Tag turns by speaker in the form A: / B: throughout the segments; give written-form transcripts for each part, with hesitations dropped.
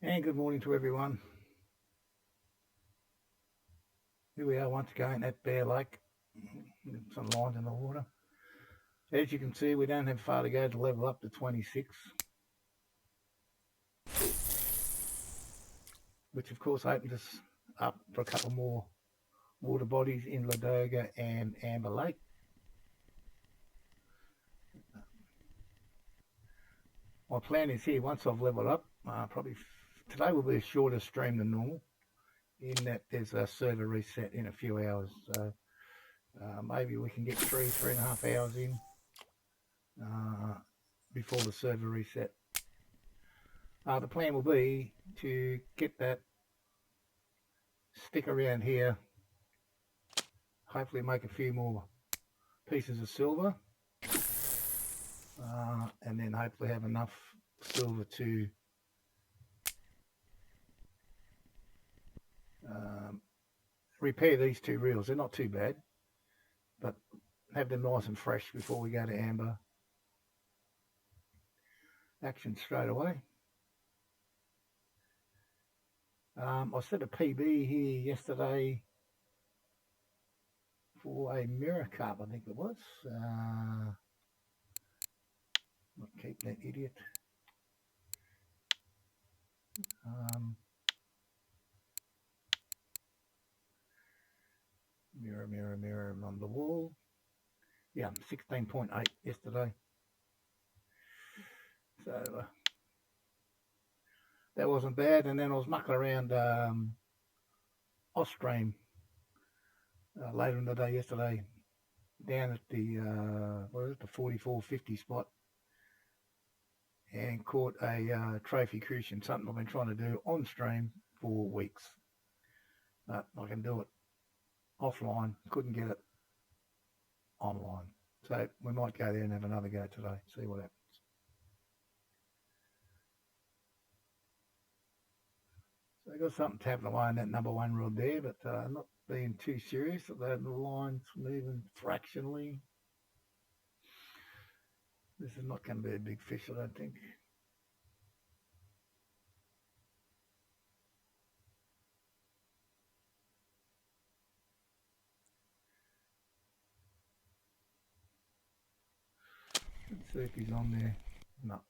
A: And good morning to everyone. Here we are once again at Bear Lake. Some lines in the water. As you can see, we don't have far to go to level up to 26, which of course opens us up for a couple more water bodies in Ladoga and Amber Lake. My plan is here, once I've leveled up, probably today will be a shorter stream than normal, in that there's a server reset in a few hours. So maybe we can get 3.5 hours in before the server reset. The plan will be to get that stick around here, hopefully make a few more pieces of silver, and then hopefully have enough silver to repair these two reels. They're not too bad, but have them nice and fresh before we go to Amber. Action straight away. I set a PB here yesterday for a mirror carp, I think it was. Not keep that idiot. Mirror on the wall. Yeah, 16.8 yesterday. So that wasn't bad. And then I was mucking around Austrame later in the day yesterday, down at the the 4450 spot, and caught a trophy crucian, something I've been trying to do on stream for weeks, but I can do it offline. Couldn't get it online, so we might go there and have another go today, see what happens. So I got something tapping away on that number one rod there, but not being too serious. The line's moving fractionally. This is not going to be a big fish, I don't think. Let's see if he's on there. No.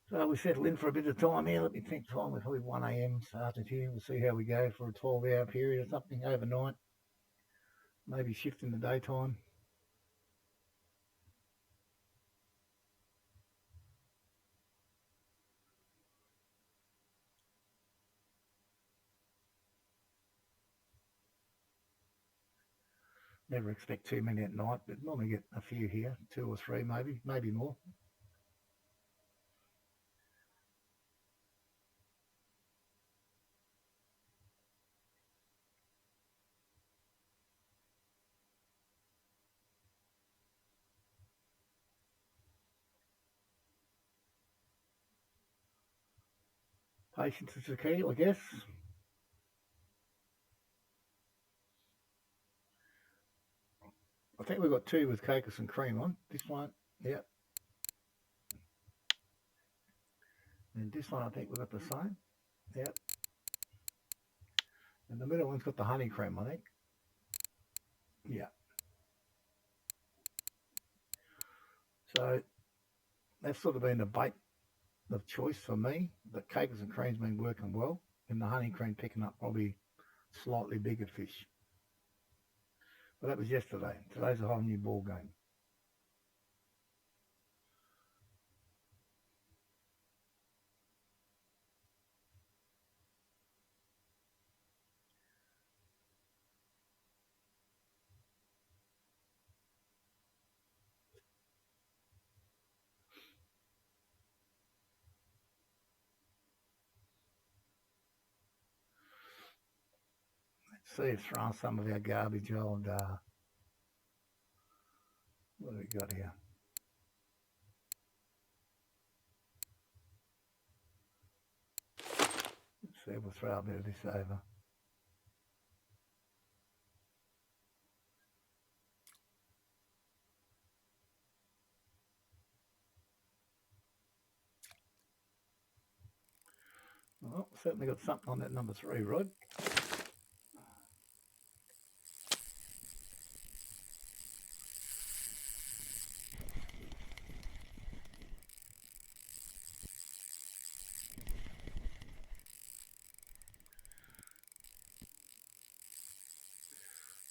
A: So we settle in for a bit of time here. Let me think time. We're probably 1 a.m. started here. We'll see how we go for a 12-hour period or something overnight. Maybe shift in the daytime. Never expect too many at night, but normally get a few here, 2 or 3 maybe more. Patience is the key, I guess. I think we've got 2 with cocos and cream on. This one, yep. And this one, I think we've got the same. Yep. And the middle one's got the honey cream, I think. Yeah. So that's sort of been the bait of choice for me. The cocos and cream's been working well, and the honey cream picking up probably slightly bigger fish. But that was yesterday. Today's a whole new ball game. Let's see if throwing some of our garbage old, what have we got here? So we'll throw a bit of this over. Well, certainly got something on that number 3 rod.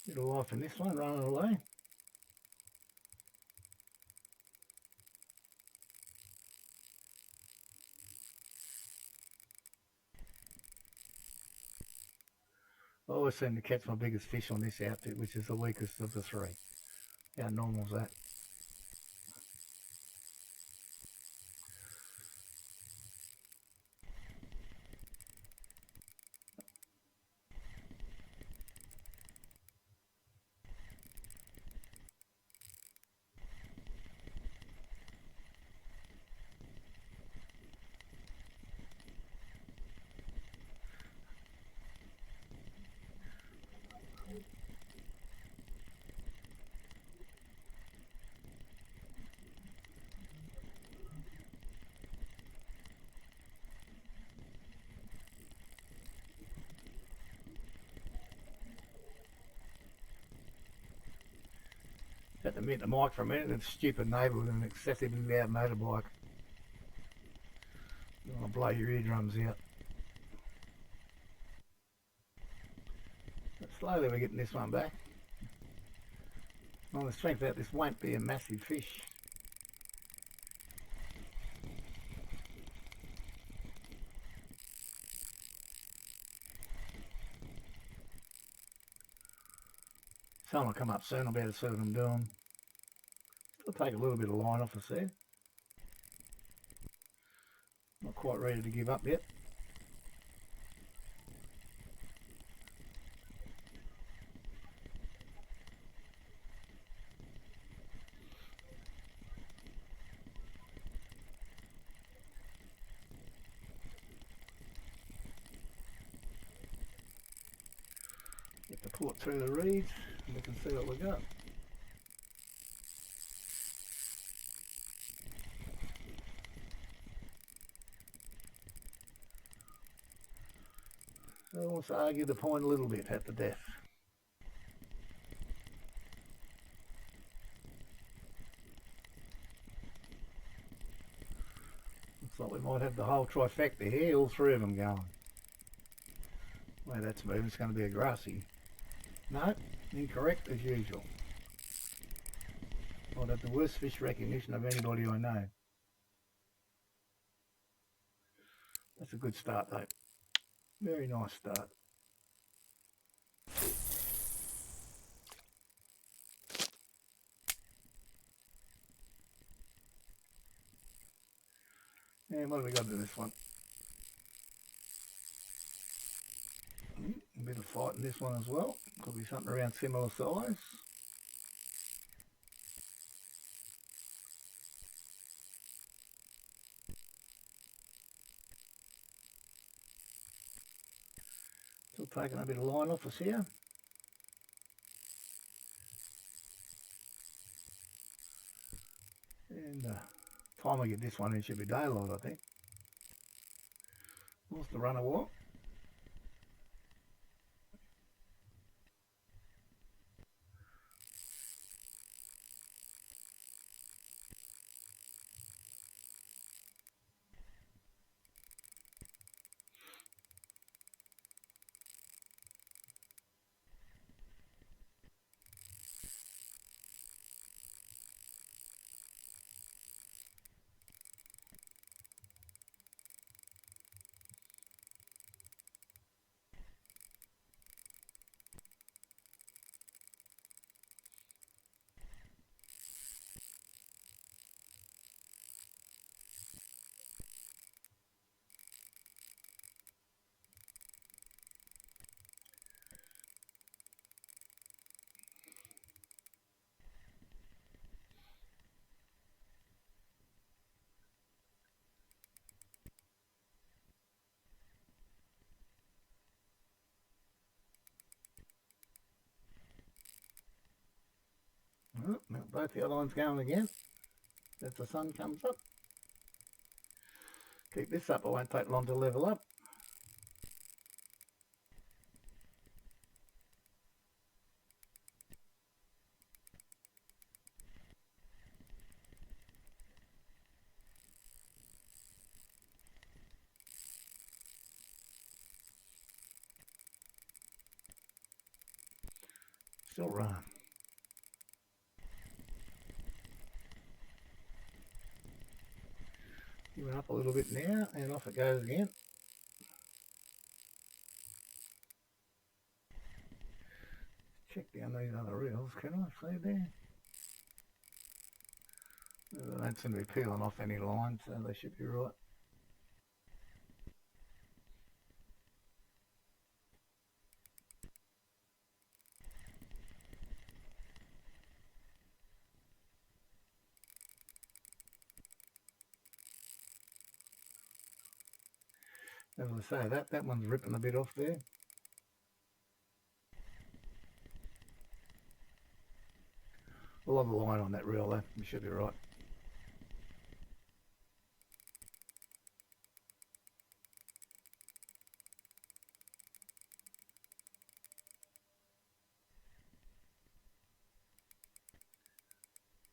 A: Bit of life in this one, running away. I always seem to catch my biggest fish on this outfit, which is the weakest of the 3. How normal is that? Had to mute the mic for a minute. That stupid neighbour with an excessively loud motorbike. You want to blow your eardrums out. But slowly we're getting this one back. On the strength that this won't be a massive fish. Sun will come up soon. I'll be able to see what I'm doing. Still take a little bit of line off us there. Not quite ready to give up yet. Get the pull it through the reeds and we can see what we got. So let's argue the point a little bit at the death. Looks like we might have the whole trifecta here, all 3 of them going. Well, that's moving. It's going to be a grassy. No, incorrect as usual. I'd have the worst fish recognition of anybody I know. That's a good start though. Very nice start. And what have we got to this one? A bit of fight in this one as well. Could be something around similar size. Still taking a bit of line off us here. And time I get this one in should be daylight, I think. What's the runner walk? both the other ones going again as the sun comes up. Keep this up, it won't take long to level up. Still running. Give it up a little bit now, and off it goes again. Check down these other reels, can I see there? They don't seem to be peeling off any lines, so they should be right. As I say, that one's ripping a bit off there. A lot of line on that reel though, we should be right.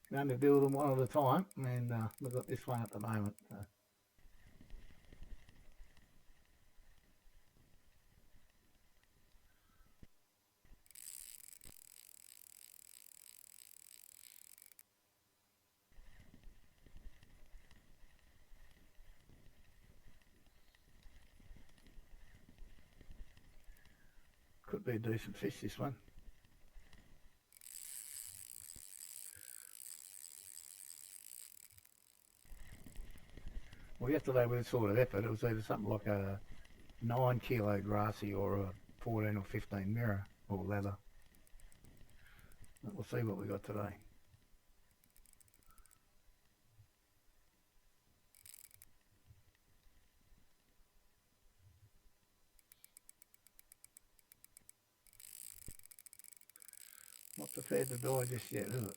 A: Can only deal with them one at a time, and we've got this one at the moment. So. Could be a decent fish, this one. Well, yesterday with this sort of effort, it was either something like a 9 kilo grassy or a 14 or 15 mirror or leather. But we'll see what we got today. Not prepared to die just yet, is it?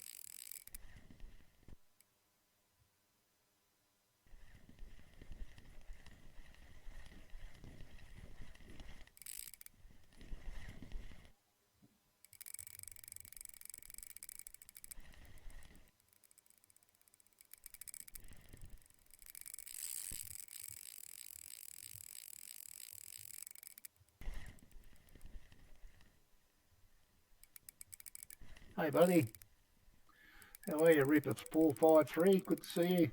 A: Hey buddy, how are you, Rip? It's 453, good to see you.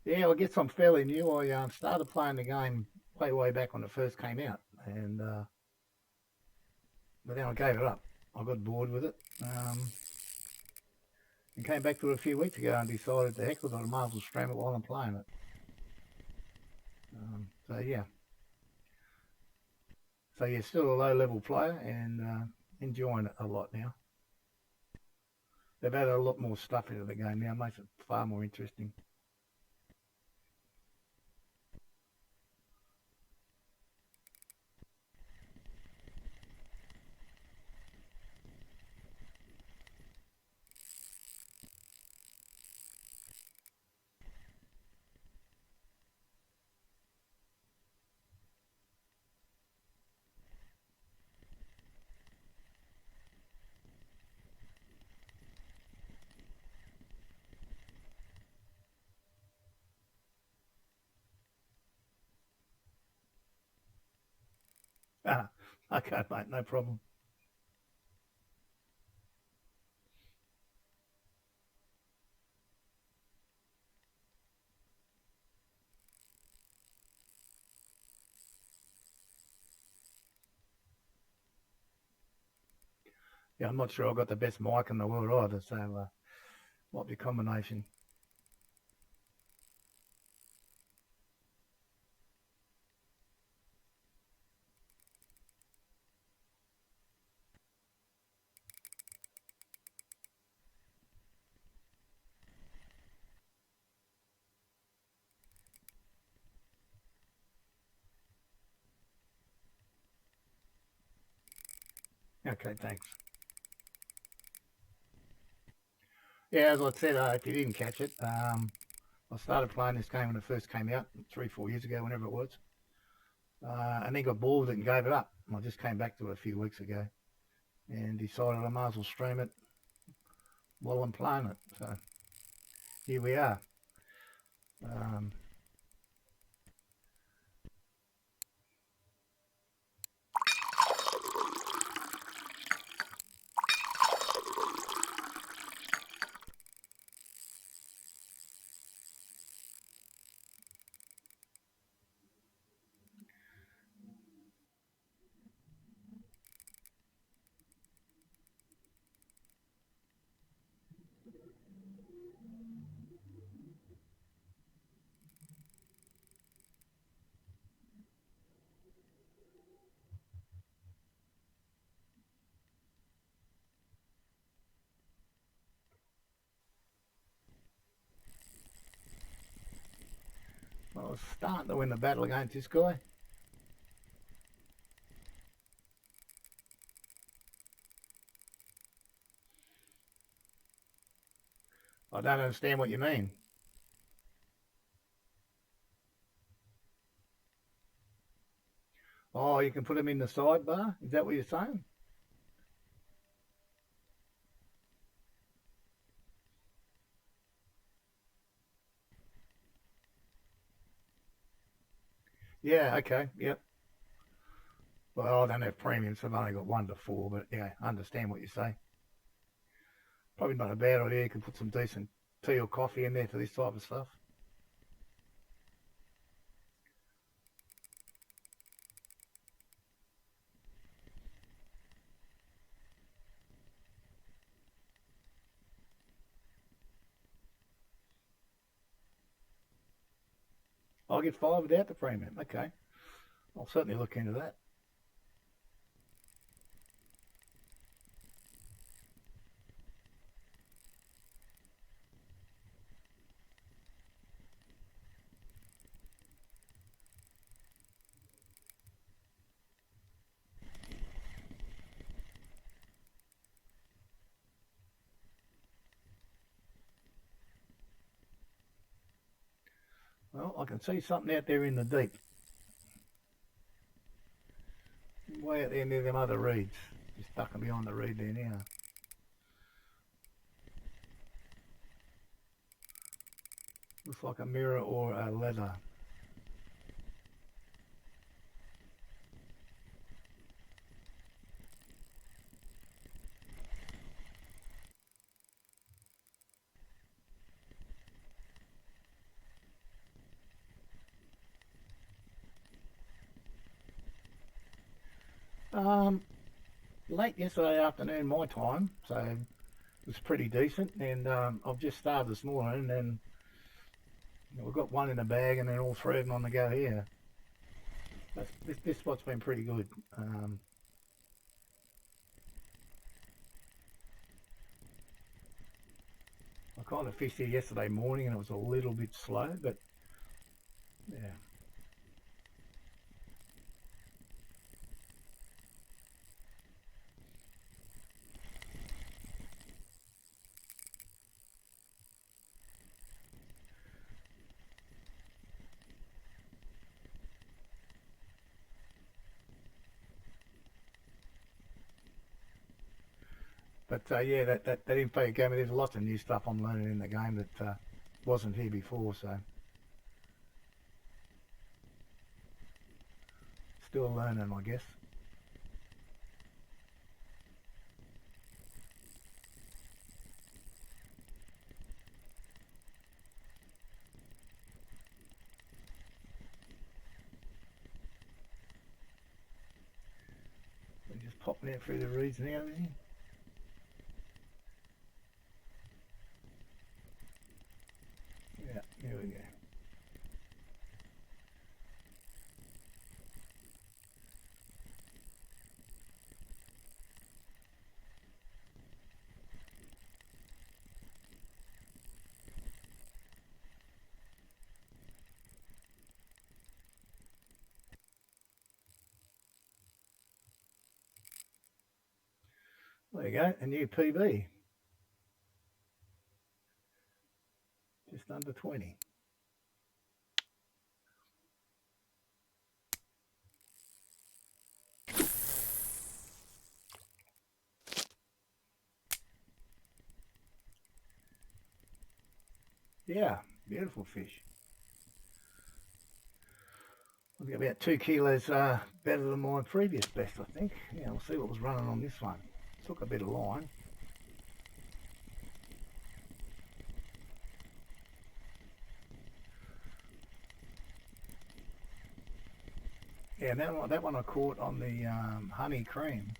A: Yeah, I guess I'm fairly new. I started playing the game way back when it first came out, and but then I gave it up. I got bored with it, and came back to it a few weeks ago and decided the heck with it, I might as well stream it while I'm playing it. So yeah, still a low-level player and enjoying it a lot now. They've added a lot more stuff into the game now, makes it far more interesting. Ah, okay, mate, no problem. Yeah, I'm not sure I've got the best mic in the world either, so might be a combination. Okay, thanks. Yeah, as I said, if you didn't catch it, I started playing this game when it first came out 3, 4 years ago, whenever it was, and then got bored with it and gave it up. I just came back to it a few weeks ago and decided I might as well stream it while I'm playing it. So here we are. Um, I was starting to win the battle against this guy. I don't understand what you mean. Oh, you can put them in the sidebar? Is that what you're saying? Yeah, okay, yep. Well, I don't have premium, so I've only got 1 to 4, but yeah, I understand what you say. Probably not a bad idea. You can put some decent tea or coffee in there for this type of stuff. I'll get 5 without the premium. Okay, I'll certainly look into that. Well, I can see something out there in the deep, way out there near them other reeds. Just ducking behind the reed there now. Looks like a mirror or a leather. Um, Late yesterday afternoon my time, so it was pretty decent. And I've just started this morning, and we've got one in the bag, and then all 3 of them on the go here. This spot's been pretty good. I kind of fished here yesterday morning, and it was a little bit slow, but yeah. But yeah, that info you gave me, there's lots of new stuff I'm learning in the game that wasn't here before, so still learning, I guess. We're just popping out through the reeds now, really. Yeah, here we go. There you go, a new PB, just under 20. Yeah, beautiful fish. I've got about 2 kilos better than my previous best, I think. Yeah, we'll see what was running on this one. Took a bit of line. Yeah, that one I caught on the honey cream.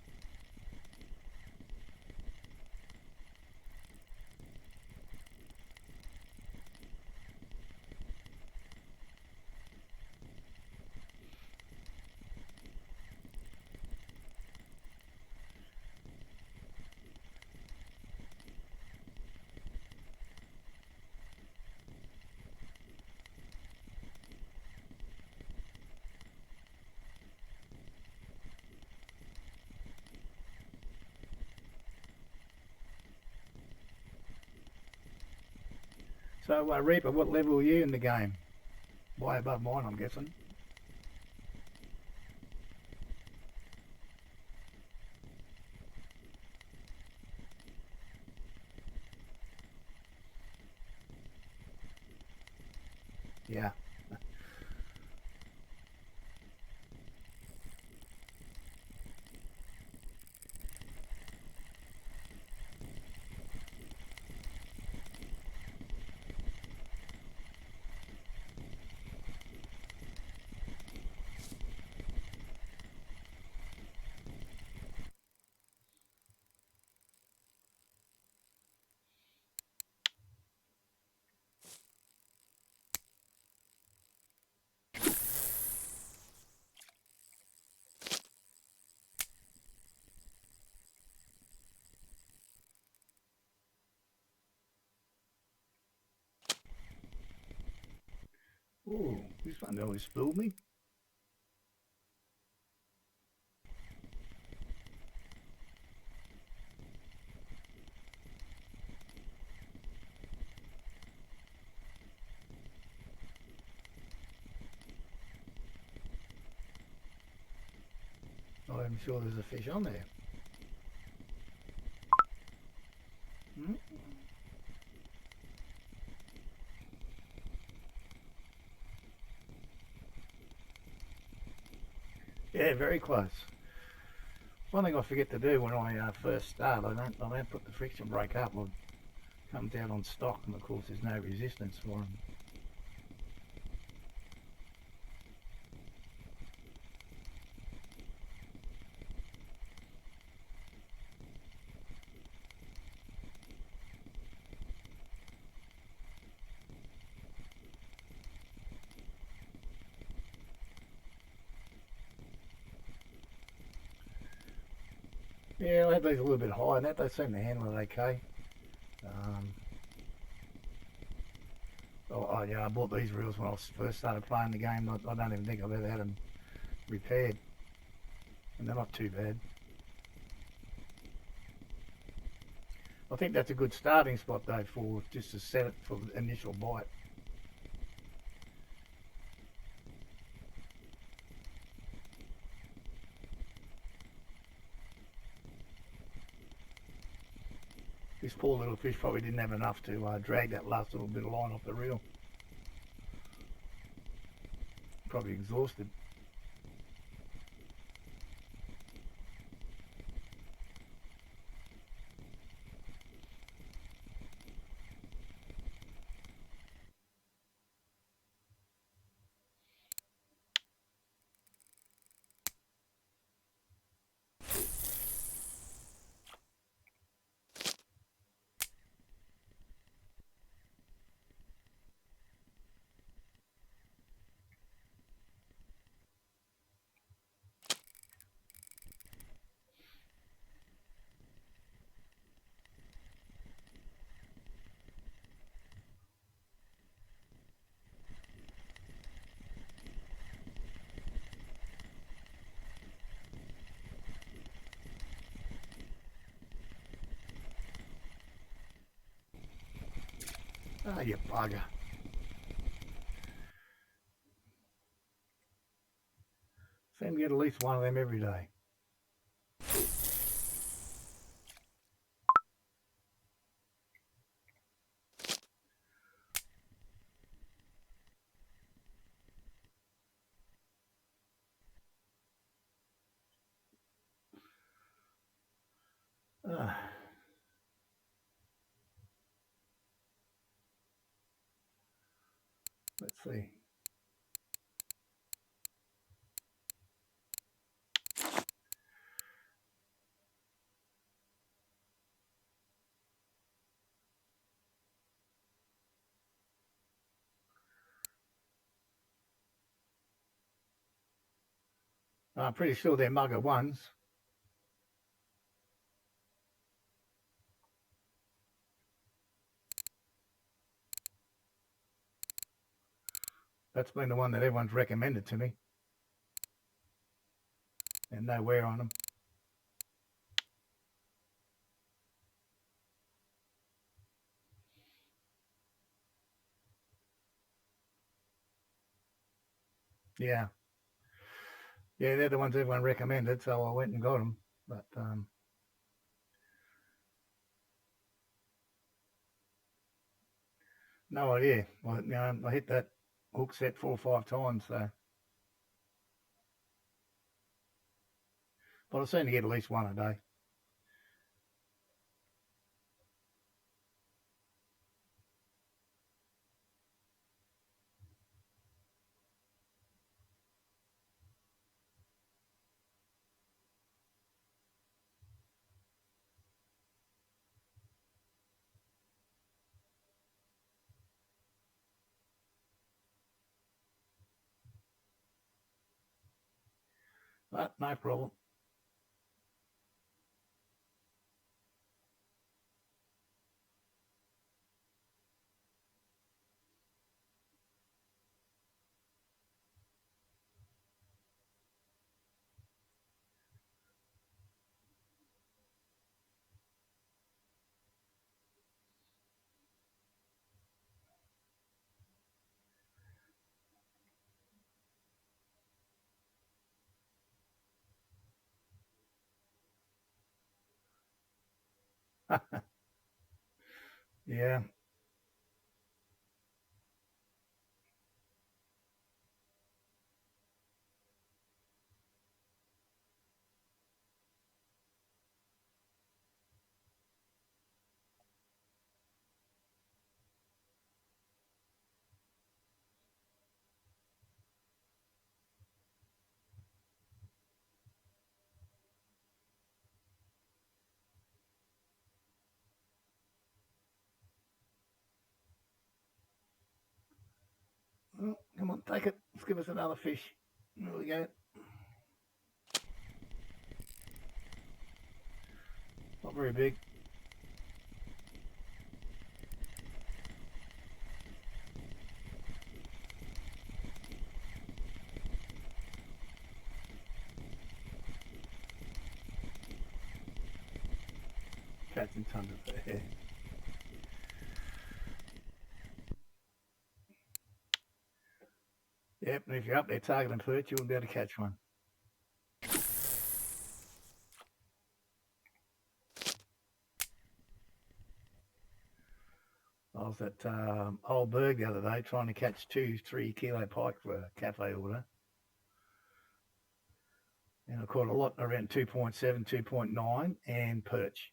A: So, Reaper, what level are you in the game? Way above mine, I'm guessing. Yeah. Ooh, this one always spooled me. I'm sure there's a fish on there. Hmm? Yeah, very close. One thing I forget to do when I first start, I don't put the friction brake up. It comes out on stock, and of course there's no resistance for them. Yeah, I had these a little bit higher, and that they seem to handle it okay. Um, yeah, I bought these reels when I first started playing the game. I don't even think I've ever had them repaired, and they're not too bad. I think that's a good starting spot though for just to set it for the initial bite. This poor little fish probably didn't have enough to drag that last little bit of line off the reel. Probably exhausted. Ah, you bugger. Seem to get at least one of them every day. Ah. Let's see. I'm pretty sure they're mugger ones. That's been the one that everyone's recommended to me. And no wear on them. Yeah. Yeah, they're the ones everyone recommended, so I went and got them. But no idea. Well, I hit that hook set 4 or 5 times, so. But I seem to get at least one a day. But no problem. Yeah. Oh, come on, take it. Let's give us another fish. There we go. Not very big. Catching tons of there. Yep, and if you're up there targeting perch, you won't be able to catch one. I was at Old Berg the other day trying to catch 2-3 kilo pike for a cafe order. And I caught a lot around 2.7, 2.9 and perch.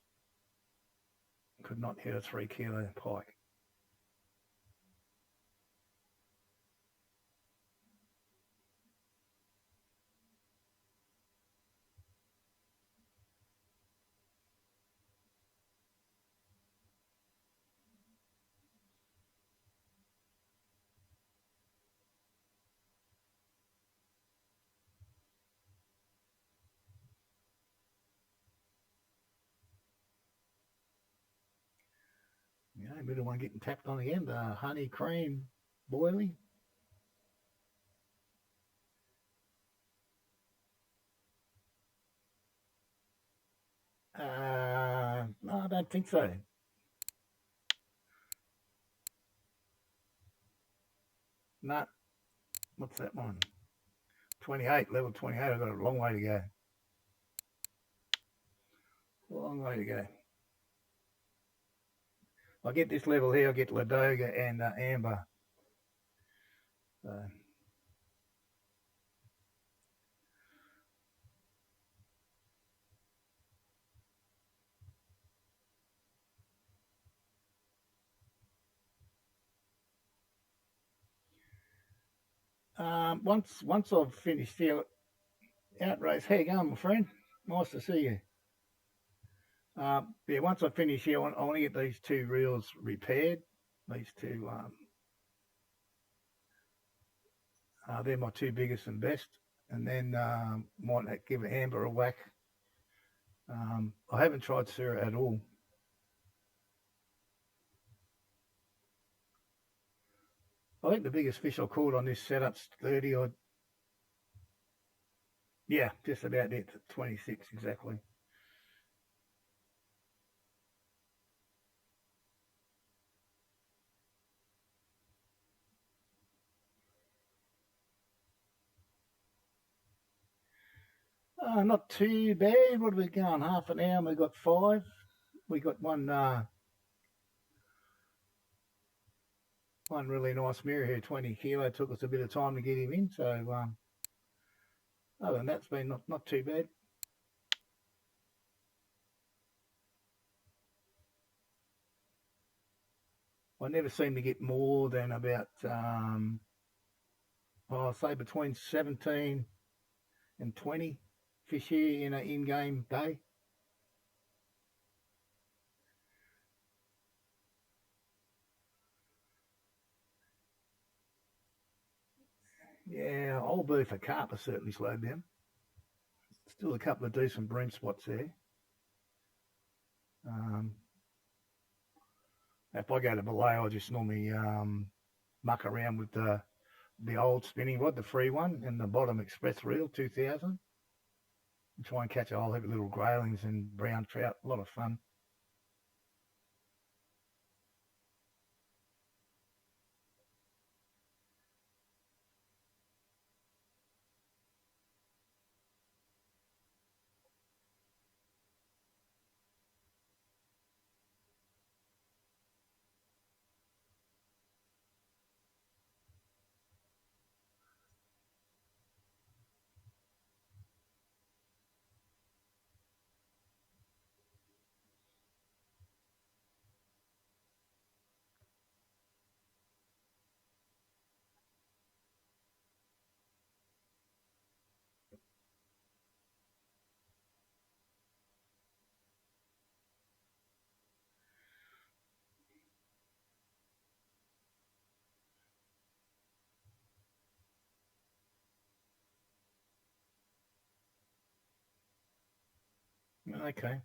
A: Could not hit a 3 kilo pike. You know, maybe the one getting tapped on again, the honey cream boilie. No, I don't think so. Nah, what's that one? 28, level 28. I've got a long way to go. Long way to go. I get this level here, I get Ladoga and Amber. So, once I've finished here, Outrace, how you going, my friend? Nice to see you. Yeah, once I finish here, I want to get these two reels repaired. These two, they're my two biggest and best. And then might give Amber a whack. I haven't tried Sarah at all. I think the biggest fish I caught on this setup's 30 odd. Yeah, just about it, 26 exactly. Not too bad. What have we gone? Half an hour and we got five. We got one really nice mirror here, 20 kilo. Took us a bit of time to get him in. So other than that, it's been not too bad. I never seem to get more than about, I'll say between 17 and 20 fish here in an in-game day. Yeah, old beef for carp has certainly slowed down. Still a couple of decent bream spots there. Um, if I go to below, I just normally muck around with the old spinning rod, the free one, and the bottom express reel 2000. And try and catch a whole heap of little graylings and brown trout. A lot of fun. Okay.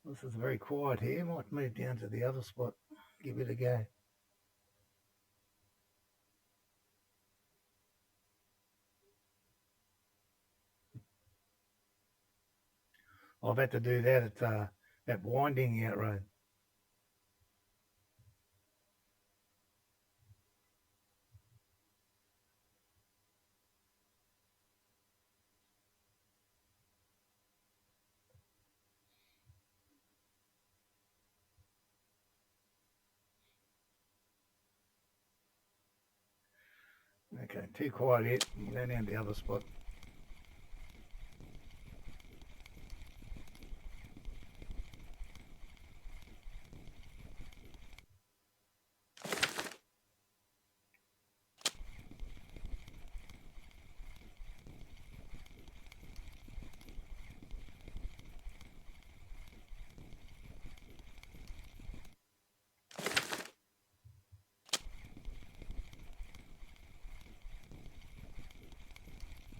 A: This is very quiet here. Might move down to the other spot. Give it a go. I've had to do that at Winding Out Road. too quiet yet. We'll go down to the other spot.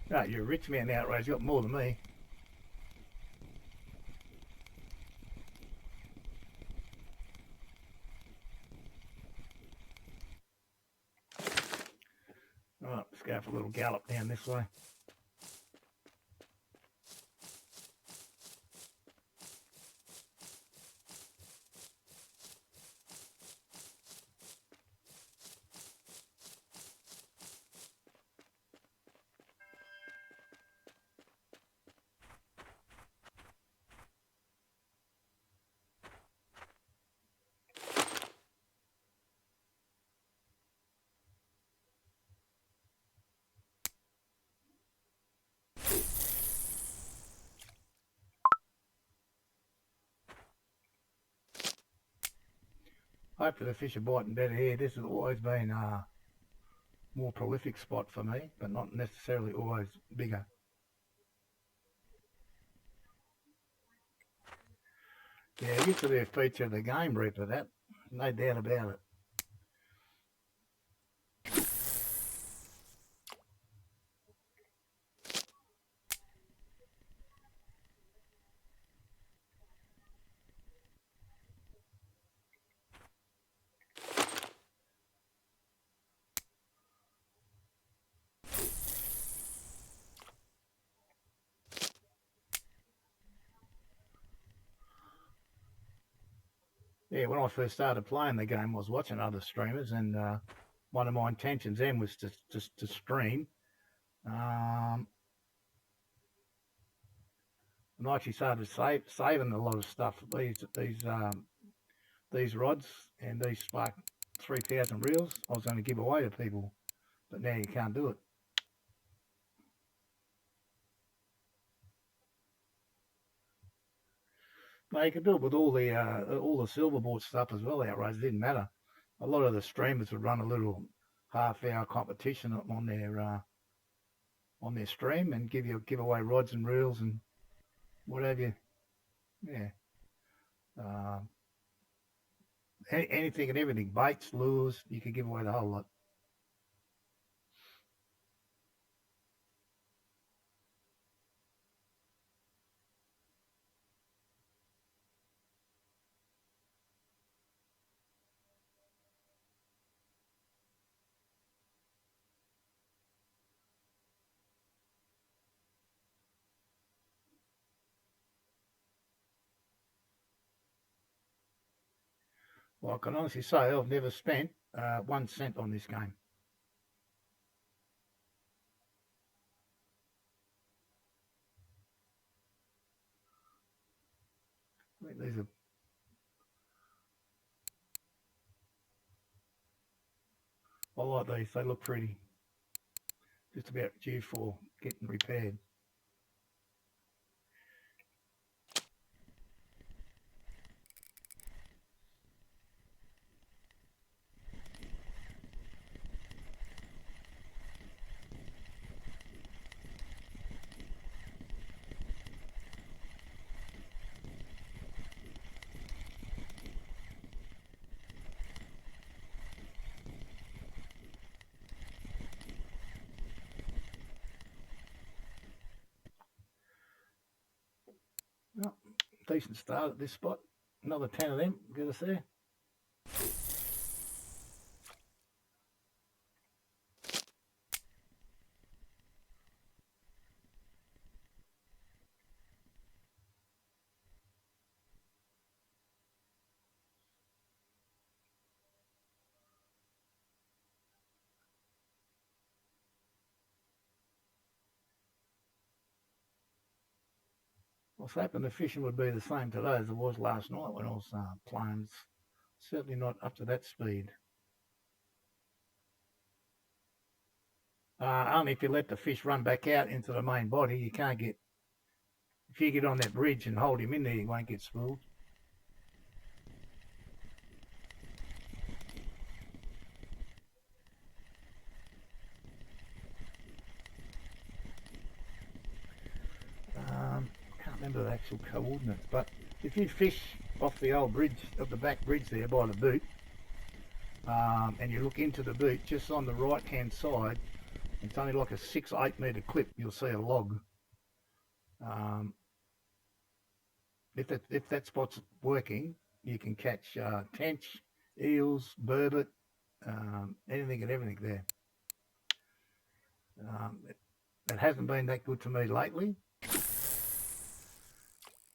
A: Right, you're a rich man outrage. You got more than me. All right, let's go for a little gallop down this way. Hopefully the fish are biting better here. This has always been a more prolific spot for me, but not necessarily always bigger. Yeah, it used to be a feature of the Game Reaper, that. No doubt about it. Yeah, when I first started playing the game, I was watching other streamers, and one of my intentions then was to stream. And I actually started saving a lot of stuff. These rods and these Spark 3000 reels, I was going to give away to people, but now you can't do it. No, you could do it with all the silverboard stuff as well. Outrage, it didn't matter. A lot of the streamers would run a little half-hour competition on their stream and give away rods and reels and what have you. Yeah. Um, anything and everything, baits, lures, you could give away the whole lot. Well, I can honestly say I've never spent 1 cent on this game. I mean, I like these. They look pretty. Just about due for getting repaired. Oh, decent start at this spot. Another 10 of them. Get us there. I was hoping the fishing would be the same today as it was last night when I was playing. It's certainly not up to that speed. Only if you let the fish run back out into the main body. You can't get, if you get on that bridge and hold him in there, he won't get spooled. Can't remember the actual coordinates, but if you fish off the old bridge, of the back bridge there by the boot, and you look into the boot, just on the right hand side, it's only like a 6 or 8 metre clip, you'll see a log. If that spot's working, you can catch tench, eels, burbot, anything and everything there. It hasn't been that good to me lately,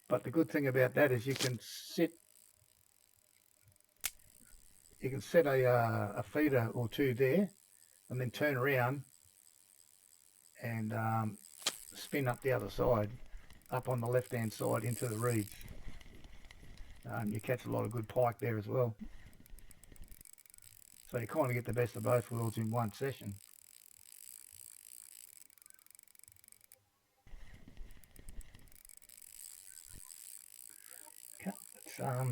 A: but the good thing about that is you can set a feeder or two there, and then turn around and spin up the other side, up on the left hand side into the reeds. You catch a lot of good pike there as well. So you kind of get the best of both worlds in one session. It's, I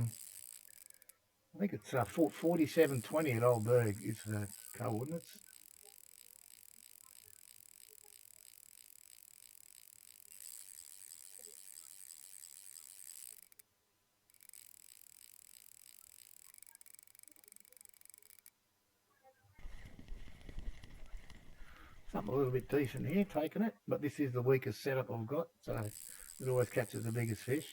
A: think it's 4720 at Old Berg is the coordinates. Something a little bit decent here, taking it, but this is the weakest setup I've got, so it always catches the biggest fish.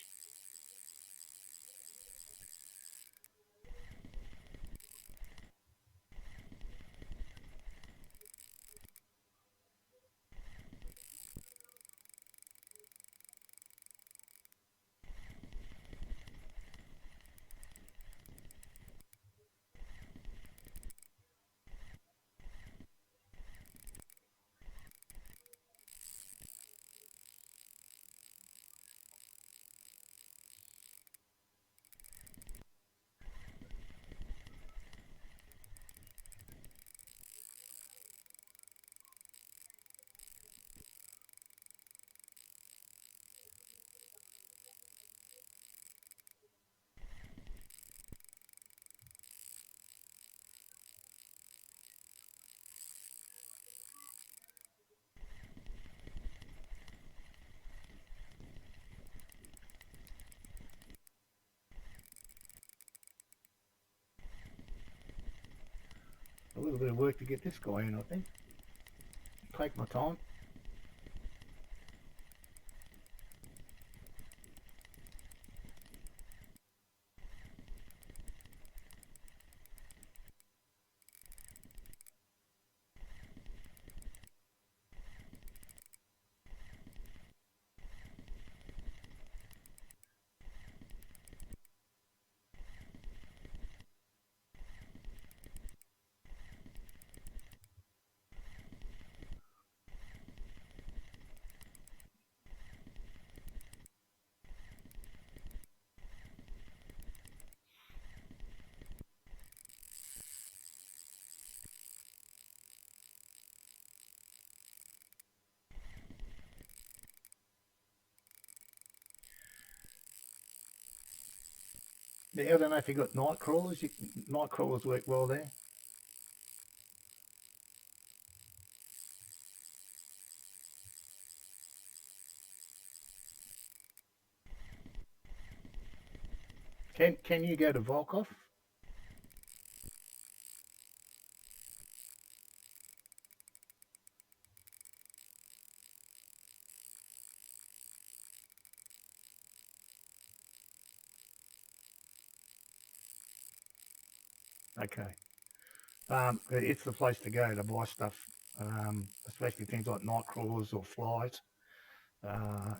A: A little bit of work to get this guy in, I think. Take my time. Yeah, I don't know if you got night crawlers. Night crawlers work well there. Can you go to Volkov? Okay. It's the place to go to buy stuff, especially things like night crawlers or flies. I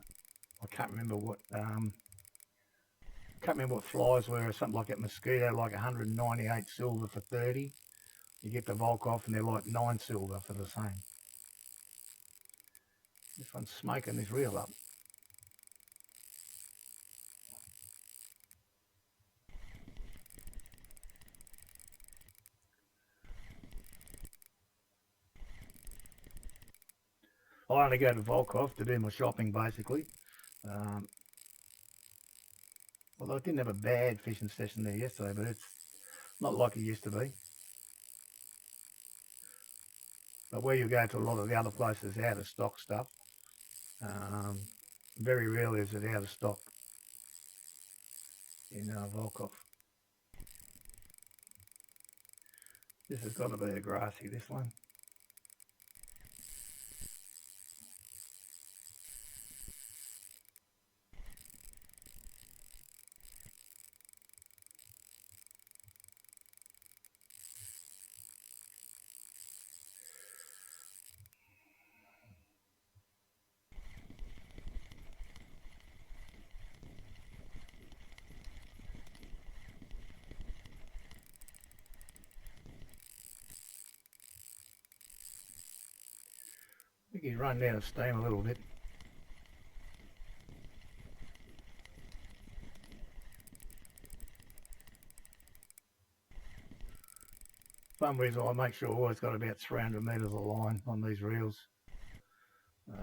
A: can't remember what flies were, something like that mosquito, like 198 silver for 30. You get the Volkov and they're like 9 silver for the same. This one's smoking this reel up. I only go to Volkov to do my shopping basically. Although I didn't have a bad fishing session there yesterday, but it's not like it used to be. But where you go to a lot of the other places, out of stock stuff. Very rarely is it out of stock in Volkov. This has got to be a grassy, this one. I think he's running out of steam a little bit. For some reason I make sure I always got about 300 metres of line on these reels.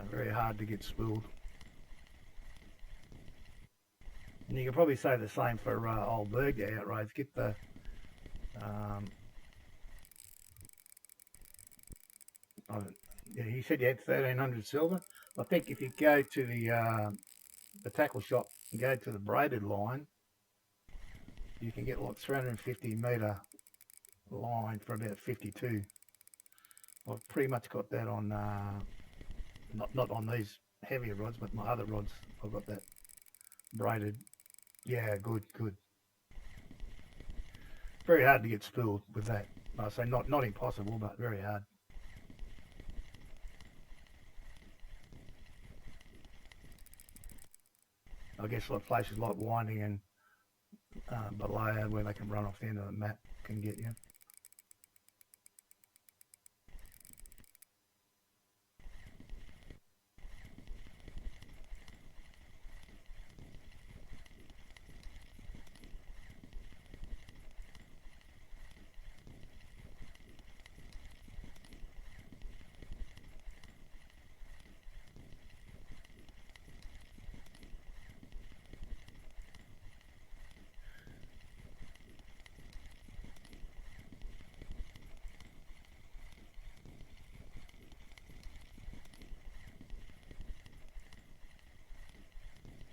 A: Very hard to get spooled. And you can probably say the same for old Berger outrights. Get the yeah, he said you had 1300 silver. I think if you go to the tackle shop and go to the braided line, you can get like 350 metre line for about 52. I've pretty much got that on not on these heavier rods, but my other rods I've got that braided. Yeah, good. Very hard to get spooled with that. I say not impossible, but very hard. I guess like places like Winding and Balea, where they can run off the end of the map, can get you.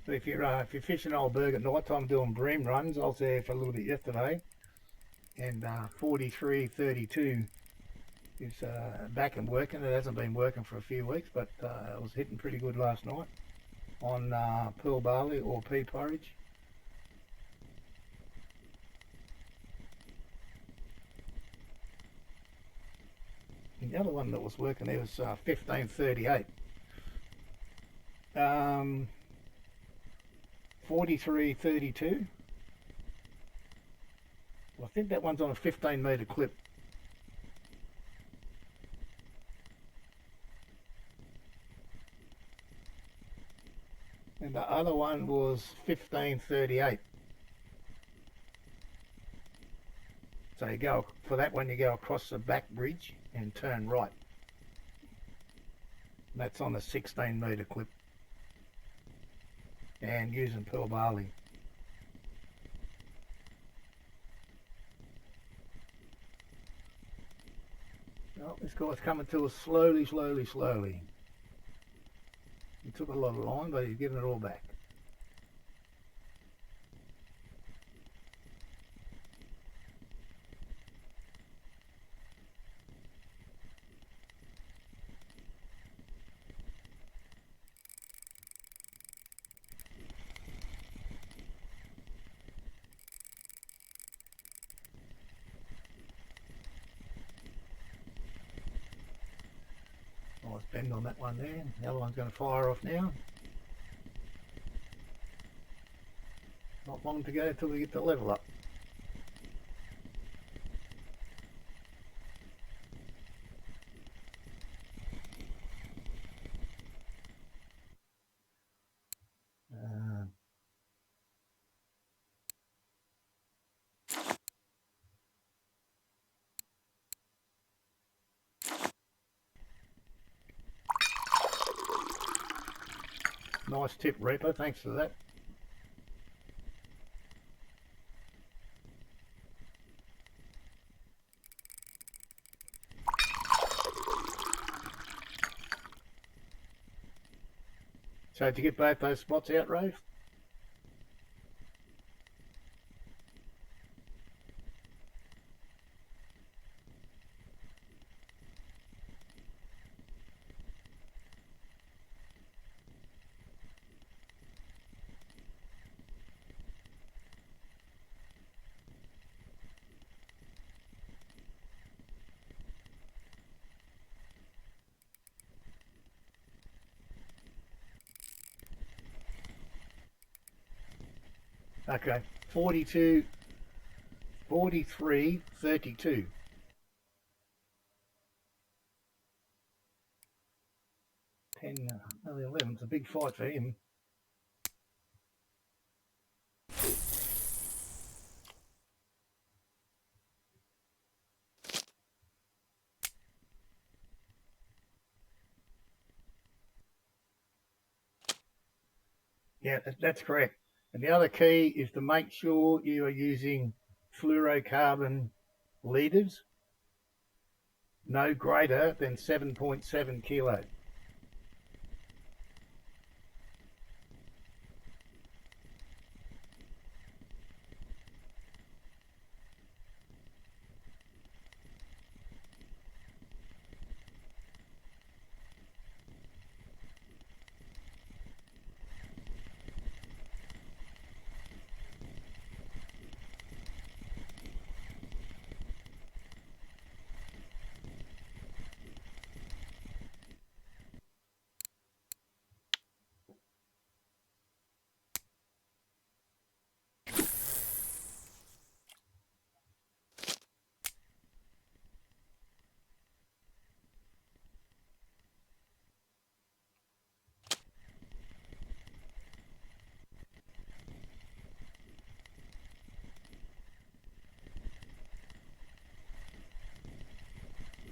A: But if you're fishing Old Berg at night time doing bream runs, I was there for a little bit yesterday, and 43.32 is back and working. It hasn't been working for a few weeks, but it was hitting pretty good last night on pearl barley or pea porridge. And the other one that was working there was 15.38. 43.32. Well, I think that one's on a 15 metre clip. And the other one was 15.38. So you go, for that one you go across the back bridge and turn right. And that's on a 16 metre clip. And using pearl barley. Well, this guy's coming to us slowly. He took a lot of line, but he's giving it all back. Nice bend on that one there. The other one's going to fire off now. Not long to go till we get the level up. Nice tip, Reaper. Thanks for that. So did you get both those spots out, Rafe? Okay, 42, 43, 32. 10, only 11. It's a big fight for him. Yeah, that's correct. And the other key is to make sure you are using fluorocarbon leaders no greater than 7.7 kilo.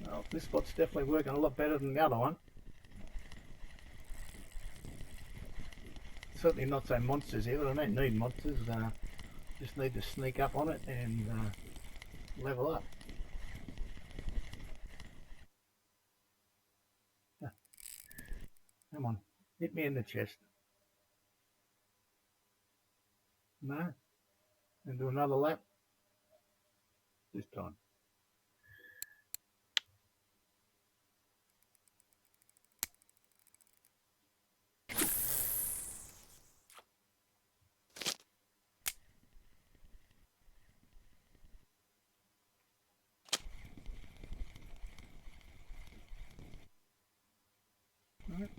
A: Well, this spot's definitely working a lot better than the other one. Certainly not so monsters here, but I don't need monsters. Just need to sneak up on it and level up. Come on, hit me in the chest. No? And do another lap this time. All right.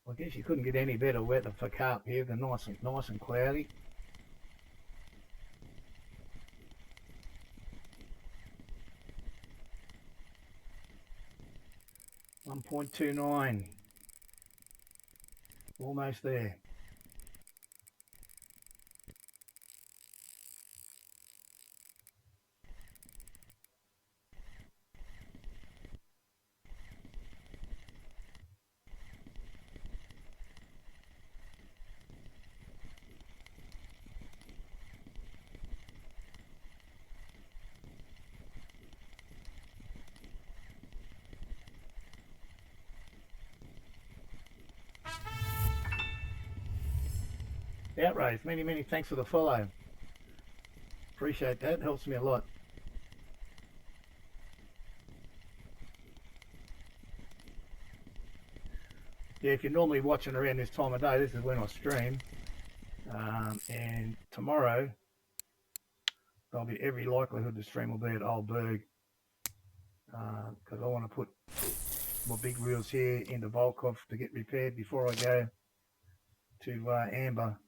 A: I guess you couldn't get any better weather for carp here than nice and cloudy. .29, almost there. Outrage, many thanks for the follow. Appreciate that, helps me a lot. Yeah, if you're normally watching around this time of day, this is when I stream. And tomorrow, there'll be every likelihood the stream will be at Old Berg, because I want to put my big wheels here into Volkov to get repaired before I go to Amber.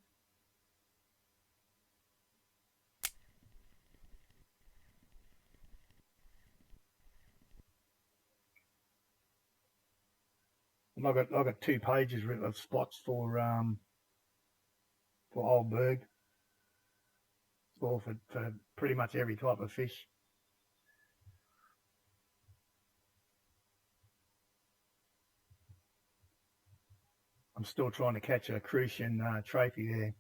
A: And I've got 2 pages of spots for Old Berg, or for pretty much every type of fish. I'm still trying to catch a crucian trophy there.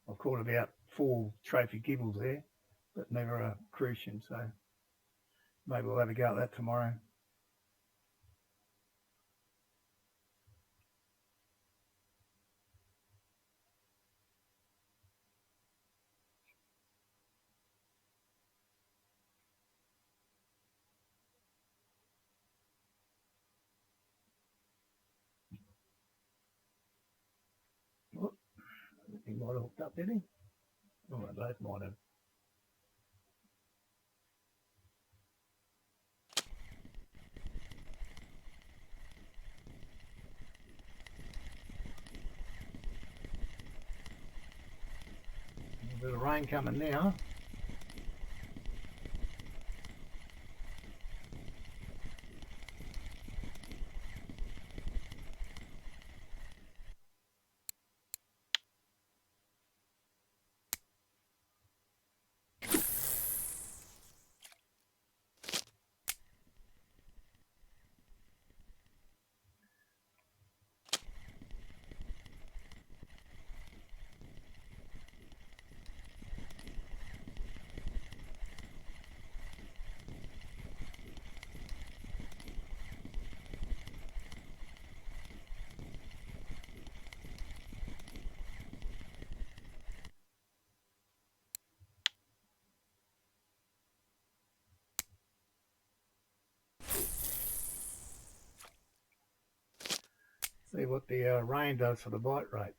A: I've caught about 4 trophy gibbles there, but never a crucian, so maybe we'll have a go at that tomorrow. Oh, he might have hooked up, did he? Oh, they both might have. A bit of rain coming now. See what the rain does for the bite rate.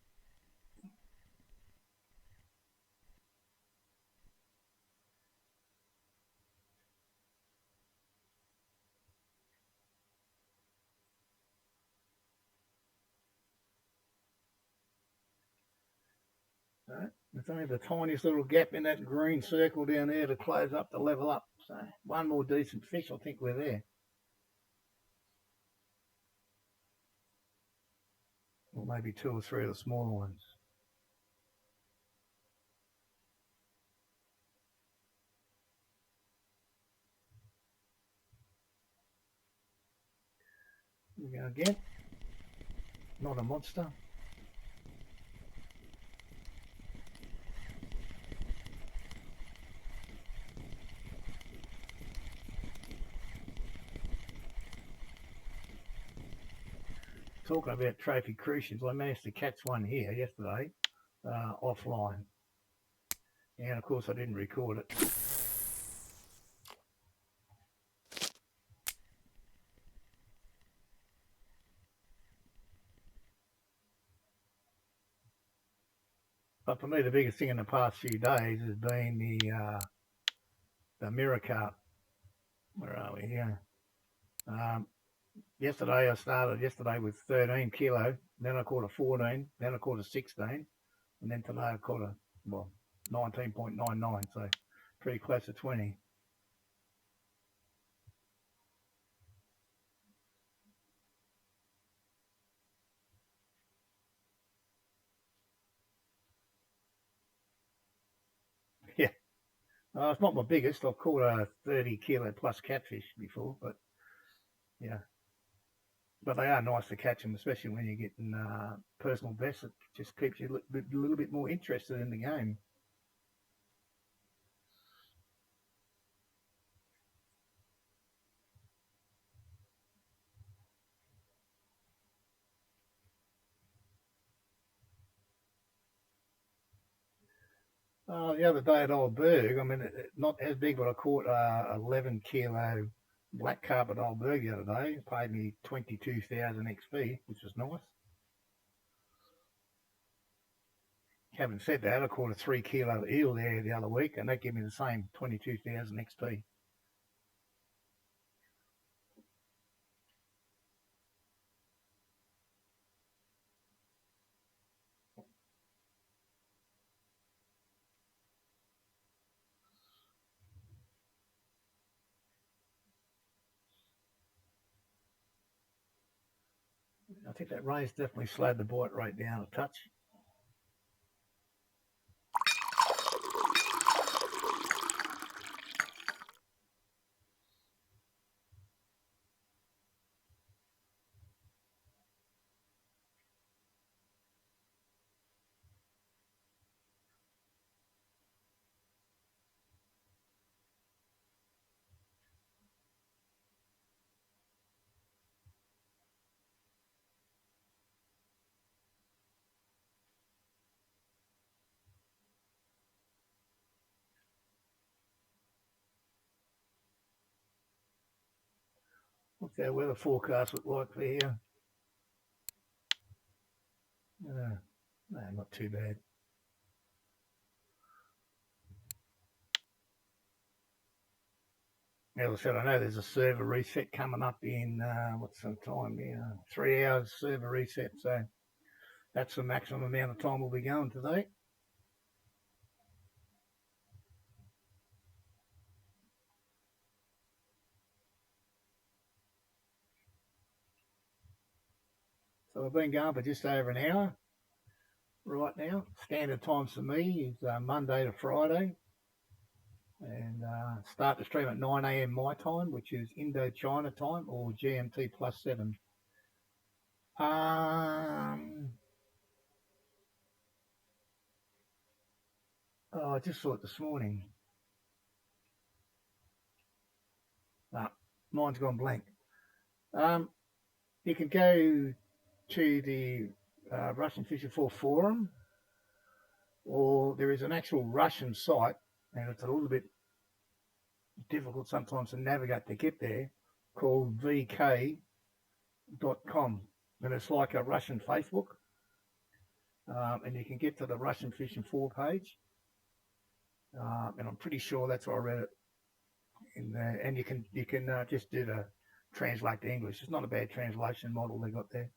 A: Right. There's only the tiniest little gap in that green circle down there to close up to level up. So one more decent fish, I think we're there. Or maybe 2 or 3 of the smaller ones. Here we go again. Not a monster. Talking about trophy crucians, I managed to catch one here yesterday, offline. And of course I didn't record it. But for me, the biggest thing in the past few days has been the mirror carp. Where are we here? Yesterday I started with 13 kilo, then I caught a 14, then I caught a 16, and then today I caught a 19.99, so pretty close to 20. Yeah, it's not my biggest. I've caught a 30 kilo plus catfish before, but yeah. But they are nice to catch them, especially when you're getting personal bests. It just keeps you a little bit more interested in the game. The other day at Old Berg, I mean, not as big, but I caught 11 kilo black carp at Old Berg the other day. It paid me 22,000 XP, which was nice. Having said that, I caught a 3 kilo eel there the other week, and that gave me the same 22,000 XP. I think that rain's definitely slowed the bite rate down a touch. What's our weather forecast look like for here? No, not too bad. As I said, I know there's a server reset coming up in, what's the time? 3 hours server reset. So that's the maximum amount of time we'll be going today. So I've been going for just over an hour right now. Standard times for me is Monday to Friday. And start the stream at 9 a.m. my time, which is Indochina time, or GMT +7. I just saw it this morning. Mine's gone blank. You can go to the Russian Fishing for forum, or there is an actual Russian site, and it's a little bit difficult sometimes to navigate to get there, called vk.com, and it's like a Russian Facebook, and you can get to the Russian Fishing 4 page, and I'm pretty sure that's where I read it in there, and you can just do the translate to English. It's not a bad translation model they got there,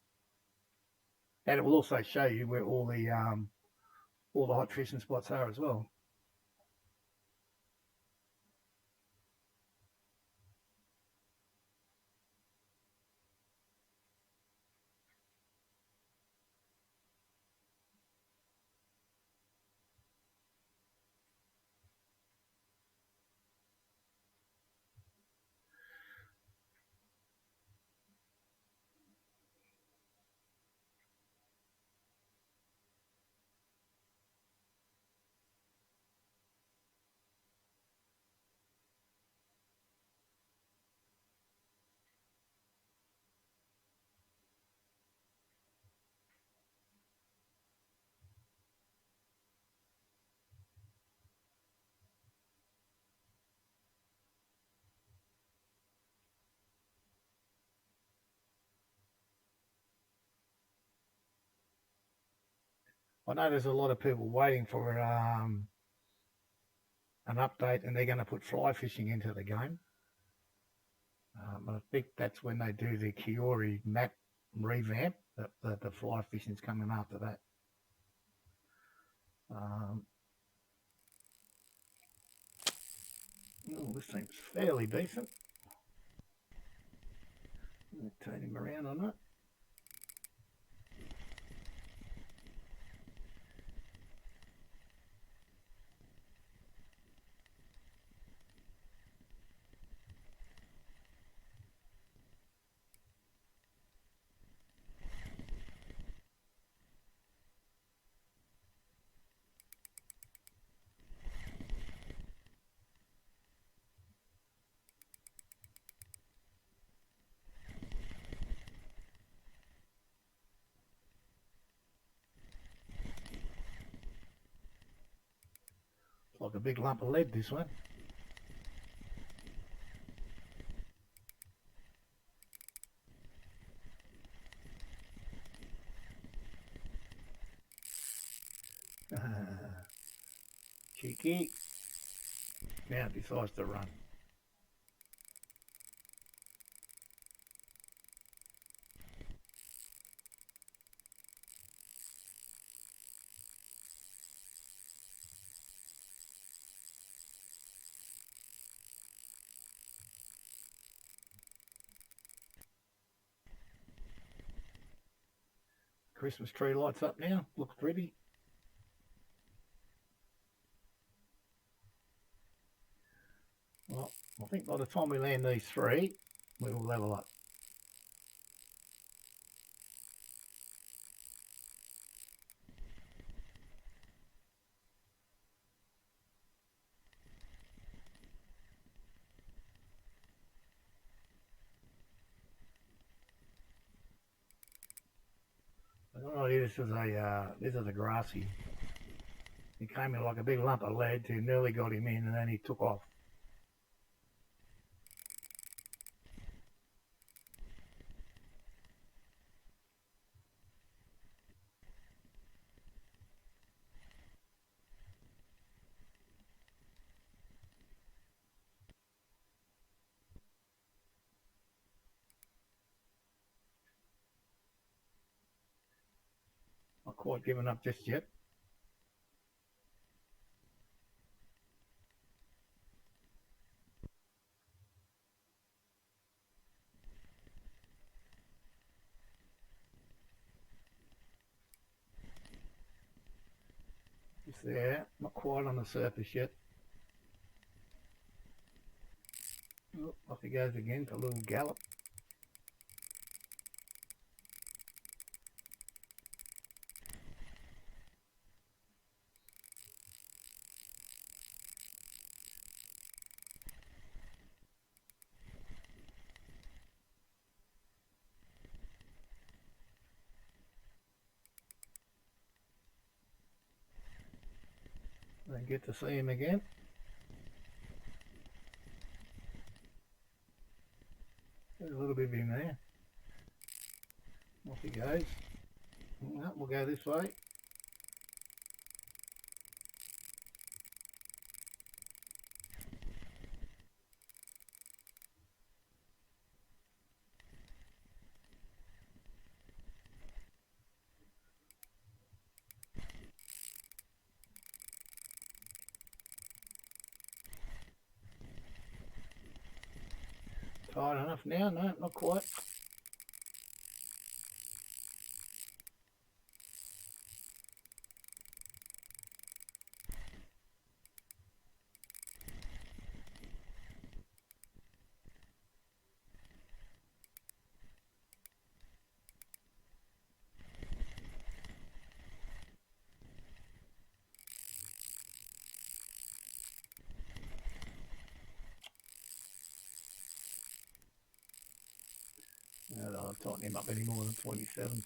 A: and it will also show you where all the hot fishing spots are as well. I know there's a lot of people waiting for an update, and they're going to put fly fishing into the game. I think that's when they do the Kiori map revamp. The fly fishing's coming after that. This seems fairly decent. I'm going to turn him around on it. Like a big lump of lead, this one. Cheeky. Now it decides to run. Christmas tree lights up now. Looks pretty. Well, I think by the time we land these three, we will level up. Alrighty, this is a grassy. He came in like a big lump of lead who nearly got him in, and then he took off. Not quite given up just yet. Just there, not quite on the surface yet. Oh, off he goes again for a little gallop. Then get to see him again. There's a little bit of him there. Off he goes. No, we'll go this way. Tight enough now? No, not quite. No, I'll tighten him up any more than 27.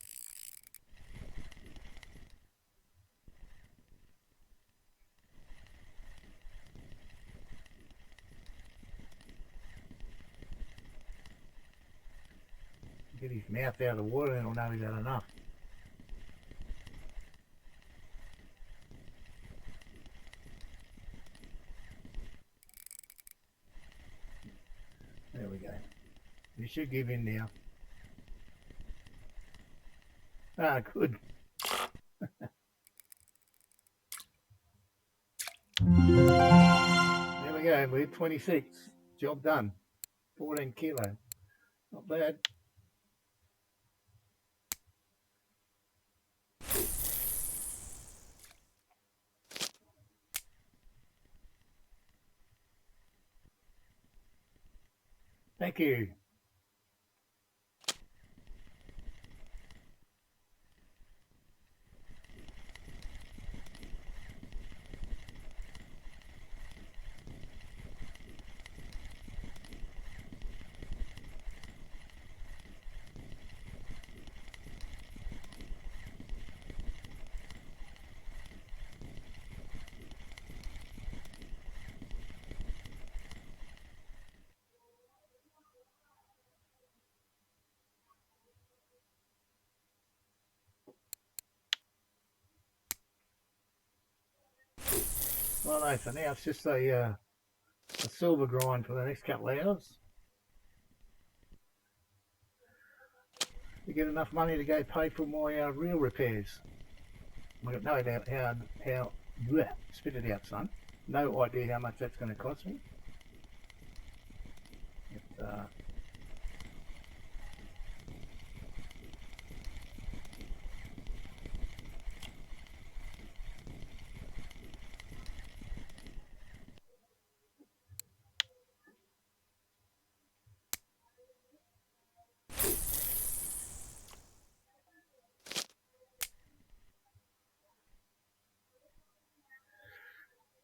A: Get his mouth out of the water and he'll know he's had enough. There we go. You should give in now. Ah, good. There we go, we're 26. Job done. 14 kilo. Not bad. Thank you. Righto, so now it's just a silver grind for the next couple of hours. To get enough money to go pay for my reel repairs. I've got no doubt how bleh, spit it out, son. No idea how much that's going to cost me.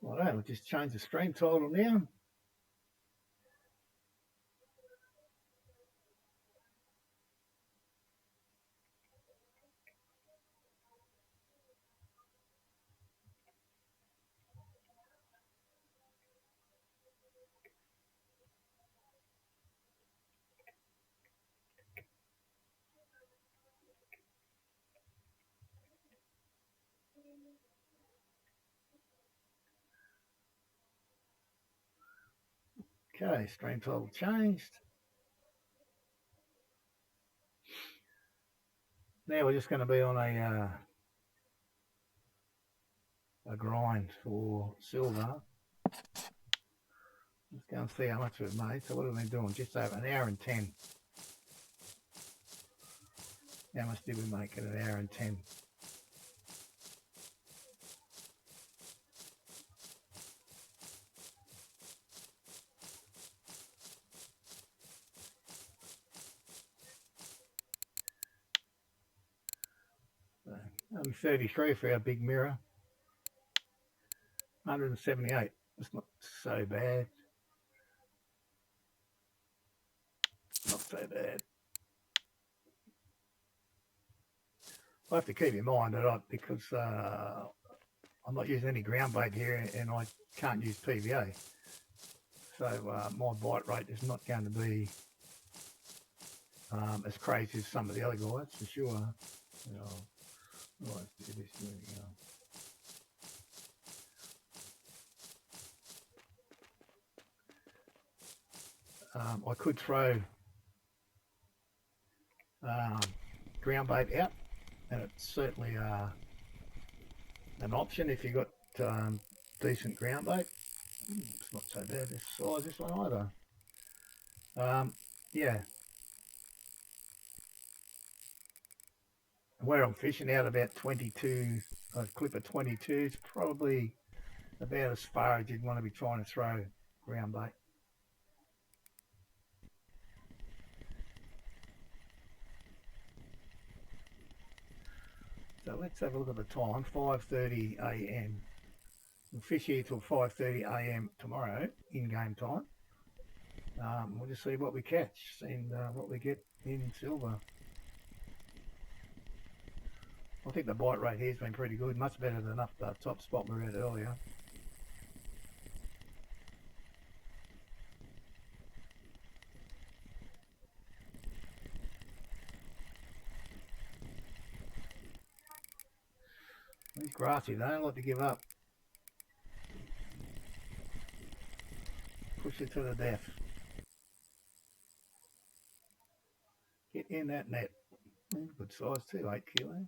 A: Well, we'll just change the stream title now. Okay, stream title changed. Now we're just going to be on a grind for silver. Let's go and see how much we've made. So what have we been doing? Just over an hour and 10. How much did we make in an hour and 10? Only 33 for our big mirror. 178. It's not so bad. Not so bad. I have to keep in mind that because I'm not using any ground bait here and I can't use PVA. So my bite rate is not going to be as crazy as some of the other guys for sure. Let's do this. There we go. I could throw ground bait out, and it's certainly an option if you've got decent ground bait. It's not so bad this size, this one either. Yeah. Where I'm fishing out about 22, a clip of 22 is probably about as far as you'd want to be trying to throw ground bait. So let's have a look at the time, 5:30 a.m. We'll fish here till 5:30 a.m. tomorrow, in-game time. We'll just see what we catch and what we get in silver. I think the bite rate here has been pretty good, much better than up the top spot we were at earlier. These grassy, they don't like to give up. Push it to the death. Get in that net. Good size too, 8 kilo.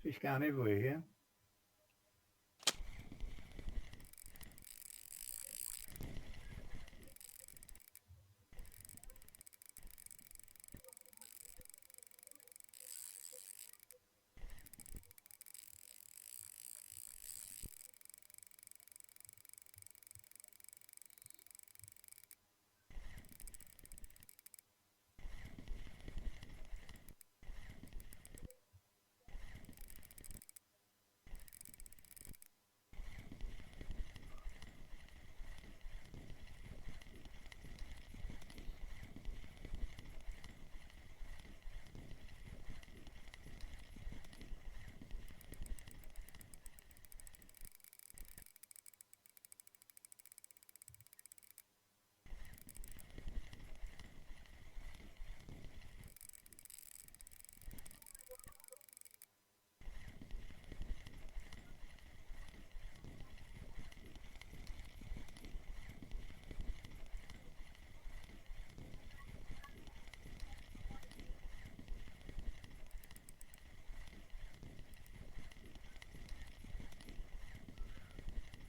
A: Fish going everywhere here.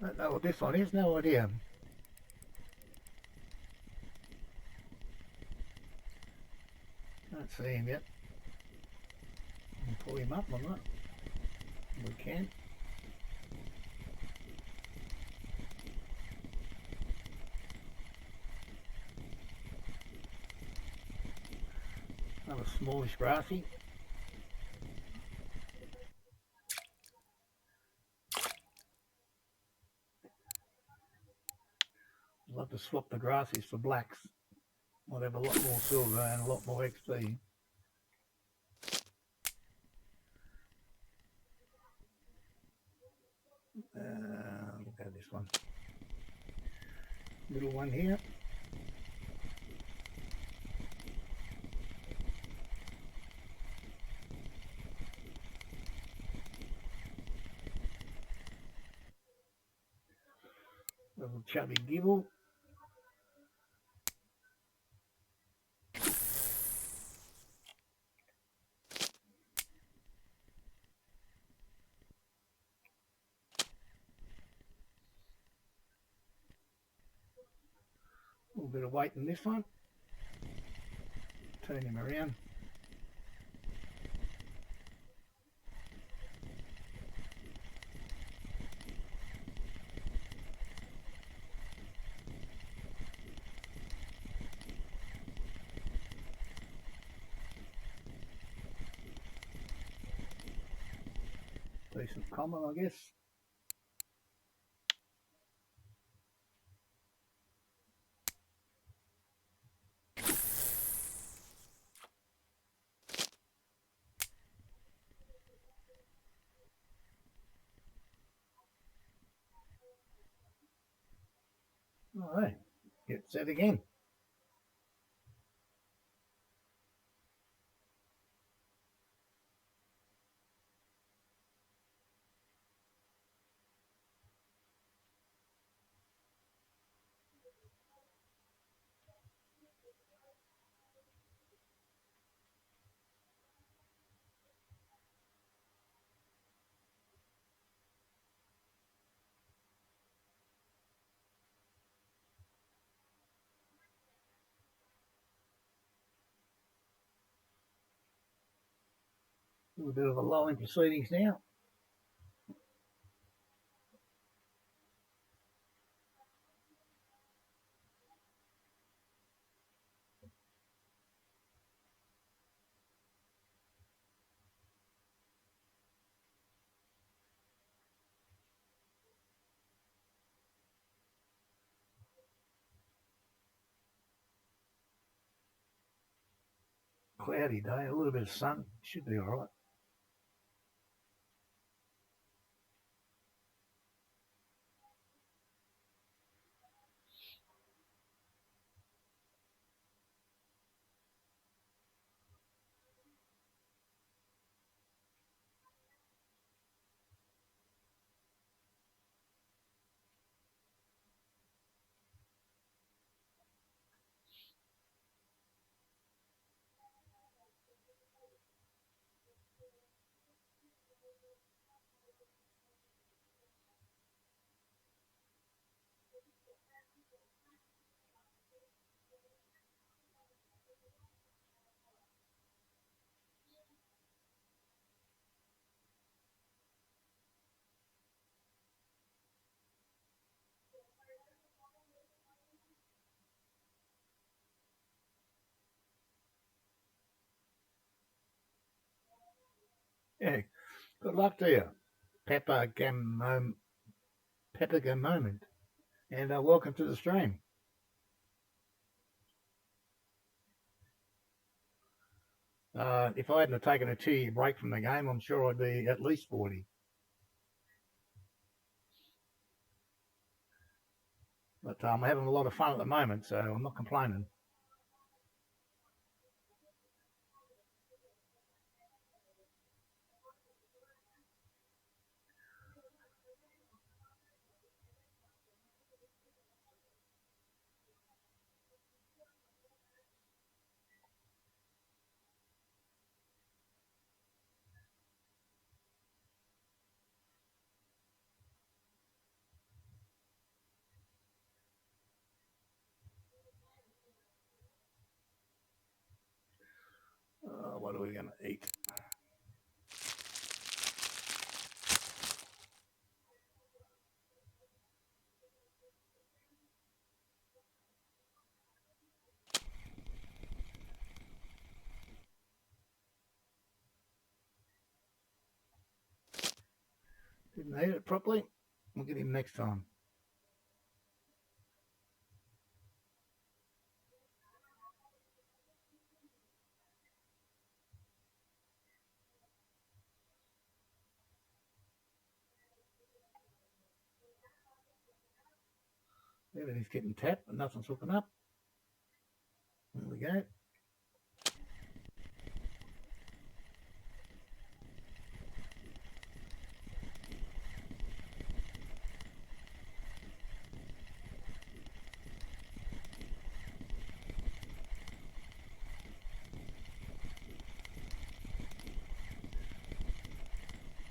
A: Don't know what this one is, no idea. Can't see him yet. We'll pull him up on that. We can. Another smallish grassy. I'd love to swap the grassies for blacks. I'd have a lot more silver and a lot more XP. Look at this one. Little one here. Little chubby gibble. A little bit of weight in this one. Turn him around. Decent common, I guess. All right, get set again. A little bit of a lull in proceedings now. Cloudy day, a little bit of sun, should be all right. Yeah, good luck to you, Pepper Gam Moment, and welcome to the stream. If I hadn't taken a 2-year break from the game, I'm sure I'd be at least 40. But I'm having a lot of fun at the moment, so I'm not complaining. What are we going to eat? Didn't eat it properly. We'll get him next time. Everything's getting tapped, but nothing's hooking up. There we go.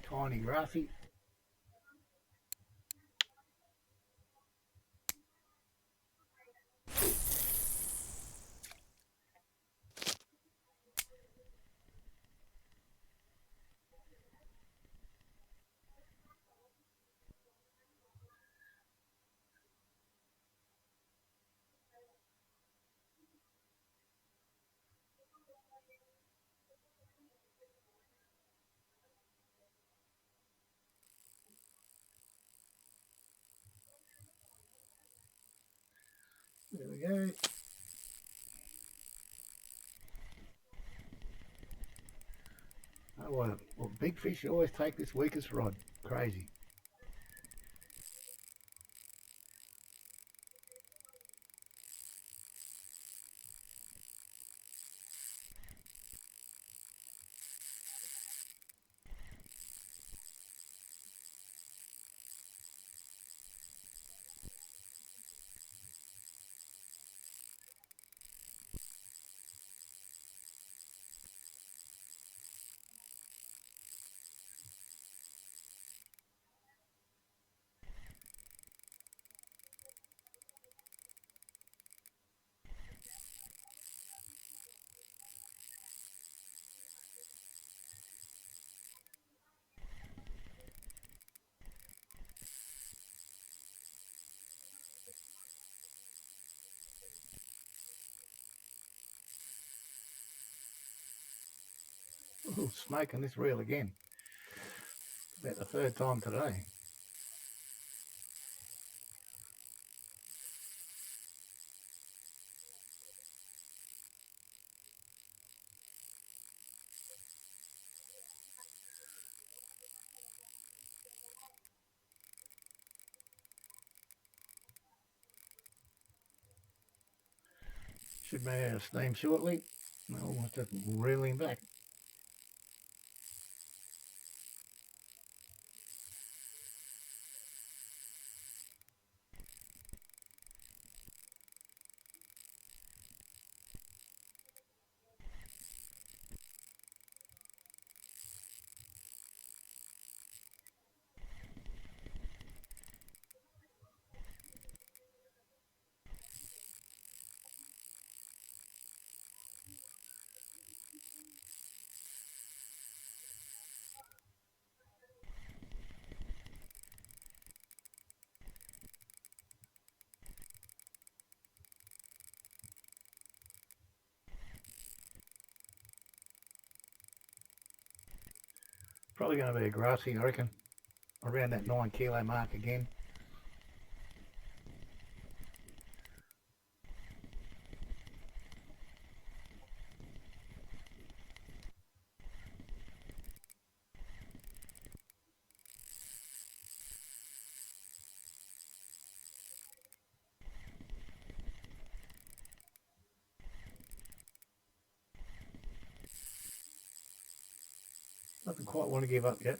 A: Tiny grassy. There we go. Oh, well, big fish always take this weakest rod. Crazy. Ooh, snake on this reel again. About the third time today. Should be out of steam shortly. I'll just reel him back. Probably going to be a grassy, I reckon. Around that 9 kilo mark again. Doesn't quite want to give up yet.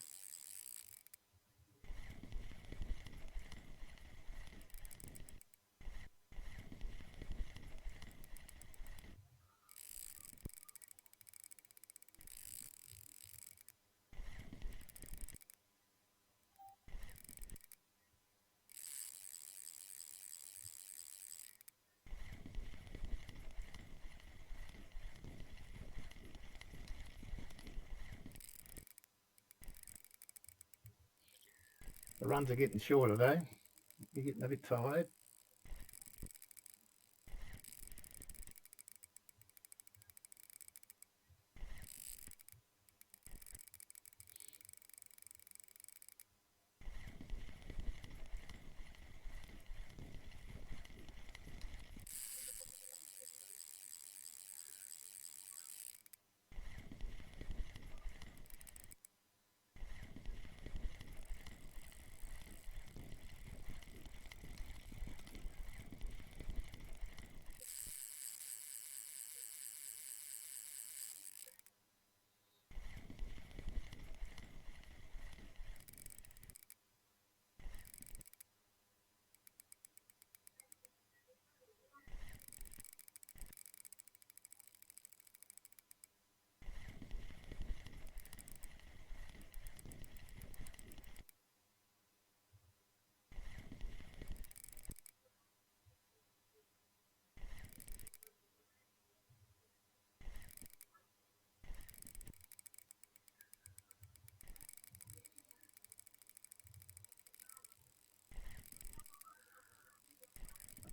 A: The runs are getting shorter though. You're getting a bit tired.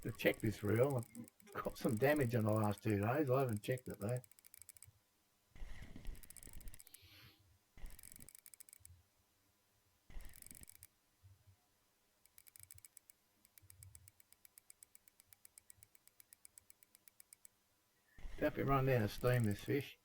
A: To check this reel, I've got some damage in the last 2 days. I haven't checked it though. Definitely run down and steam this fish.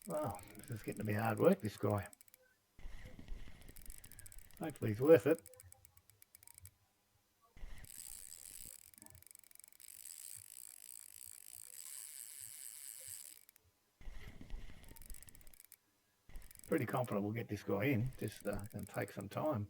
A: Well, this is getting to be hard work, this guy. Hopefully he's worth it. Pretty confident we'll get this guy in, just going to take some time.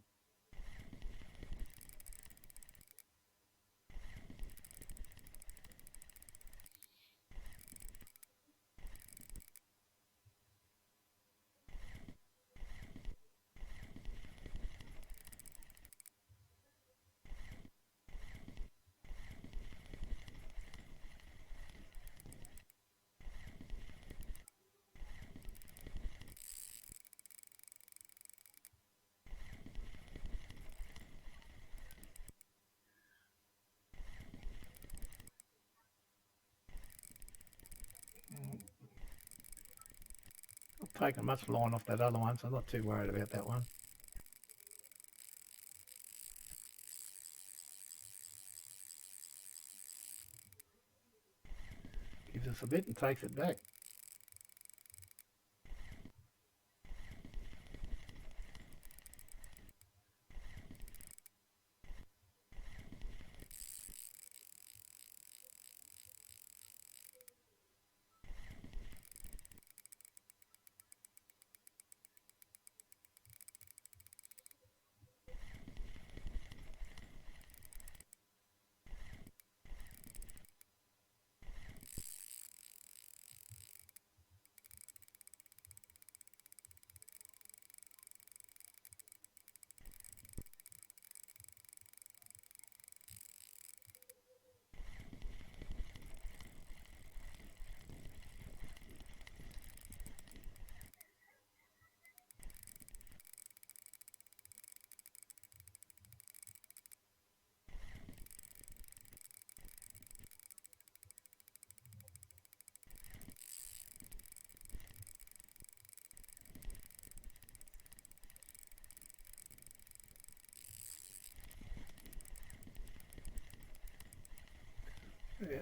A: I've taken much line off that other one, so I'm not too worried about that one. Gives us a bit and takes it back.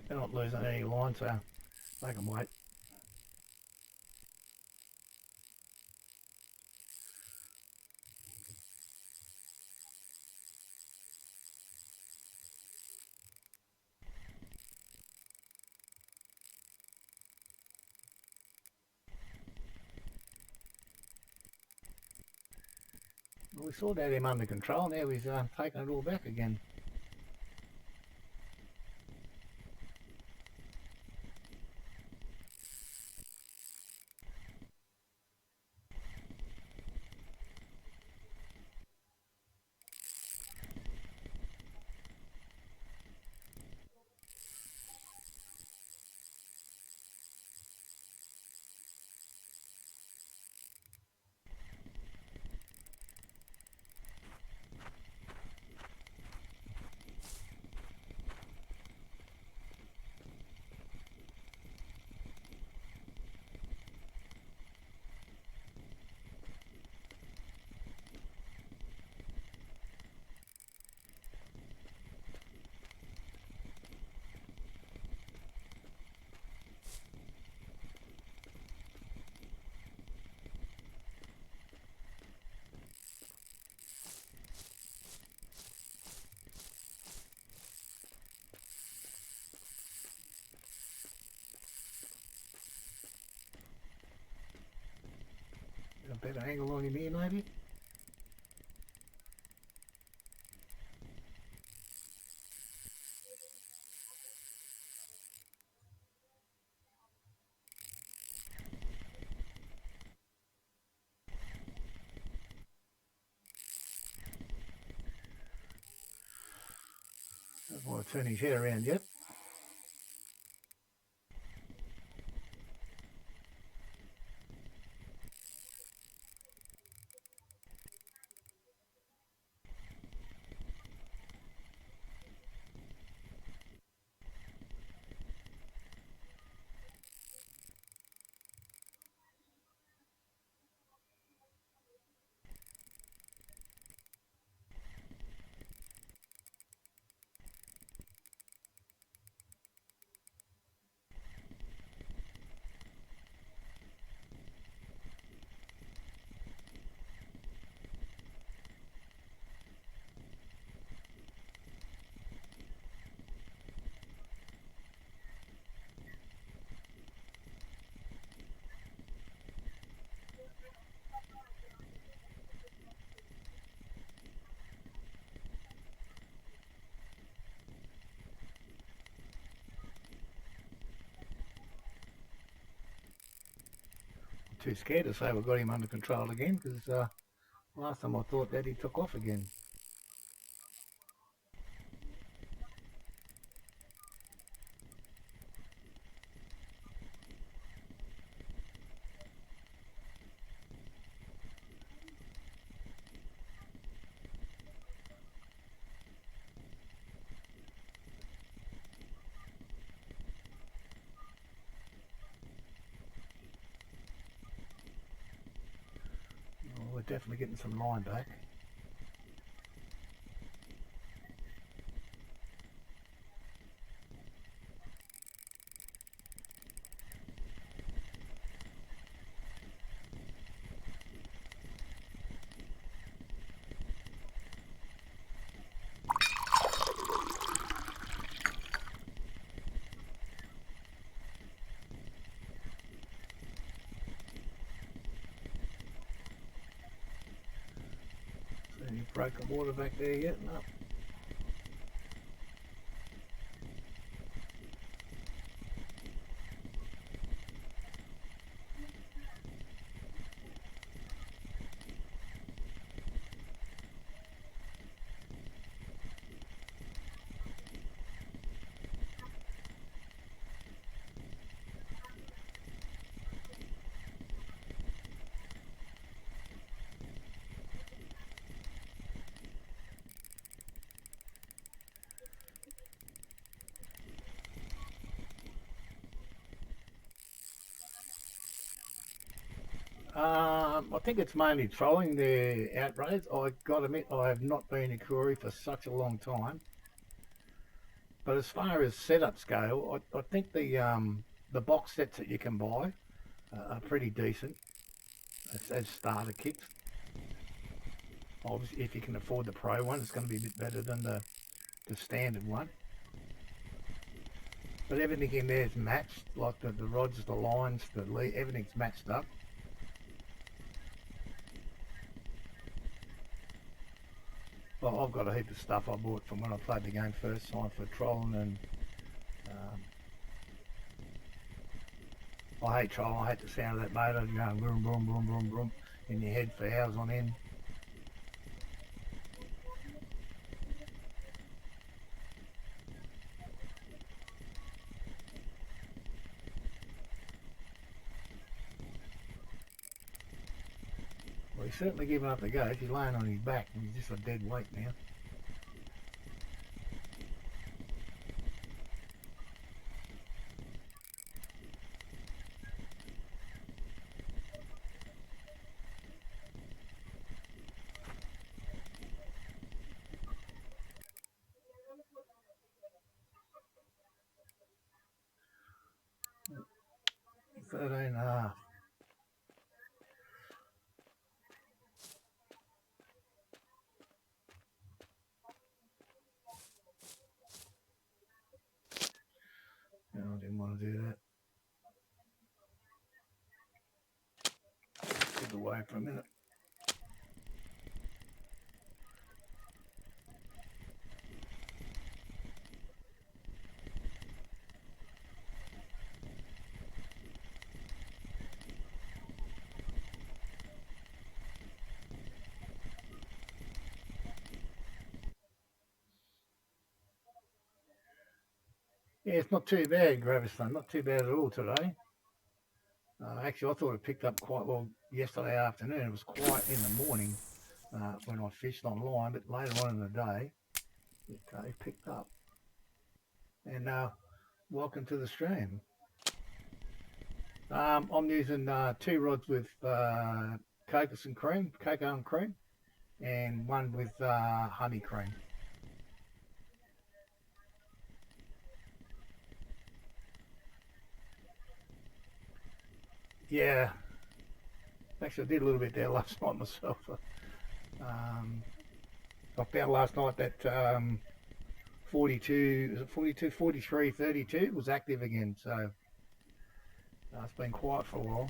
A: they're not losing any line, so they can wait. Well, we sort out him under control. Now he's taking it all back again. A better angle on him here, maybe. Doesn't want to turn his head around yet. Too scared to say we've got him under control again, because last time I thought that he took off again. Well, we're definitely getting some line back. Any broken water back there yet? No. I think it's mainly trolling the outrage. I got to admit, I have not been a Koori for such a long time. But as far as setups go, I think the box sets that you can buy are pretty decent as starter kits. Obviously, if you can afford the pro one, it's going to be a bit better than the standard one. But everything in there is matched, like the rods, the lines, the lead, everything's matched up. Well, I've got a heap of stuff I bought from when I played the game first time for trolling, and I hate trolling. I hate the sound of that motor going boom, boom, boom, boom, boom in your head for hours on end. Well, he's certainly giving up the ghost. He's laying on his back and he's just a dead weight now. Thirteen and a half. No, I didn't want to do that. Get away for a minute. Yeah, it's not too bad, Gravestone. Not too bad at all today. Actually, I thought it picked up quite well yesterday afternoon. It was quiet in the morning when I fished online, but later on in the day, it picked up. And welcome to the stream. I'm using 2 rods with cocoa and cream, and one with honey cream. Yeah, actually I did a little bit there last night myself. I found last night that 42, is it 42, 43, 32 was active again, so it's been quiet for a while.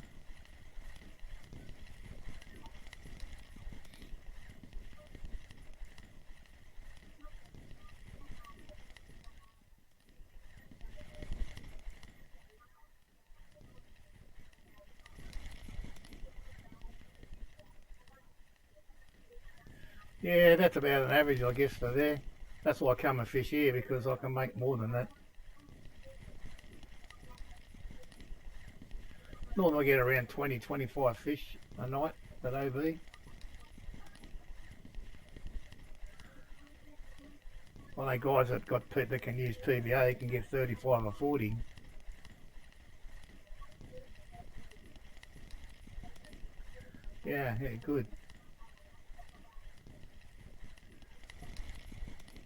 A: Yeah, that's about an average, I guess, for there. That's why I come and fish here, because I can make more than that. Normally I get around 20, 25 fish a night at OB. I know guys that can use PVA can get 35 or 40. Yeah, good.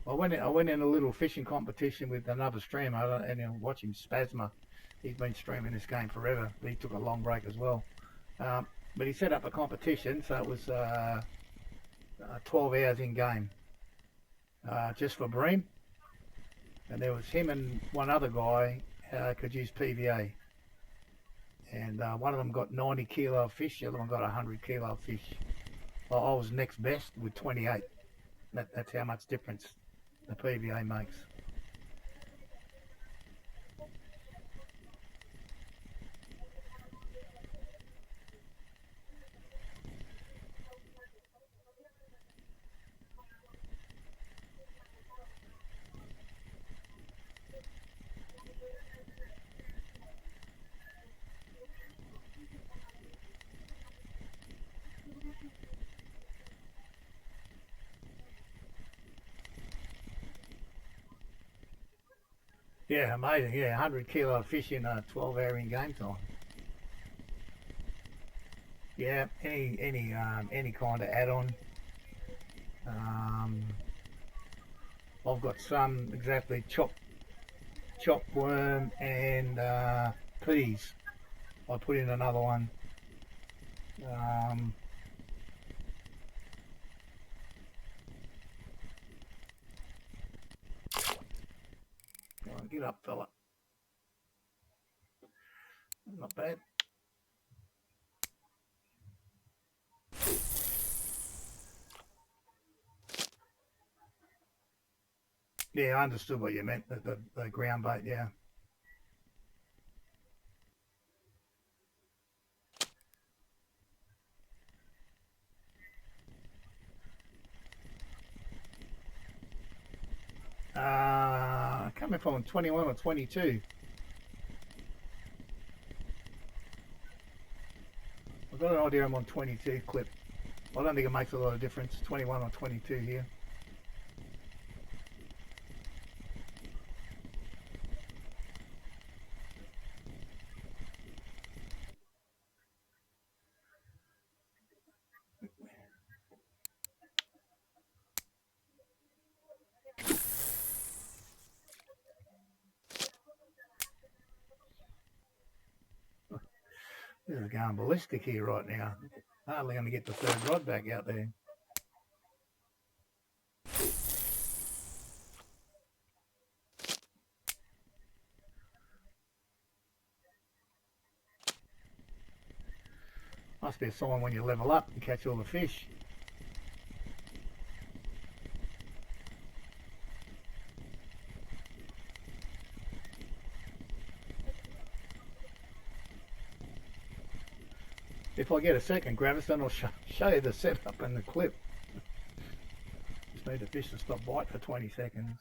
A: I went in a little fishing competition with another streamer, and I watch him, Spasma. He's been streaming this game forever. He took a long break as well. But he set up a competition, so it was 12 hours in game, just for bream. And there was him and one other guy could use PVA. And one of them got 90 kilo of fish, the other one got 100 kilo of fish. I was next best with 28. That's how much difference the PVA makes. Yeah, amazing. Yeah, 100 kilo of fish in a 12 hour in game time. Yeah, any kind of add-on. Um, I've got some exactly chopped chopped worm and peas. I put in another one. Come on, get up, fella. Not bad. Yeah, I understood what you meant, the ground bait, yeah. I can't remember if I'm on 21 or 22. I've got an idea I'm on 22 clip. I don't think it makes a lot of difference, 21 or 22 here. This is going ballistic here right now. Hardly going to get the third rod back out there. Must be a sign when you level up and catch all the fish. If I get a second, Gravis, then I'll show you the setup and the clip. Just need the fish to stop bite for 20 seconds.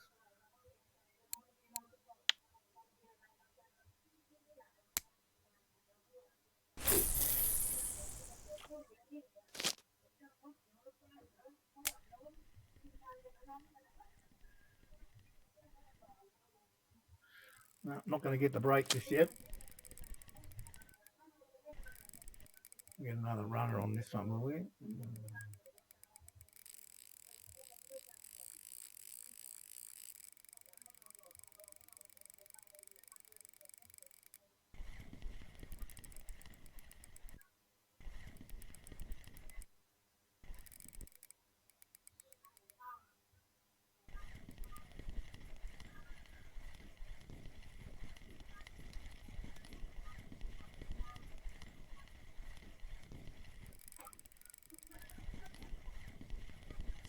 A: No, not going to get the break just yet. Get another runner on this one, will we?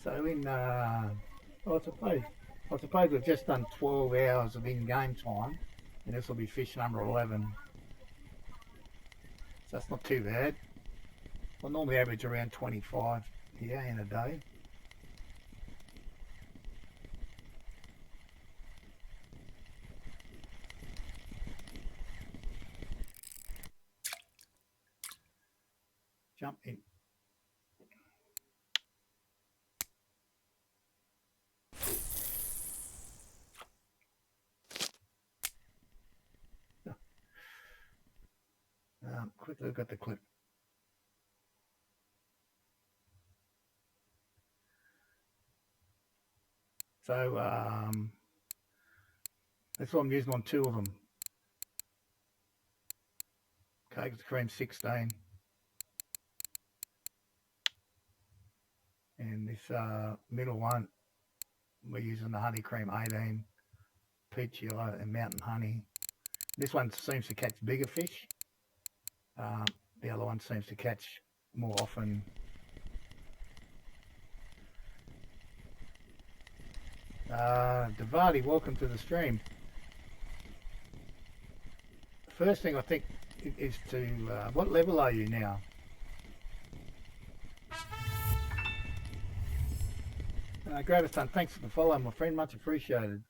A: So in, I suppose we've just done 12 hours of in-game time, and this will be fish number 11. So that's not too bad. I normally average around 25 here in a day. Jump in. Quick look at the clip. So that's what I'm using on two of them. Cakes Cream 16. And this middle one, we're using the Honey Cream 18, Peach Yellow and Mountain Honey. This one seems to catch bigger fish. The other one seems to catch more often. Devati, welcome to the stream. First thing I think is to, what level are you now? Graviton, thanks for the follow, my friend, much appreciated.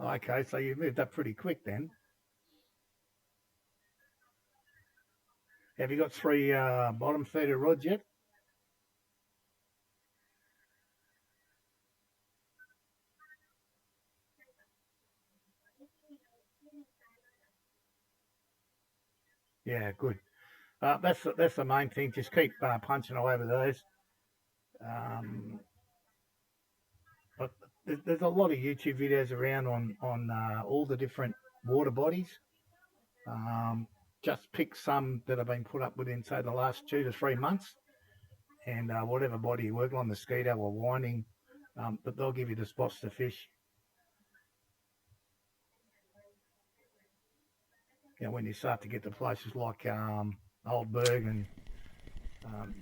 A: Okay, so you moved up pretty quick then. Have you got 3 bottom feeder rods yet? Yeah, good. That's the main thing. Just keep punching away with those. Um, but there's a lot of YouTube videos around on all the different water bodies. Um, just pick some that have been put up within, say, the last 2 to 3 months, and whatever body you work on, mosquito or winding, but they'll give you the spots to fish. When you start to get to places like Old Berg and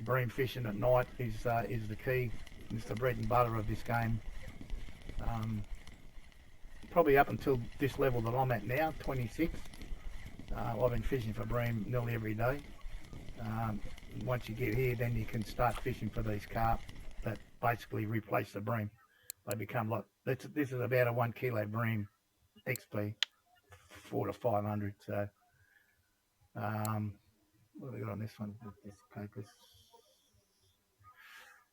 A: bream fishing at night is the key. It's the bread and butter of this game. Probably up until this level that I'm at now, 26. I've been fishing for bream nearly every day. Once you get here, then you can start fishing for these carp that basically replace the bream. They become like, this is about a 1 kilo bream XP, 400 to 500. So, what have we got on this one? This Cocos.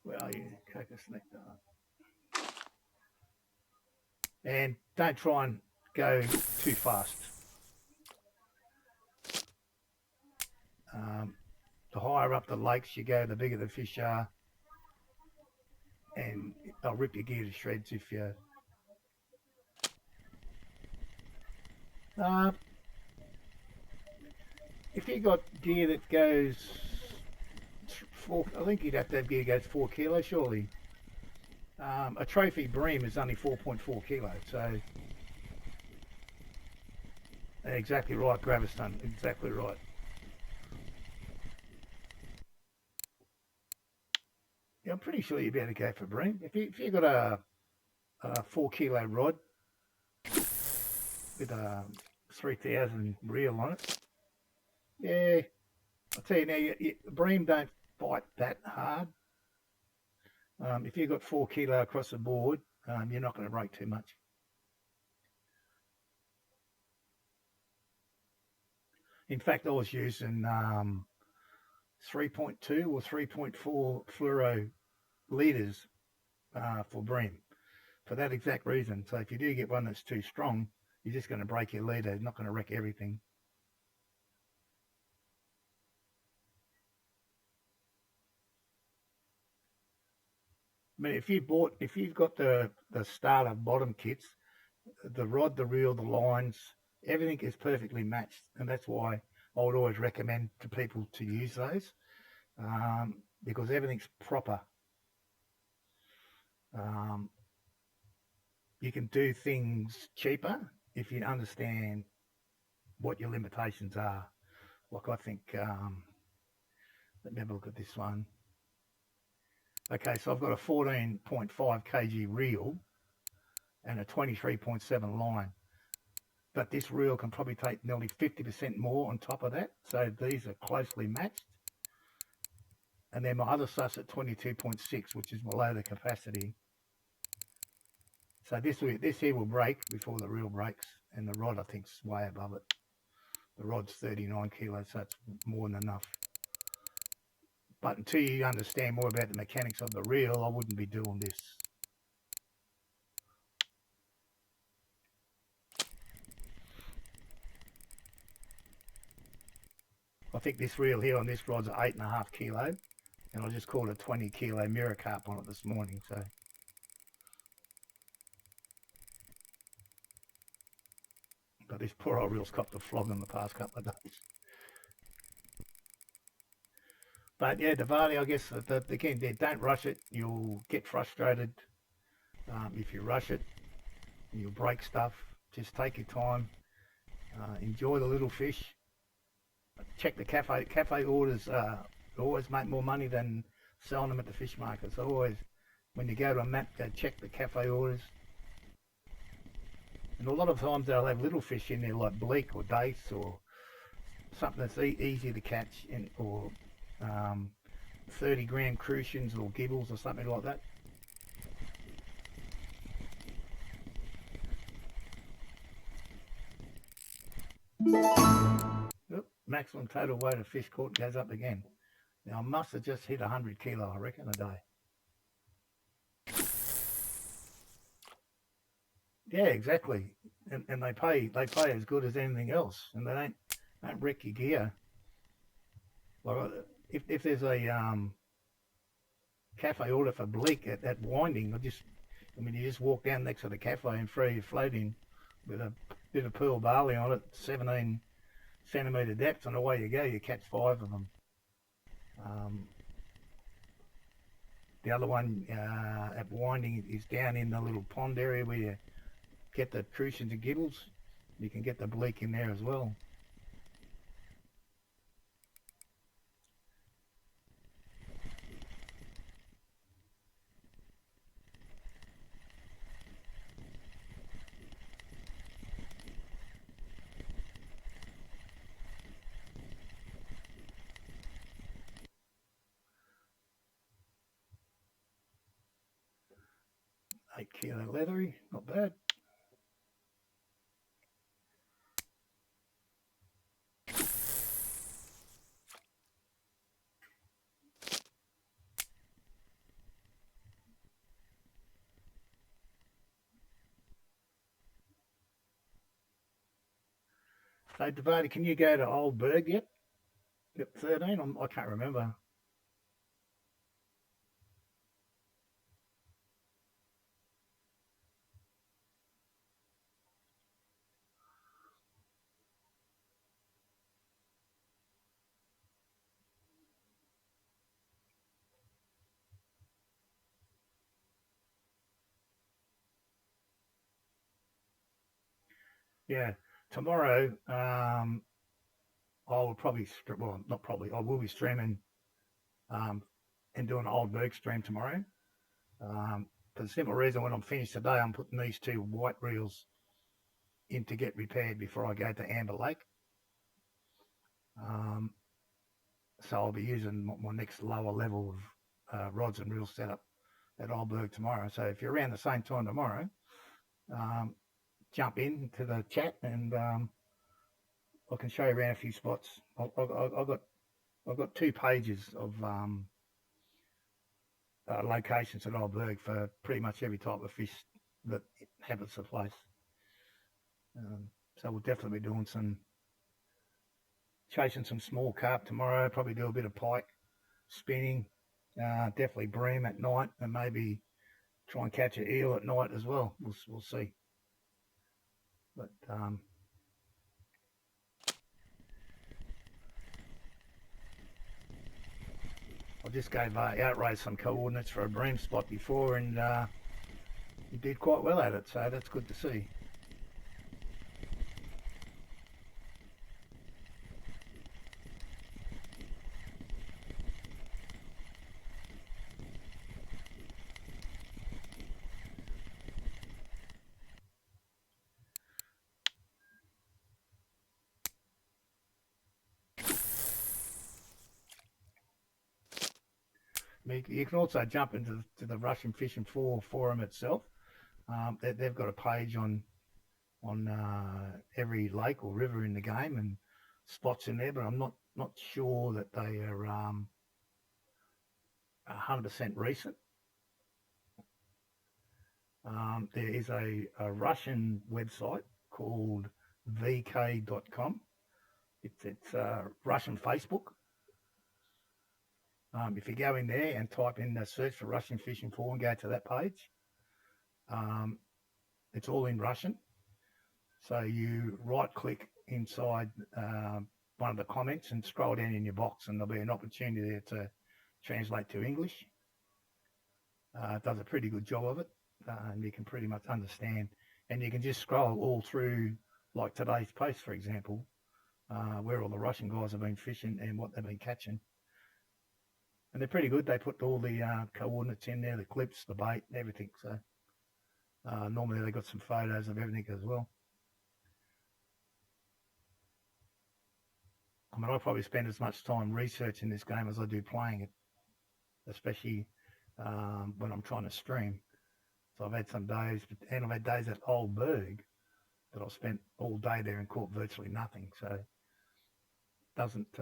A: Where are you? Cocos nectar. And don't try and go too fast. The higher up the lakes you go, the bigger the fish are, and they'll rip your gear to shreds uh, if you got gear that goes I think you'd have to have gear that goes 4 kilos, surely. A trophy bream is only 4.4 kilos, so exactly right, Graveston, exactly right. Yeah, I'm pretty sure you'd be able to go for bream. If you got a 4 kilo rod with a 3,000 reel on it, yeah, I'll tell you now, bream don't bite that hard. If you've got 4 kilo across the board, you're not going to break too much. In fact, I was using 3.2 or 3.4 fluoro litres for bream for that exact reason. So if you do get one that's too strong, you're just going to break your leader. It's not going to wreck everything. I mean, if you've got the starter bottom kits, the rod, the reel, the lines, everything is perfectly matched, and that's why I would always recommend to people to use those, because everything's proper. You can do things cheaper if you understand what your limitations are. Like I think, let me have a look at this one. Okay, so I've got a 14.5 kg reel and a 23.7 line. But this reel can probably take nearly 50% more on top of that. So these are closely matched. And then my other stuff's at 22.6, which is below the capacity. So this here will break before the reel breaks, and the rod I think's way above it. The rod's 39 kilos, so it's more than enough. But until you understand more about the mechanics of the reel, I wouldn't be doing this. I think this reel here on this rod's 8.5 kilo, and I just caught a 20 kilo mirror carp on it this morning. So, but this poor old reel's copped a flog in the past couple of days. But yeah, Diwali, I guess, again, don't rush it. You'll get frustrated if you rush it. You'll break stuff. Just take your time. Enjoy the little fish. Check the cafe orders. Always make more money than selling them at the fish markets. Always, when you go to a map, go check the cafe orders. And a lot of times they'll have little fish in there like bleak or dace or something that's easy to catch, or 30 gram crucians or gibbles or something like that. Oop, maximum total weight of fish caught goes up again. Now I must have just hit 100 kilo, I reckon, a day. Yeah, exactly. And they pay as good as anything else, and they don't wreck your gear. Like if there's a cafe order for bleak at Winding, you just walk down next to the cafe and throw your float in with a bit of pearl barley on it, 17 centimetre depth, and away you go. You catch 5 of them. The other one at Winding is down in the little pond area where you get the crucians and giddles. You can get the bleak in there as well. Eight kilo leathery, not bad. So, Devati, can you go to Old Berg yet? Yep, 13? I can't remember. Yeah, tomorrow I will probably, well, not probably, I will be streaming um, and doing an Old Berg stream tomorrow. For the simple reason, when I'm finished today, I'm putting these 2 white reels in to get repaired before I go to Amber Lake. So I'll be using my next lower level of rods and reels setup at Old Berg tomorrow. So if you're around the same time tomorrow, jump in to the chat and I can show you around a few spots. I've got 2 pages of locations at Old Berg for pretty much every type of fish that inhabits the place. So we'll definitely be doing chasing some small carp tomorrow, probably do a bit of pike, spinning, definitely bream at night, and maybe try and catch an eel at night as well. We'll see. But I just gave Outrace some coordinates for a bream spot before, and he did quite well at it, so that's good to see. You can also jump into the Russian Fishing forum itself. They've got a page on every lake or river in the game and spots in there, but I'm not sure that they are 100% recent. There is a Russian website called vk.com. It's Russian Facebook. If you go in there and type in the search for Russian Fishing Forum and go to that page, it's all in Russian. So you right click inside one of the comments and scroll down in your box, and there'll be an opportunity there to translate to English. It does a pretty good job of it, and you can pretty much understand. And you can just scroll all through, like today's post, for example, where all the Russian guys have been fishing and what they've been catching. And they're pretty good. They put all the coordinates in there, the clips, the bait, everything. So normally they've got some photos of everything as well. I mean, I probably spend as much time researching this game as I do playing it, especially when I'm trying to stream. So I've had some days, and I've had days at Old Berg that I've spent all day there and caught virtually nothing. So it doesn't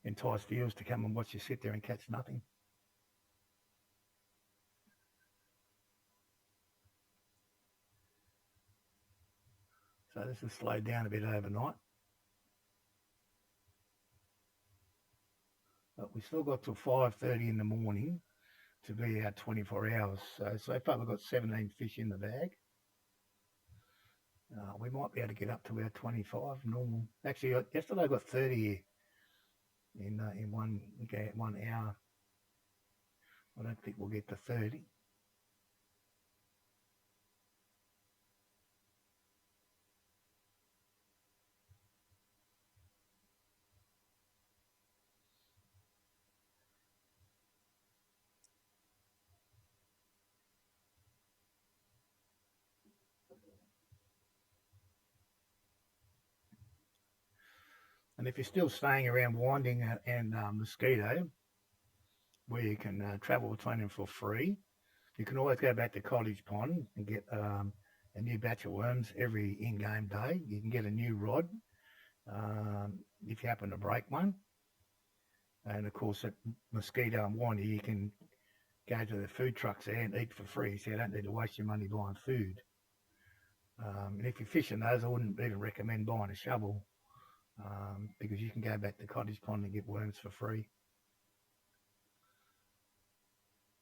A: entice viewers to come and watch you sit there and catch nothing. So this has slowed down a bit overnight. But we still got till 5:30 in the morning to be out 24 hours. So far we've got 17 fish in the bag. We might be able to get up to about 25 normal. Actually, yesterday I got 30 in 1 hour. I don't think we'll get to 30. And if you're still staying around Winding and Mosquito, where you can travel between them for free, you can always go back to Cottage Pond and get a new batch of worms every in-game day. You can get a new rod if you happen to break one. And of course at Mosquito and Winding, you can go to the food trucks there and eat for free, so you don't need to waste your money buying food. And if you're fishing those, I wouldn't even recommend buying a shovel. Because you can go back to Cottage Pond and get worms for free.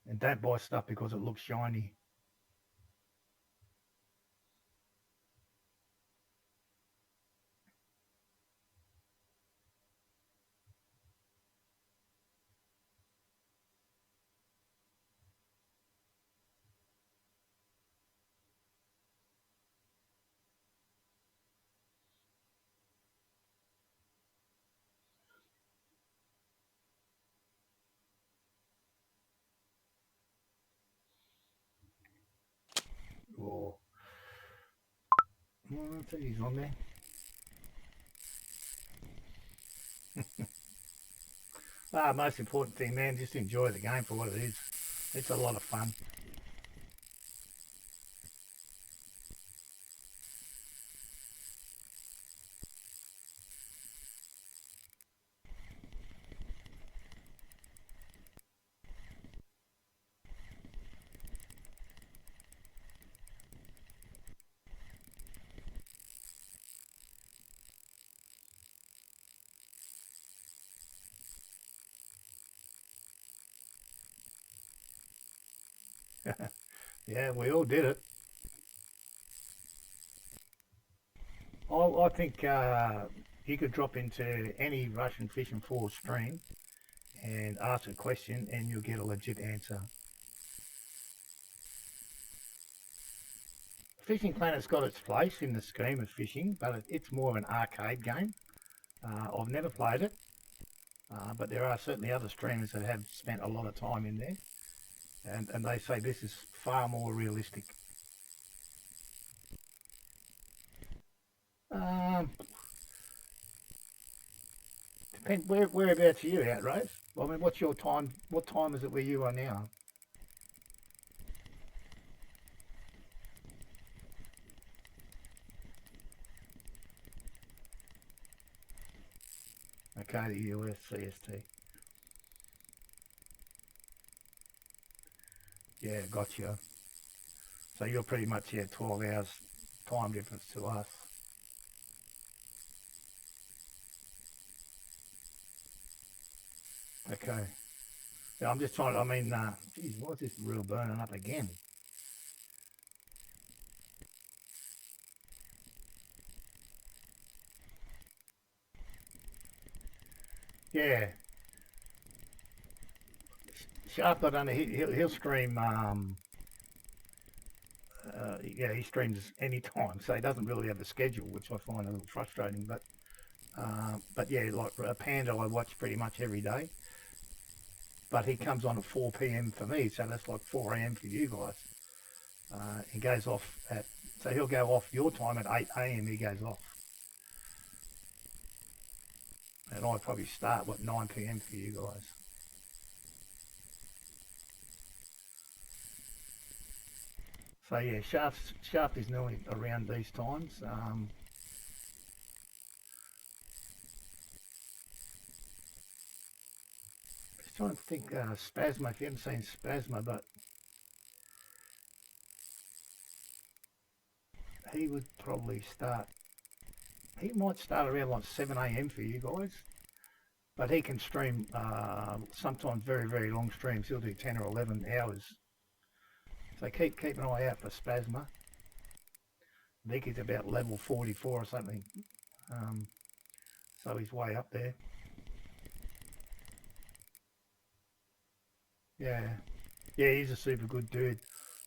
A: And don't buy stuff because it looks shiny. Or, I think he's on there. Most important thing, man, just enjoy the game for what it is. It's a lot of fun. Yeah, we all did it. I think you could drop into any Russian Fishing Force stream and ask a question and you'll get a legit answer. Fishing Planet's got its place in the scheme of fishing, but it's more of an arcade game. I've never played it, but there are certainly other streamers that have spent a lot of time in there, and they say this is far more realistic. Um, whereabouts are you out, Rose? I mean, what's your time? What time is it where you are now? Okay, the US CST. Yeah, gotcha. So you're pretty much, yeah, 12 hours time difference to us. Okay. Yeah, I'm just trying to, I mean, geez, what's this reel burning up again? Yeah. Sharp got under, he'll stream, yeah, he streams any time, so he doesn't really have a schedule, which I find a little frustrating. But yeah, like Panda, I watch pretty much every day. But he comes on at 4 p.m. for me, so that's like 4 a.m. for you guys. He goes off at, so he'll go off your time at 8 a.m. He goes off, and I probably start what 9 p.m. for you guys. So yeah, shaft is normally around these times. Just trying to think, Spasma, if you haven't seen Spasma, but he would probably start, he might start around like 7 a.m. for you guys, but he can stream sometimes very, very long streams. He'll do 10 or 11 hours. So keep an eye out for Spasma. I think he's about level 44 or something. So he's way up there. Yeah. Yeah, he's a super good dude.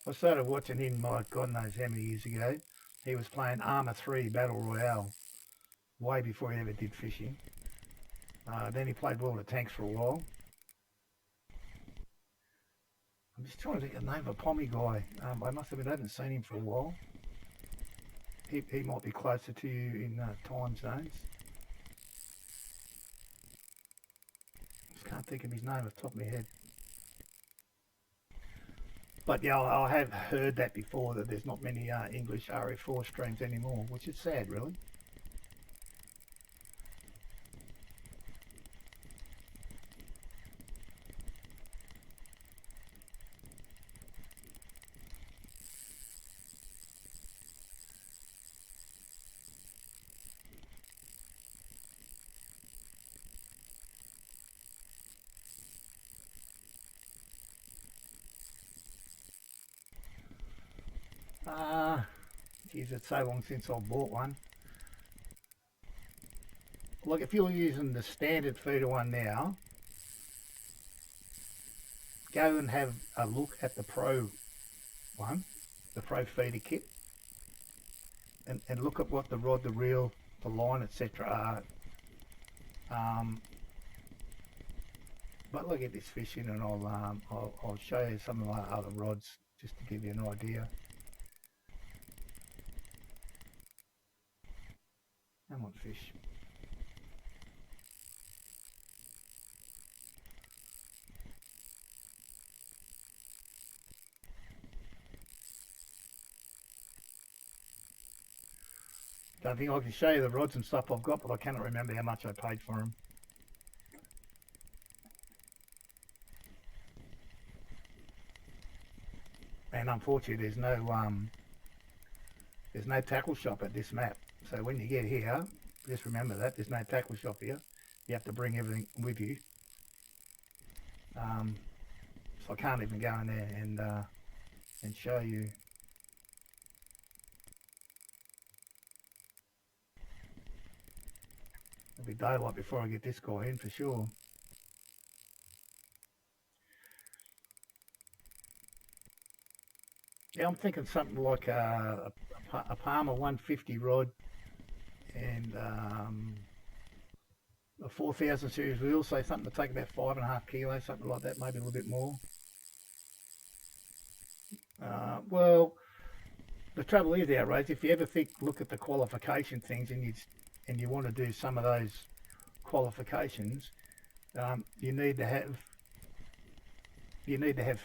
A: I started watching him, like, God knows how many years ago. He was playing Arma 3 Battle Royale way before he ever did fishing. Then he played World of Tanks for a while. I'm just trying to think of the name of a Pommy guy. I haven't seen him for a while. He might be closer to you in time zones. Just can't think of his name off the top of my head. But yeah, I have heard that before, that there's not many English RF4 streams anymore, which is sad, really. Geez, it's so long since I bought one. Look, if you're using the standard feeder one now, go and have a look at the Pro one, the Pro feeder kit, and look at what the rod, the reel, the line, etc. are. But look at this fishing, and I'll show you some of my other rods just to give you an idea. Come on, fish. Don't think I can show you the rods and stuff I've got, but I cannot remember how much I paid for them. And unfortunately, there's no tackle shop at this map. So when you get here, just remember that there's no tackle shop here. You have to bring everything with you. So I can't even go in there and show you. It'll be daylight before I get this guy in for sure. Yeah, I'm thinking something like a Palmer 150 rod and a 4000 series wheel, say something to take about 5.5 kilos, something like that, maybe a little bit more. Well, the trouble is, Outrage, if you ever look at the qualification things and you want to do some of those qualifications, you need to have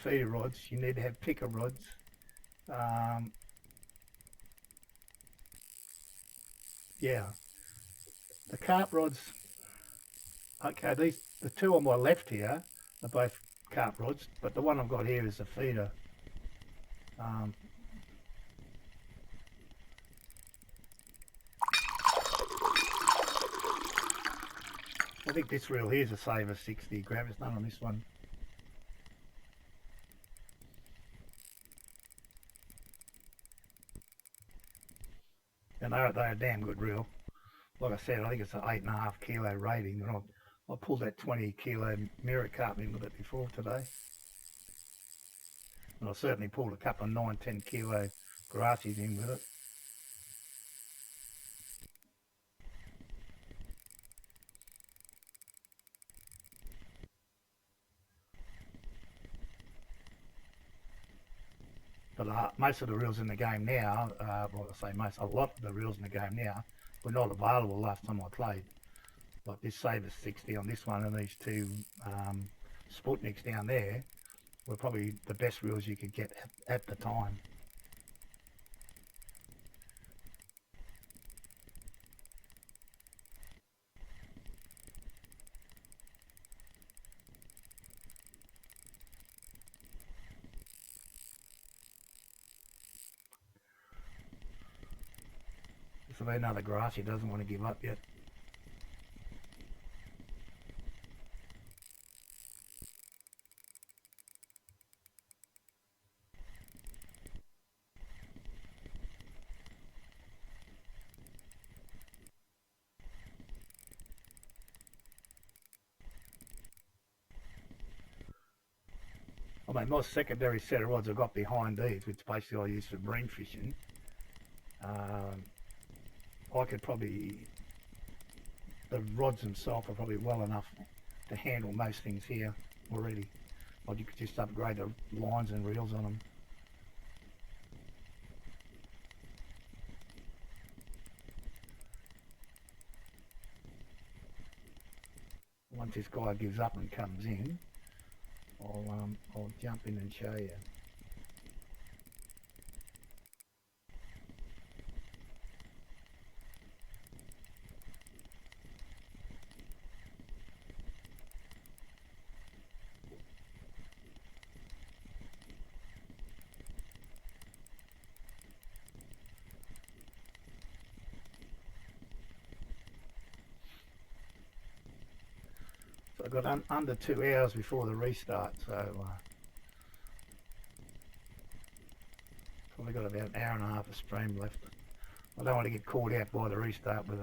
A: feeder rods, you need to have picker rods. Yeah, the carp rods. Okay, the two on my left here are both carp rods, but the one I've got here is a feeder. I think this reel here is a Saver 60 grab. There's none on this one. And they're a damn good reel. Like I said, I think it's an 8.5 kilo rating, and I pulled that 20 kilo mirror carp in with it before today. And I certainly pulled a couple of 9-10 kilo grassies in with it. But most of the reels in the game now, well, I say most, a lot of the reels in the game now were not available last time I played. Like this Saver 60 on this one, and these two Sputniks down there were probably the best reels you could get at the time. to be another grass. He doesn't want to give up yet. I mean, my secondary set of rods I got behind these, which basically I use for bream fishing. I could probably, the rods themselves are probably well enough to handle most things here already. Or you could just upgrade the lines and reels on them. Once this guy gives up and comes in, I'll jump in and show you. So I got under 2 hours before the restart, so probably got about an hour and a half of stream left. I don't want to get caught out by the restart with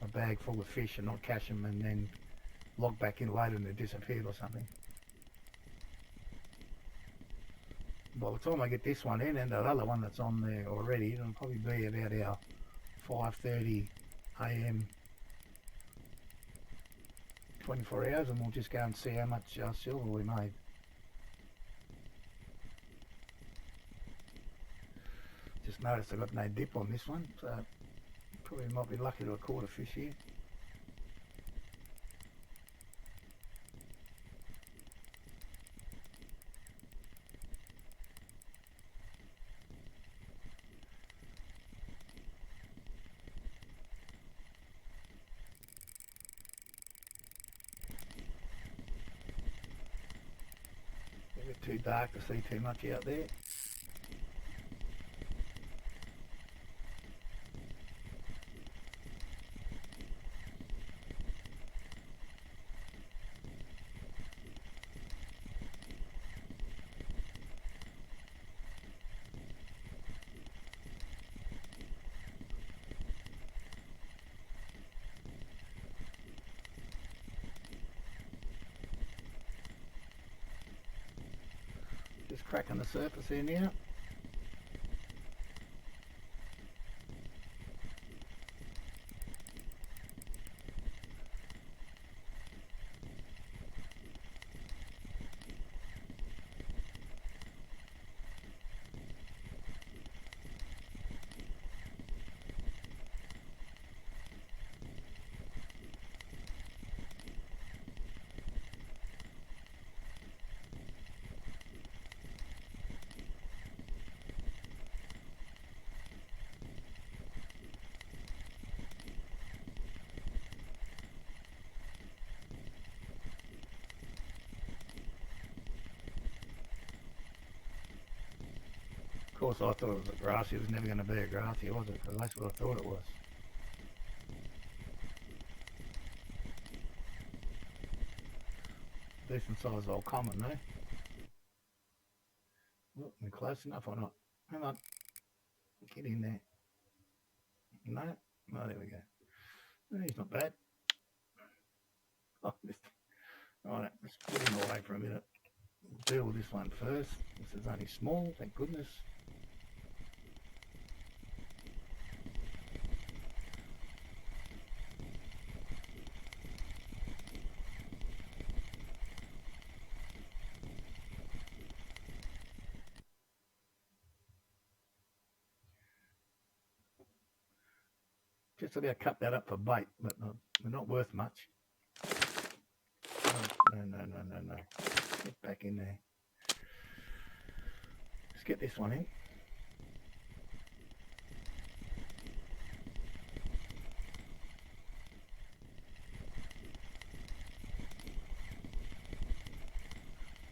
A: a bag full of fish and not catch them and then log back in later and they disappeared or something. By the time I get this one in and the other one that's on there already, it'll probably be about our 5:30 AM 24 hours, and we'll just go and see how much silver we made. Just noticed I got no dip on this one, so probably might be lucky to have caught a fish here. A bit too dark to see too much out there. Just cracking the surface here now. Of course I thought it was a grassy. It was never going to be a grassy, was it? Because that's what I thought it was. Decent sized old common though. Look, we're close enough or not? Hang on. Get in there. No? Oh, there we go. No, he's not bad. Oh, alright, let's put him away for a minute. We'll deal with this one first. This is only small, thank goodness. Just about cut that up for bait, but they're not worth much. No. Get back in there. Let's get this one in.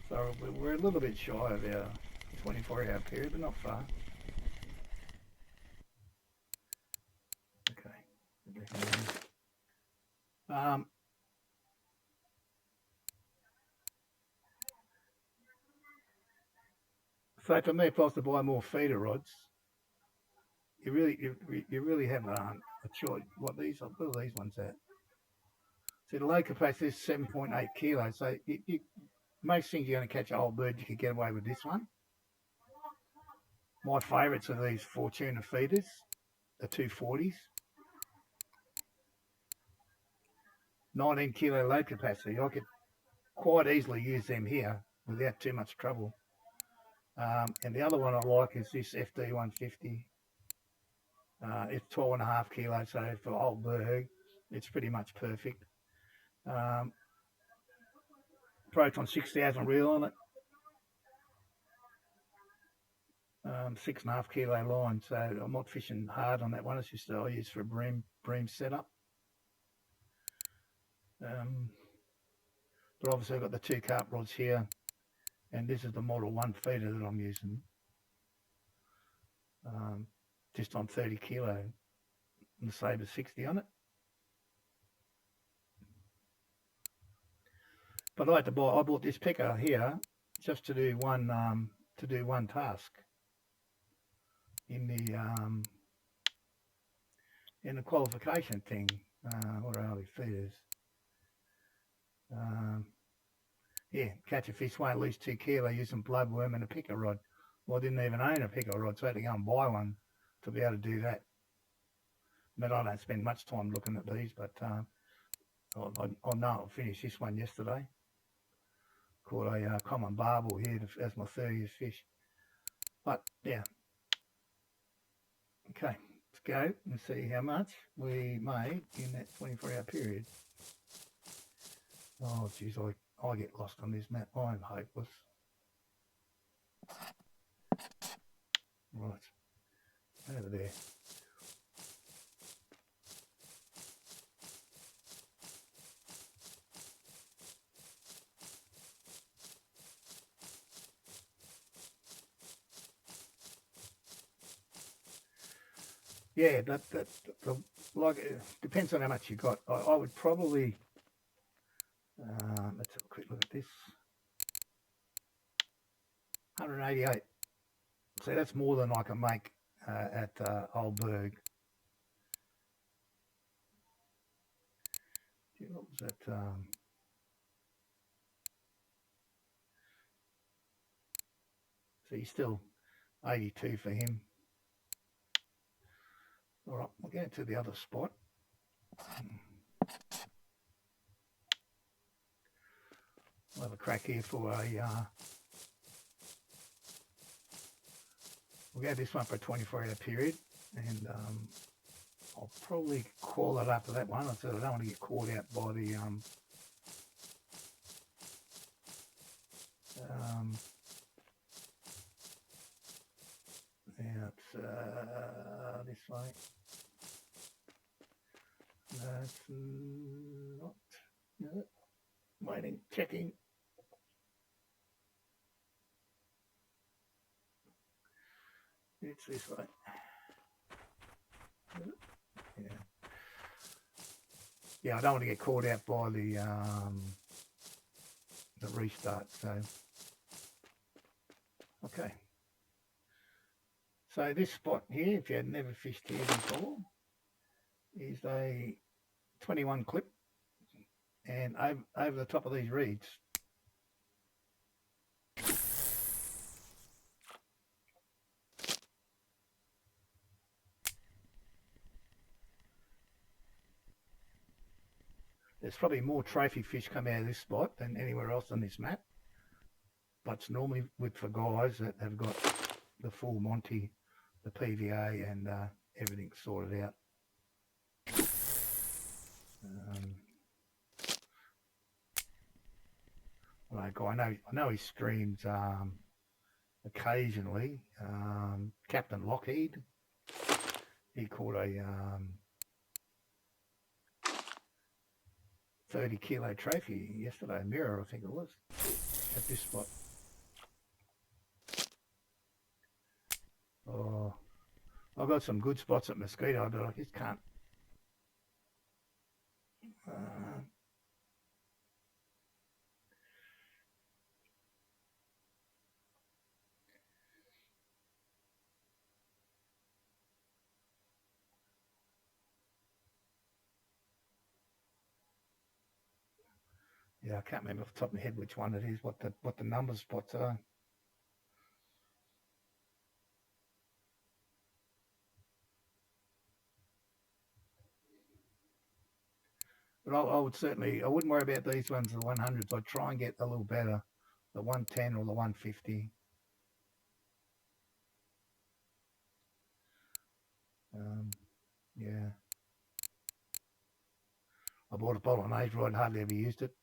A: So we're a little bit shy of our 24-hour period, but not far. Um, so for me, if I was to buy more feeder rods, you really have a choice. What are these ones at? So the low capacity is 7.8 kilos. So most things you're going to catch a whole bird, you could get away with this one. My favourites are these Fortuna feeders, the 240s. 19 kilo load capacity. I could quite easily use them here without too much trouble. And the other one I like is this FD 150. It's 12.5 kilos, so for old berg, it's pretty much perfect. Proton 6,000 reel on it. 6.5 kilo line, so I'm not fishing hard on that one. It's just I use for a bream setup. But obviously I've got the 2 carp rods here, and this is the Model 1 feeder that I'm using. Just on 30 kilo, and the Sabre 60 on it. But I bought this picker here just to do one task in the qualification thing. What are these feeders? Yeah, catch a fish, weigh at least 2 kilo using bloodworm and a picker rod. Well, I didn't even own a picker rod, so I had to go and buy one to be able to do that. But I don't spend much time looking at these, but I know I'll finish this one yesterday. Caught a common barbel here as my 30th fish. But yeah, okay, let's go and see how much we made in that 24-hour period. Oh, geez, I get lost on this map. I'm hopeless. Right, over there. Yeah, like it depends on how much you got. I would probably let's have a quick look at this. 188. So that's more than I can make at Old Berg. What was that? So he's still 82 for him. All right, we'll go to the other spot. I'll have a crack here for a. We'll go this one for a 24-hour period, and I'll probably call it after that one. I said I don't want to get caught out by the yeah, it's this way. That's not. No, waiting, checking. It's this way. Yeah. Yeah, I don't want to get caught out by the restart. So, okay. So this spot here, if you had never fished here before, is a 21 clip, and over the top of these reeds. There's probably more trophy fish come out of this spot than anywhere else on this map. But it's normally for guys that have got the full Monty, the PVA, and everything sorted out. I know he streams occasionally. Captain Lockheed, he caught a 30 kilo trophy yesterday, a mirror I think it was, at this spot. Oh, I've got some good spots at Mosquito, but I just can't Yeah, I can't remember off the top of my head which one it is, what the number spots are. But I would certainly, I wouldn't worry about these ones, the 100s. I'd try and get a little better, the 110 or the 150. Yeah. I bought a bolognese rod, hardly ever used it.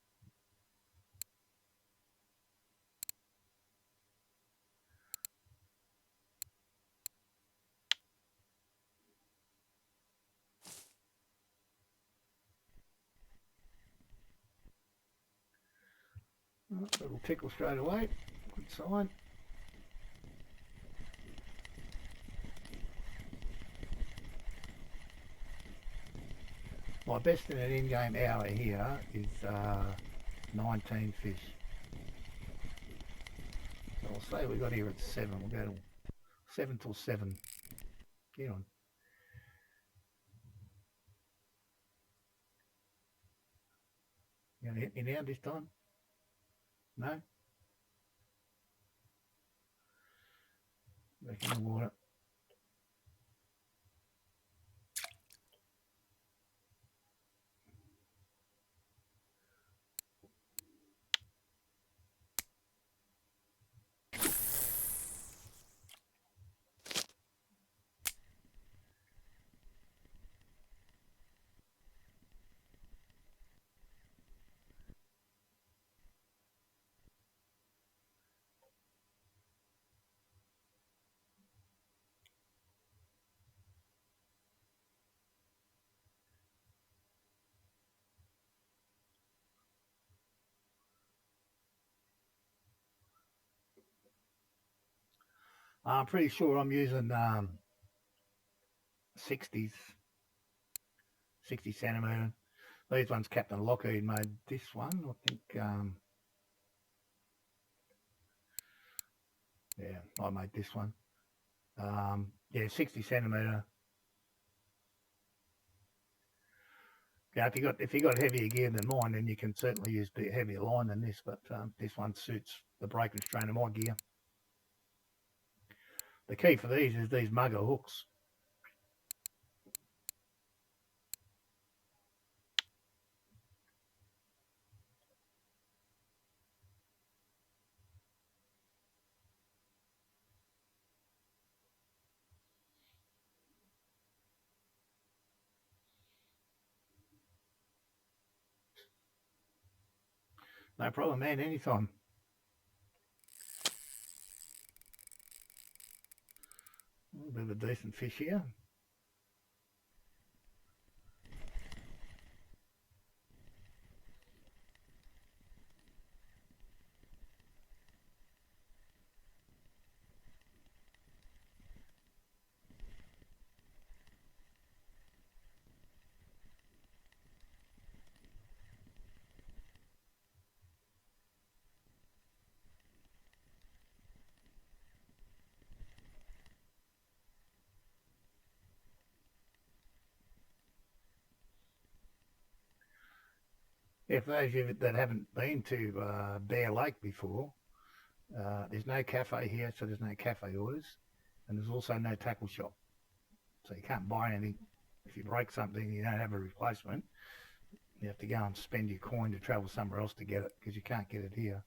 A: Little tickle straight away. Good sign. My best in an in-game hour here is 19 fish. So I'll say we got here at 7. We'll go to 7 till 7. Get on. You gonna hit me now this time? No? Back in the water. I'm pretty sure I'm using 60s, 60 centimetre. These ones Captain Lockheed made this one, I think. Yeah, I made this one. Yeah, 60 centimetre. Yeah, if you got heavier gear than mine, then you can certainly use a heavier line than this. But this one suits the break and strain of my gear. The key for these is these mugger hooks. No problem, man, anytime. A bit of a decent fish here. Yeah, for those of you that haven't been to Bear Lake before, there's no cafe here, so there's no cafe orders, and there's also no tackle shop. So you can't buy anything. If you break something, you don't have a replacement. You have to go and spend your coin to travel somewhere else to get it because you can't get it here.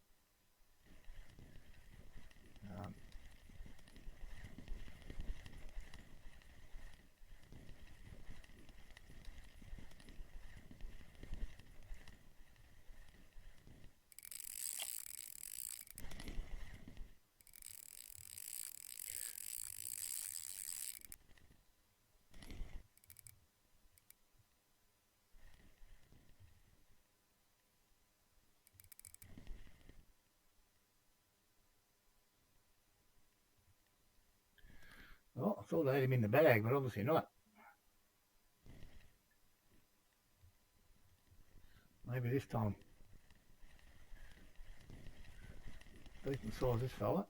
A: Well, I thought I had him in the bag, but obviously not. Maybe this time. Decent size, this fella.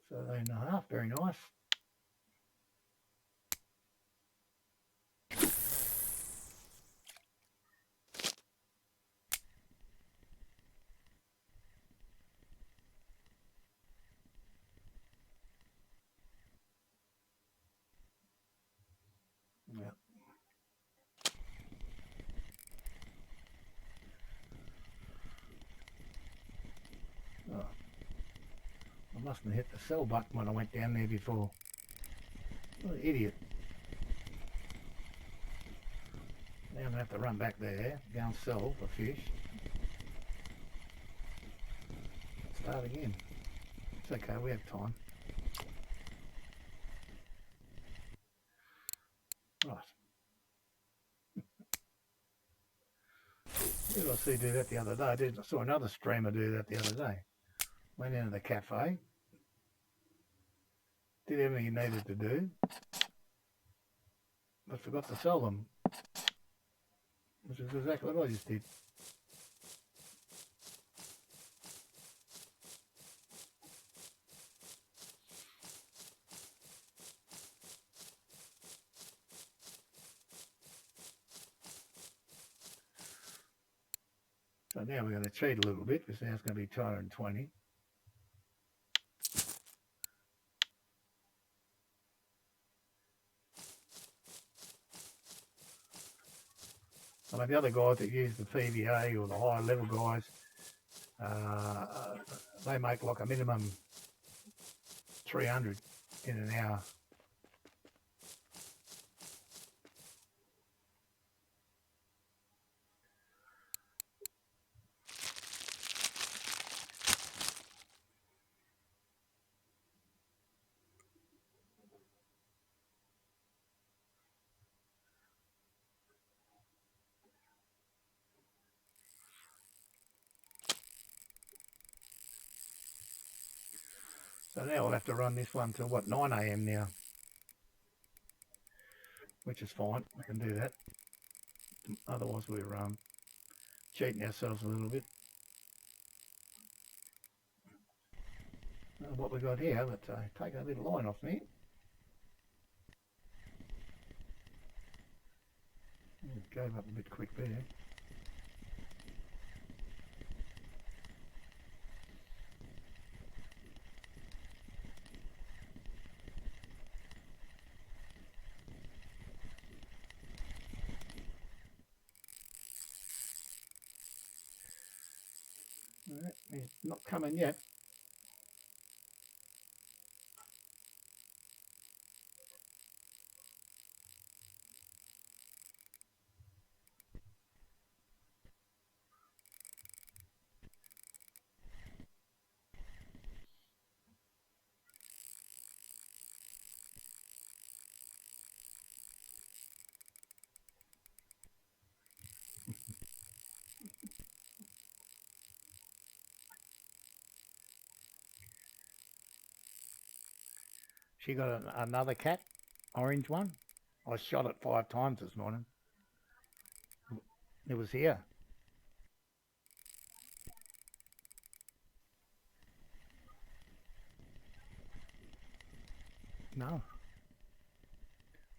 A: So 13.5, very nice. Yeah. Oh, I mustn't have hit the sell button when I went down there before. What an idiot. Now I'm going to have to run back there, go and sell the fish. Start again. It's okay, we have time. Right. Did I see do that the other day? I saw another streamer do that the other day. Went into the cafe, did everything he needed to do, but forgot to sell them, which is exactly what I just did. So now we're going to cheat a little bit because now it's going to be 220. I mean, the other guys that use the PVA or the higher level guys, they make like a minimum 300 in an hour. So now we'll have to run this one till what, 9 AM now, which is fine. We can do that. Otherwise we're cheating ourselves a little bit. What we got here, but take a little line off me. Gave up a bit quick there. He's not coming yet. She got another cat, orange one. I shot it 5 times this morning. It was here. No,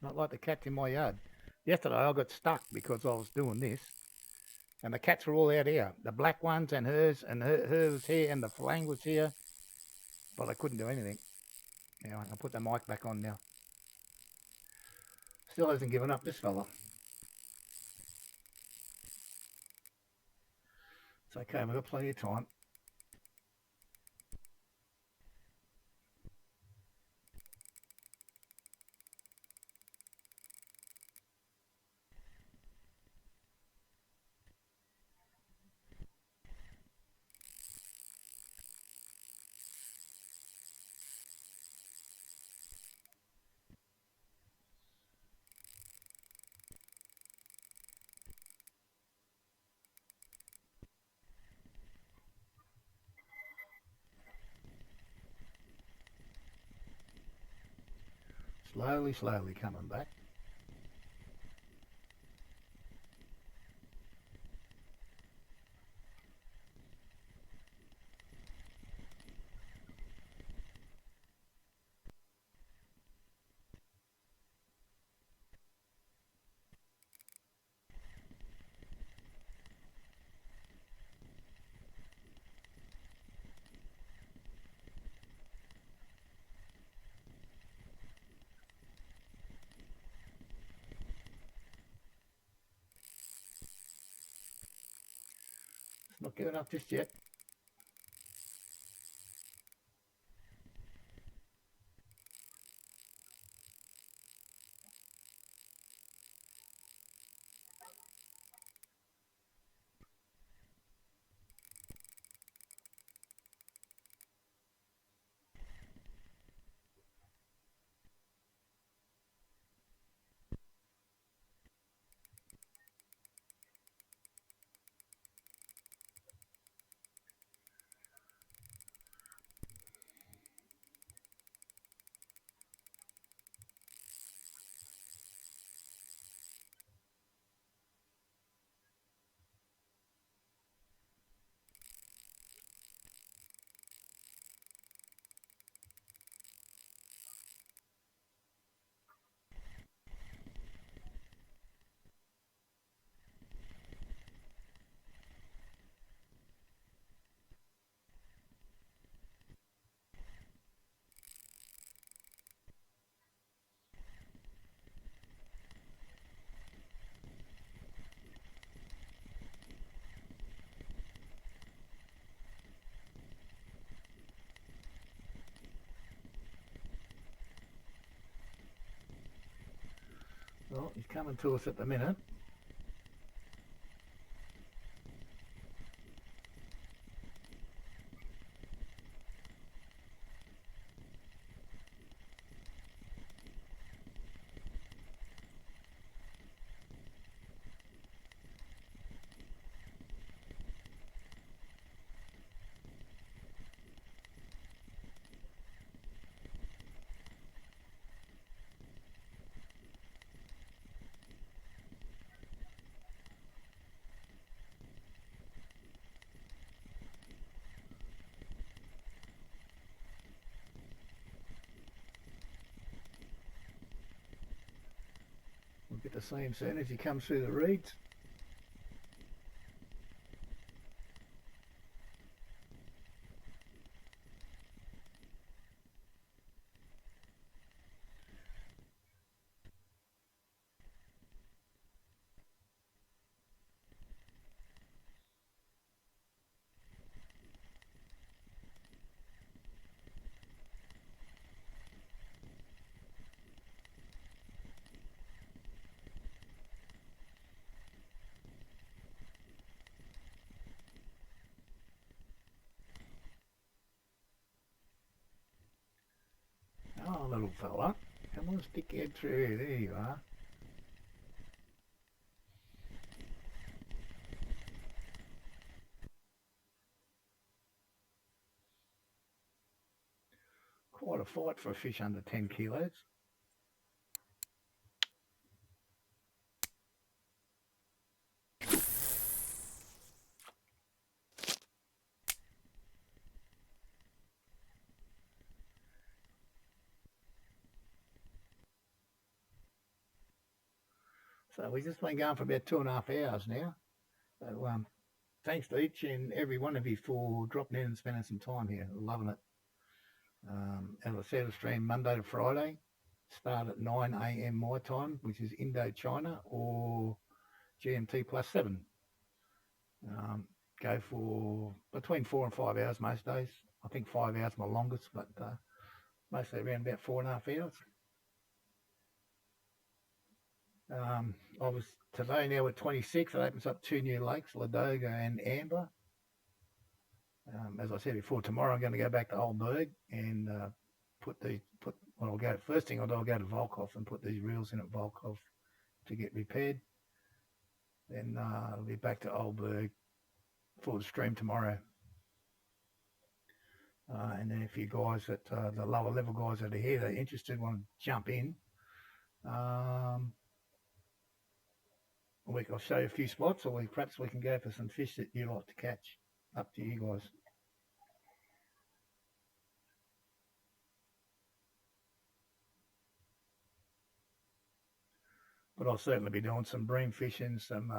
A: not like the cats in my yard. Yesterday I got stuck because I was doing this, and the cats were all out here. The black ones and hers, and her was here, and the flang was here, but I couldn't do anything. Now I'll put the mic back on now. Still hasn't given up, this fella. It's okay, we've got plenty of time. Slowly, slowly coming back. It's not giving up just yet. Well, he's coming to us at the minute. We'll get to see him soon as he comes through the reeds. Oh, little fella. Come on, stick your head through here. There you are. Quite a fight for a fish under 10 kilos. So we've just been going for about 2.5 hours now. So thanks to each and every one of you for dropping in and spending some time here. Loving it. As I said, I stream Monday to Friday. Start at 9 a.m. my time, which is Indochina or GMT plus 7. Go for between 4 and 5 hours most days. I think 5 hours my longest, but mostly around about 4.5 hours. I was today now at 26. It opens up 2 new lakes, Ladoga and Amber. As I said before, tomorrow I'm going to go back to Oldberg and first thing I'll do, I'll go to Volkov and put these reels in at Volkov to get repaired. Then I'll be back to Oldberg for the stream tomorrow. And then if you guys the lower level guys that are here that are interested want to jump in, Um, I'll show you a few spots, or perhaps we can go for some fish that you like to catch. Up to you guys. But I'll certainly be doing some bream fishing, some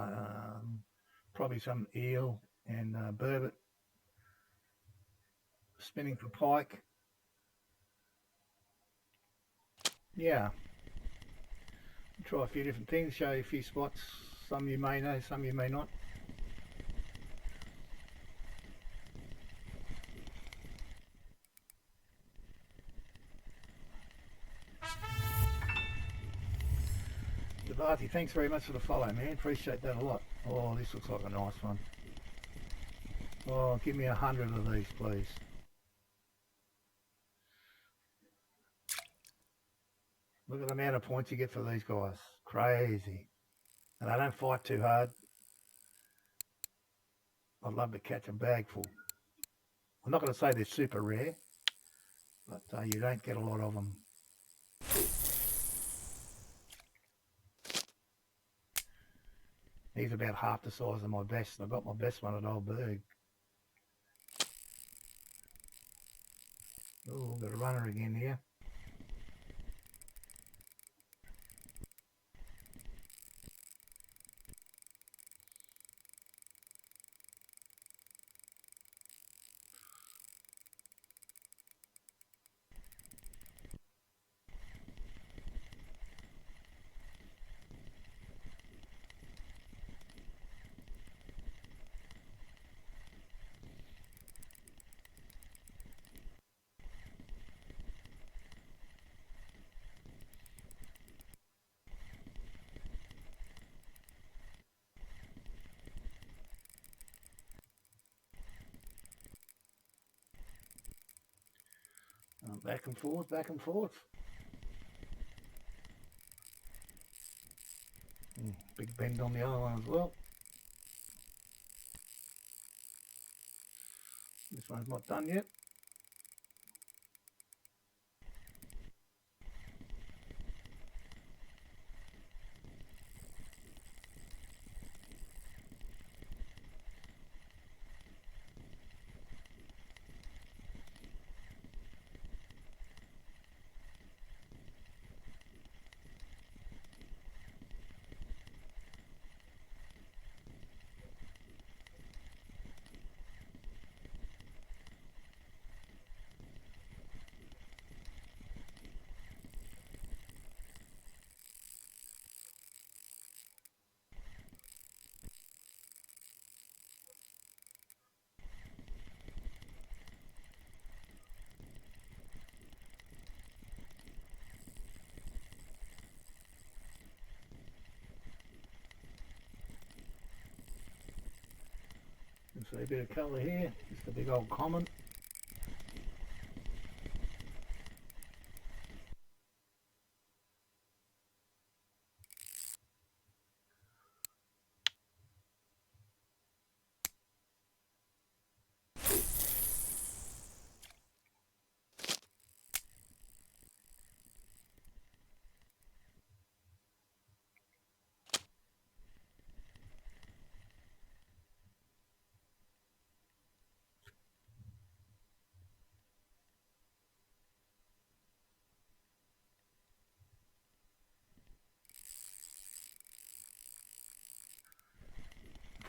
A: probably some eel and burbot, spinning for pike. Yeah, try a few different things, show you a few spots. Some you may know, some you may not. Devati, thanks very much for the follow, man. Appreciate that a lot. Oh, this looks like a nice one. Oh, give me 100 of these, please. Look at the amount of points you get for these guys. Crazy. And they don't fight too hard. I'd love to catch a bag full. I'm not going to say they're super rare, but you don't get a lot of them. He's about half the size of my best. I got my best one at Old Berg. Oh, got a runner again here. Back and forth, back and forth. Big bend on the other one as well. This one's not done yet. You can see a bit of colour here, just a big old common.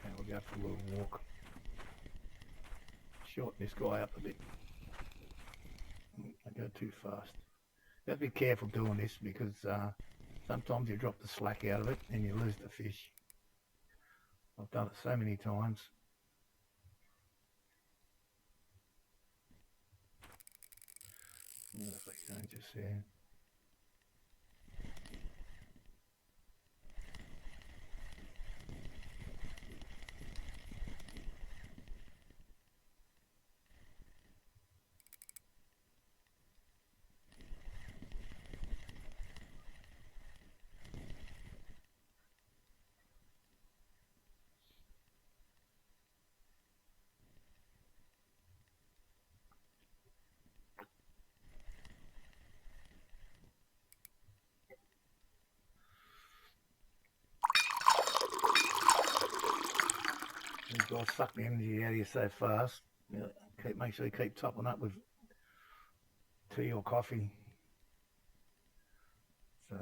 A: Okay, we'll go for a little walk. Shorten this guy up a bit. I go too fast. You have to be careful doing this because sometimes you drop the slack out of it and you lose the fish. I've done it so many times. If I can just see. guys suck the energy out of you so fast. You know, make sure you keep topping up with tea or coffee. So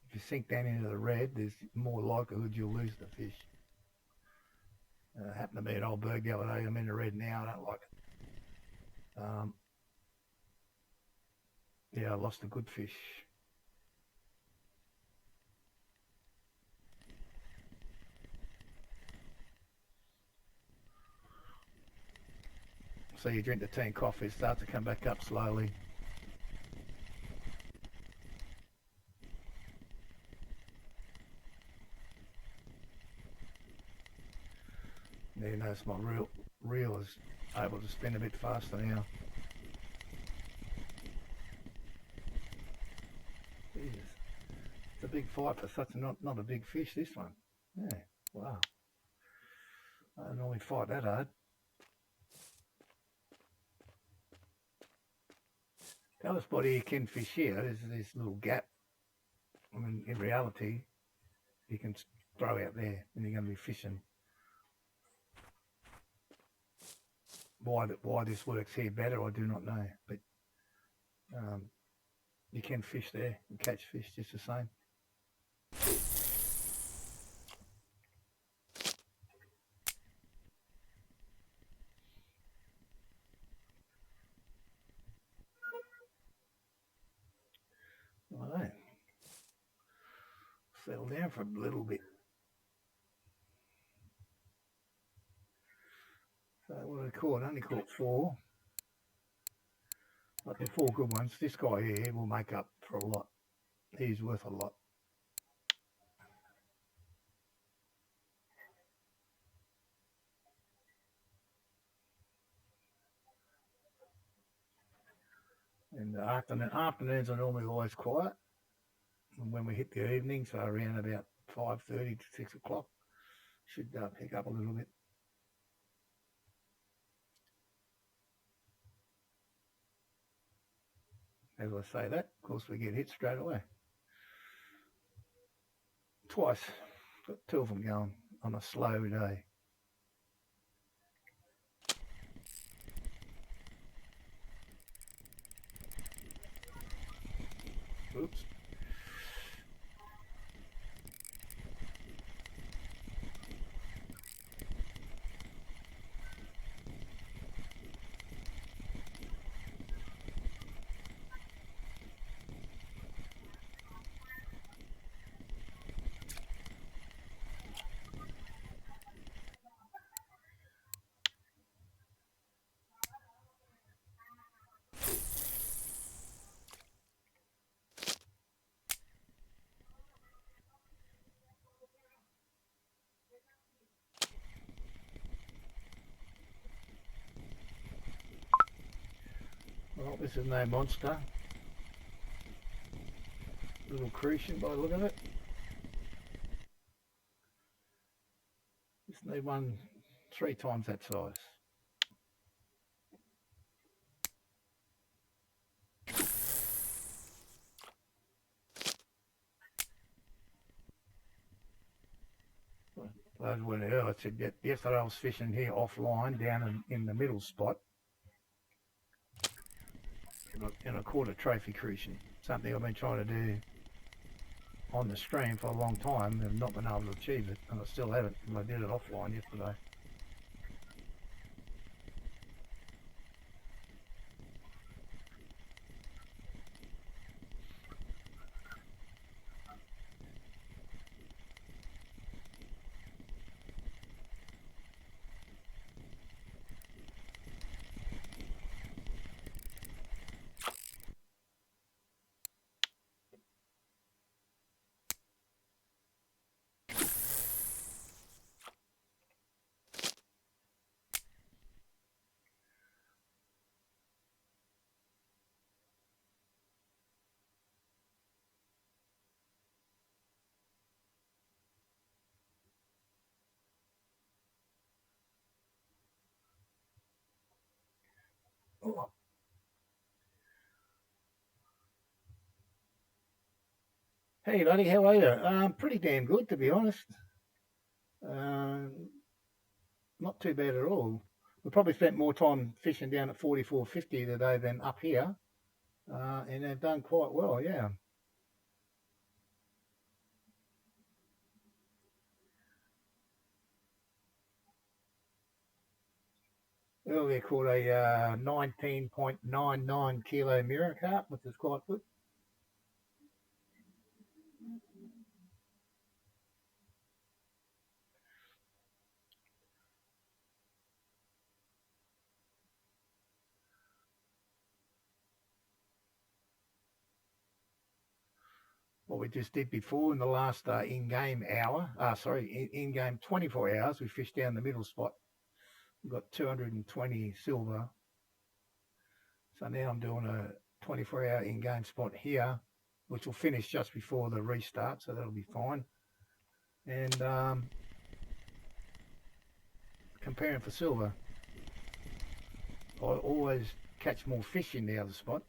A: if you sink down into the red, there's more likelihood you'll lose the fish. Happened to be an old berg the other day. I'm in the red now. I don't like it. Yeah, I lost a good fish. So you drink the tea and coffee, it starts to come back up slowly. Now you notice my reel is able to spin a bit faster now. Jesus. It's a big fight for such not a big fish, this one. Yeah, wow. I don't normally fight that hard. The other spot here you can fish here is this little gap. I mean, in reality, you can throw out there and you're going to be fishing. Why this works here better, I do not know. But you can fish there and catch fish just the same. Right. Settle down for a little bit. So what I caught, only caught 4. But they're 4 good ones. This guy here will make up for a lot. He's worth a lot. And the afternoons are normally always quiet. And when we hit the evening, so around about 5:30 to 6 o'clock, should pick up a little bit. As I say that, of course, we get hit straight away. Twice. Got 2 of them going on a slow day. Oops. Well, this is no monster. Little crucian by the look of it. Just need one 3 times that size. Those weren't earlier. I said yesterday I was fishing here offline down in the middle spot. And I caught a trophy crucian. Something I've been trying to do on the stream for a long time and have not been able to achieve it. And I still haven't. And I did it offline yesterday. Oh. Hey, buddy, how are you? Pretty damn good, to be honest. not too bad at all. We probably spent more time fishing down at 44.50 today than up here, and they've done quite well, yeah. Earlier caught a 19.99 kilo mirror carp, which is quite good. What we just did before in the last in-game hour, in-game 24 hours, we fished down the middle spot. We got 220 silver. So now I'm doing a 24-hour in-game spot here, which will finish just before the restart, so that'll be fine. And comparing for silver, I always catch more fish in the other spot.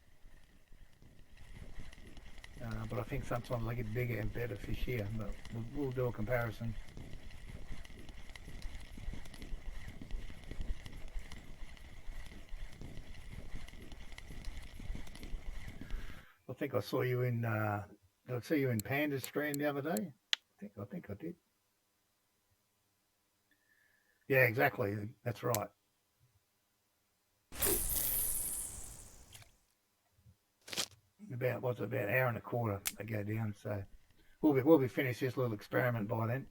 A: But I think sometimes I get bigger and better fish here. But we'll do a comparison. I think I saw you in. Did I see you in Panda's stream the other day? I think I did. Yeah, exactly. That's right. About an hour and a quarter to go down. So we'll be finished this little experiment by then.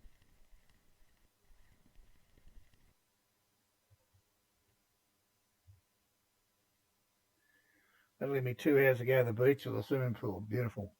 A: That'll give me 2 hours to go to the beach or the swimming pool. Beautiful.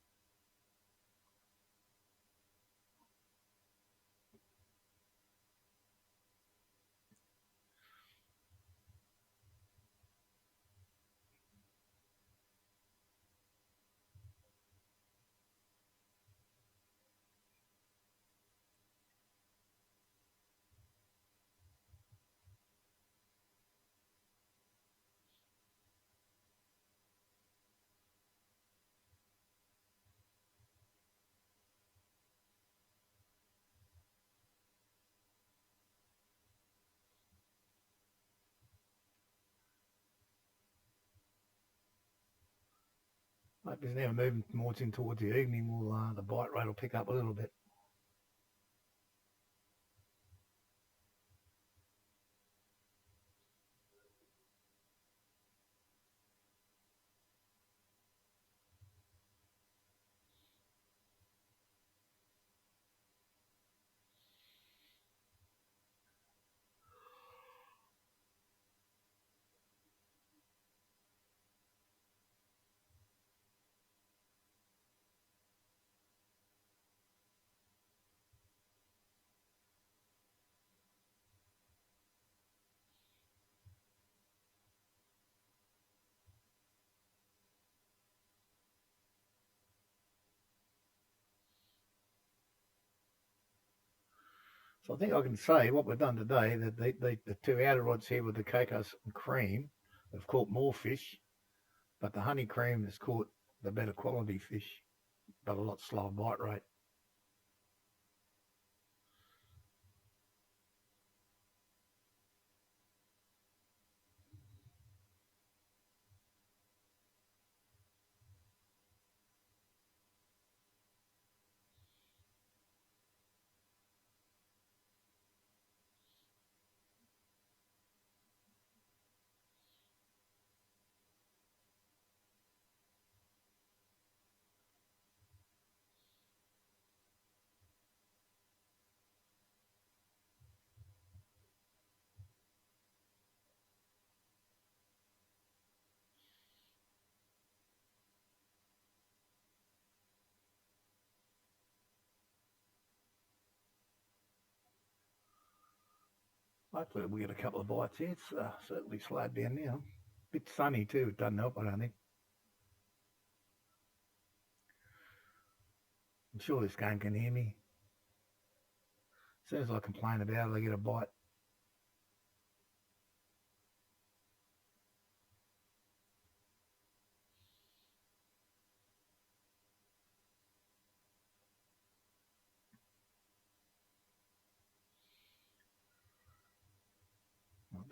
A: Like it's now moving more towards the evening. The bite rate will pick up a little bit. So I think I can say what we've done today, that the two outer rods here with the Cocos and Cream have caught more fish, but the Honey Cream has caught the better quality fish, but a lot slower bite rate. Hopefully we get a couple of bites here. It's certainly slowed down now. Bit sunny too. It doesn't help, I don't think. I'm sure this game can hear me. As soon as I complain about it, I get a bite.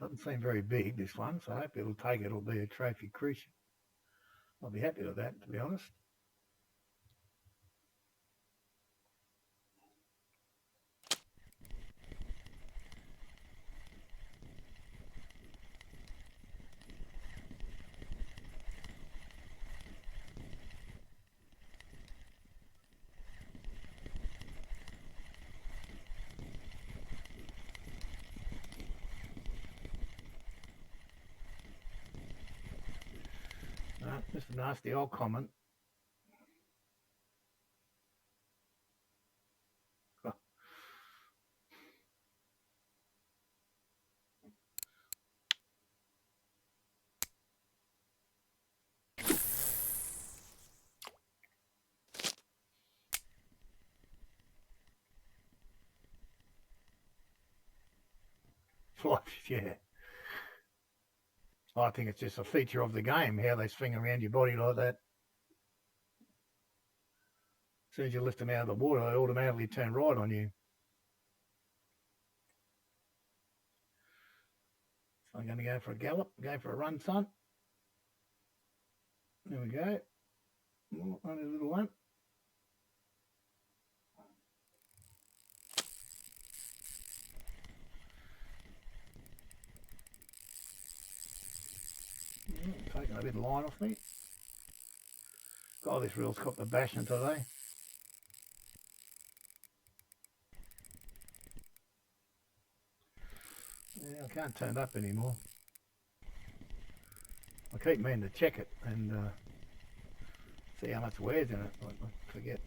A: Doesn't seem very big, this one, so I hope it'll take it. It'll be a trophy crucian. I'll be happy with that, to be honest. Just a nasty old comment. Yeah. I think it's just a feature of the game, how they swing around your body like that. As soon as you lift them out of the water, they automatically turn right on you. So I'm going to go for a gallop, go for a run, son. There we go. Only a little one. Taking a bit of line off me. God, this reel's got the bashing today. Yeah, I can't turn it up anymore. I keep meaning to check it and see how much wears in it. I forget.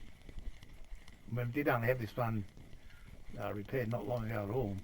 A: I mean, I did only have this one repaired not long ago at all.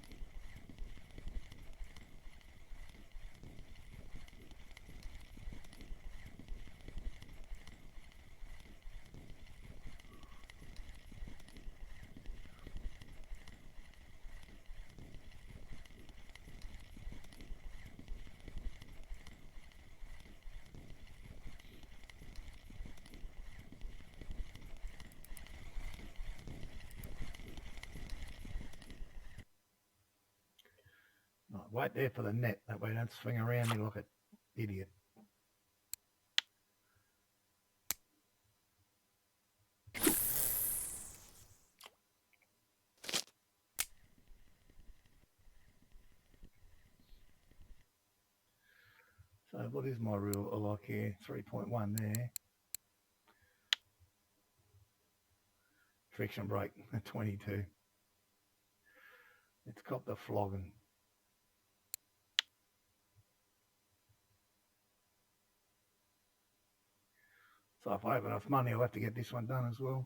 A: Wait there for the net, that way don't swing around me like an idiot. So what is my rule I like here? 3.1 there. Friction brake at 22. It's got the flogging. So if I have enough money, I'll have to get this one done as well.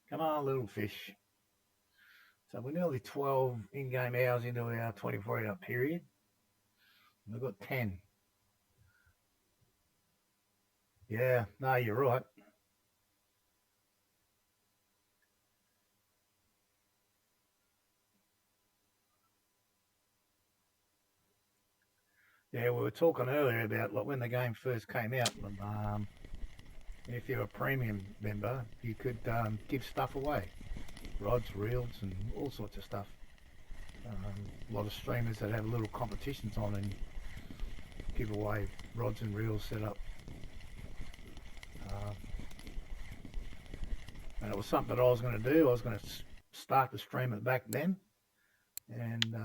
A: Come on, little fish. So we're nearly 12 in-game hours into our 24-hour period. We've got 10. Yeah, no, you're right. Yeah, we were talking earlier about like when the game first came out. If you're a premium member, you could give stuff away, rods, reels, and all sorts of stuff. A lot of streamers that have little competitions on and give away rods and reels set up. And it was something that I was going to do. I was going to start to stream it back then, and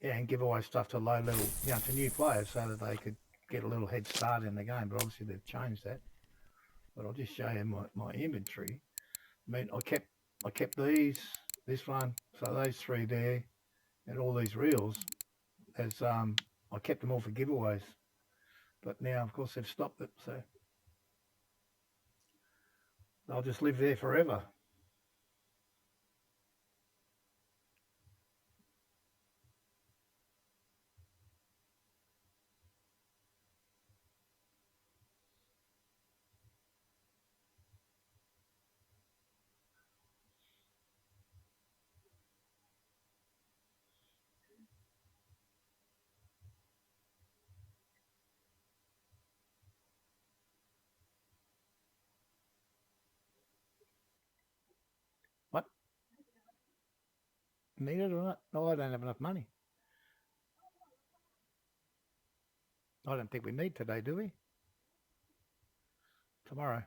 A: yeah, and give away stuff to low level, to new players so that they could get a little head start in the game. But obviously they've changed that. But I'll just show you my inventory. I mean, I kept this one, so those three there, and all these reels, as I kept them all for giveaways. But now, of course, they've stopped it, so they'll just live there forever. What? Need it or not? No, I don't have enough money. I don't think we need today, do we? Tomorrow.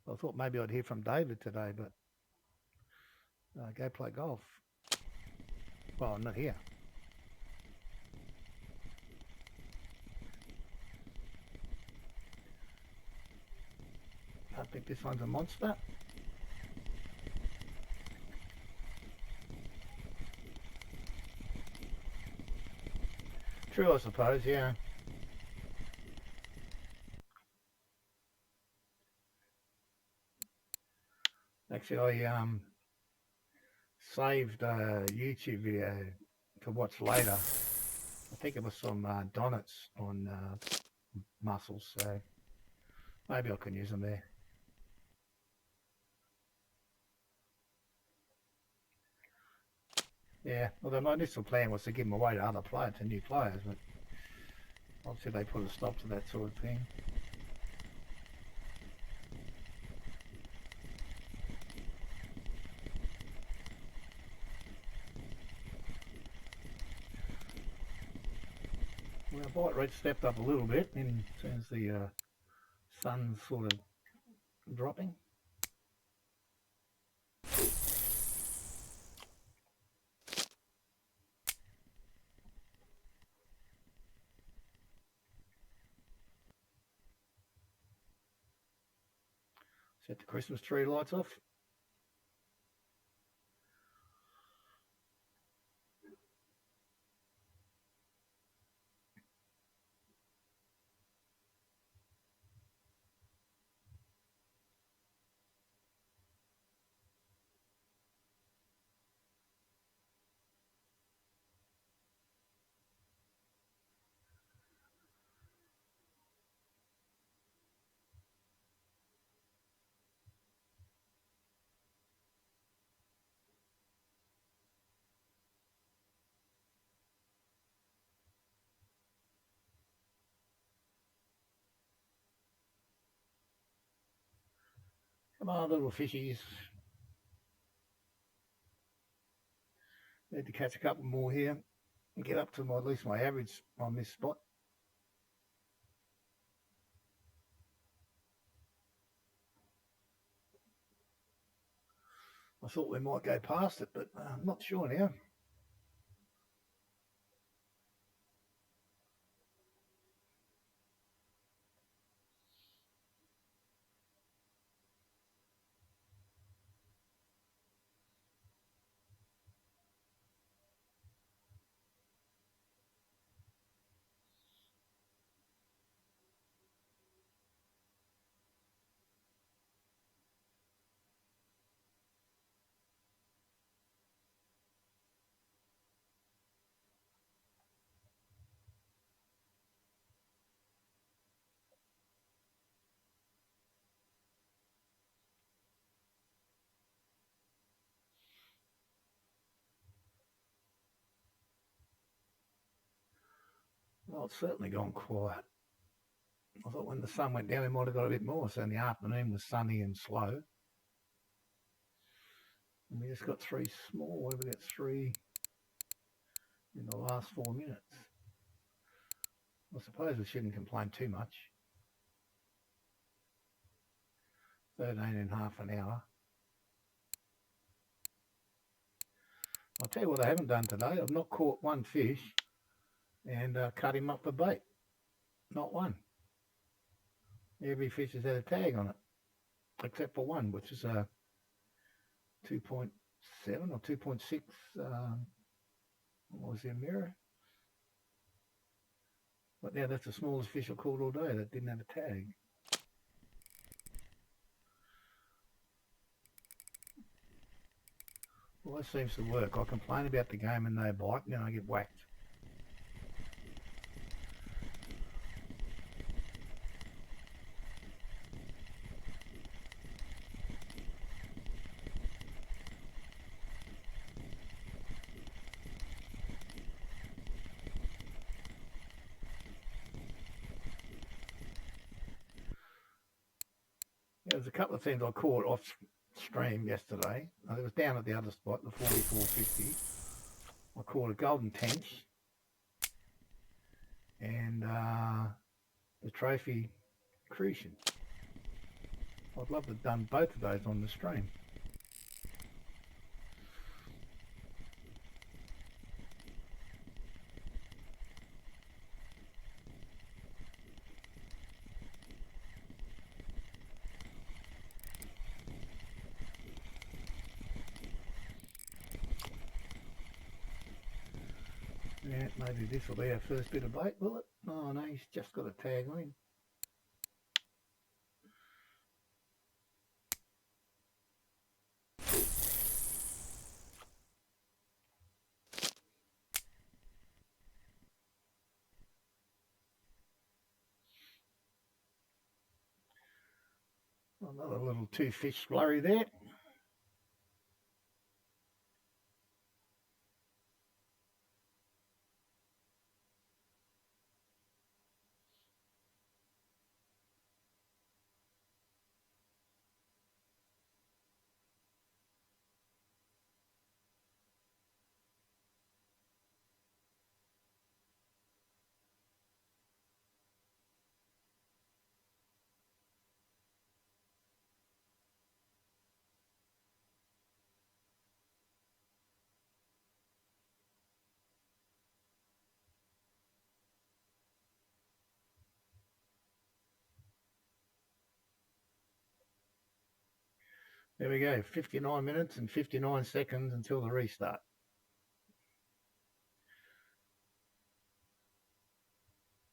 A: I thought maybe I'd hear from David today, but go play golf. Well, I'm not here. I think this one's a monster. True, I suppose, yeah. Actually, I saved a YouTube video to watch later. I think it was some donuts on mussels, so maybe I can use them there. Yeah, although my initial plan was to give them away to other players, to new players, but obviously they put a stop to that sort of thing. Well, our bite rate stepped up a little bit in terms of the sun's sort of dropping. Set the Christmas tree lights off. Come on, little fishies. Need to catch a couple more here and get up to at least my average on this spot. I thought we might go past it, but I'm not sure now. Well, it's certainly gone quiet. I thought when the sun went down, we might have got a bit more. So in the afternoon was sunny and slow. And we just got 3 small. What have we got? 3 in the last 4 minutes. I suppose we shouldn't complain too much. 13 and half an hour. I'll tell you what I haven't done today. I've not caught one fish and cut him up for bait. Not one. Every fish has had a tag on it, except for one, which is a 2.7 or 2.6. What was their mirror? But yeah, that's the smallest fish I've caught all day that didn't have a tag. Well, that seems to work. I complain about the game and no bite, and then I get whacked. There's a couple of things I caught off stream yesterday. It was down at the other spot, the 44.50. I caught a golden tench and the trophy crucian. I'd love to have done both of those on the stream. Yeah, maybe this will be our first bit of bait, will it? Oh no, he's just got a tag on him. Another little 2-fish flurry there. There we go, 59 minutes and 59 seconds until the restart.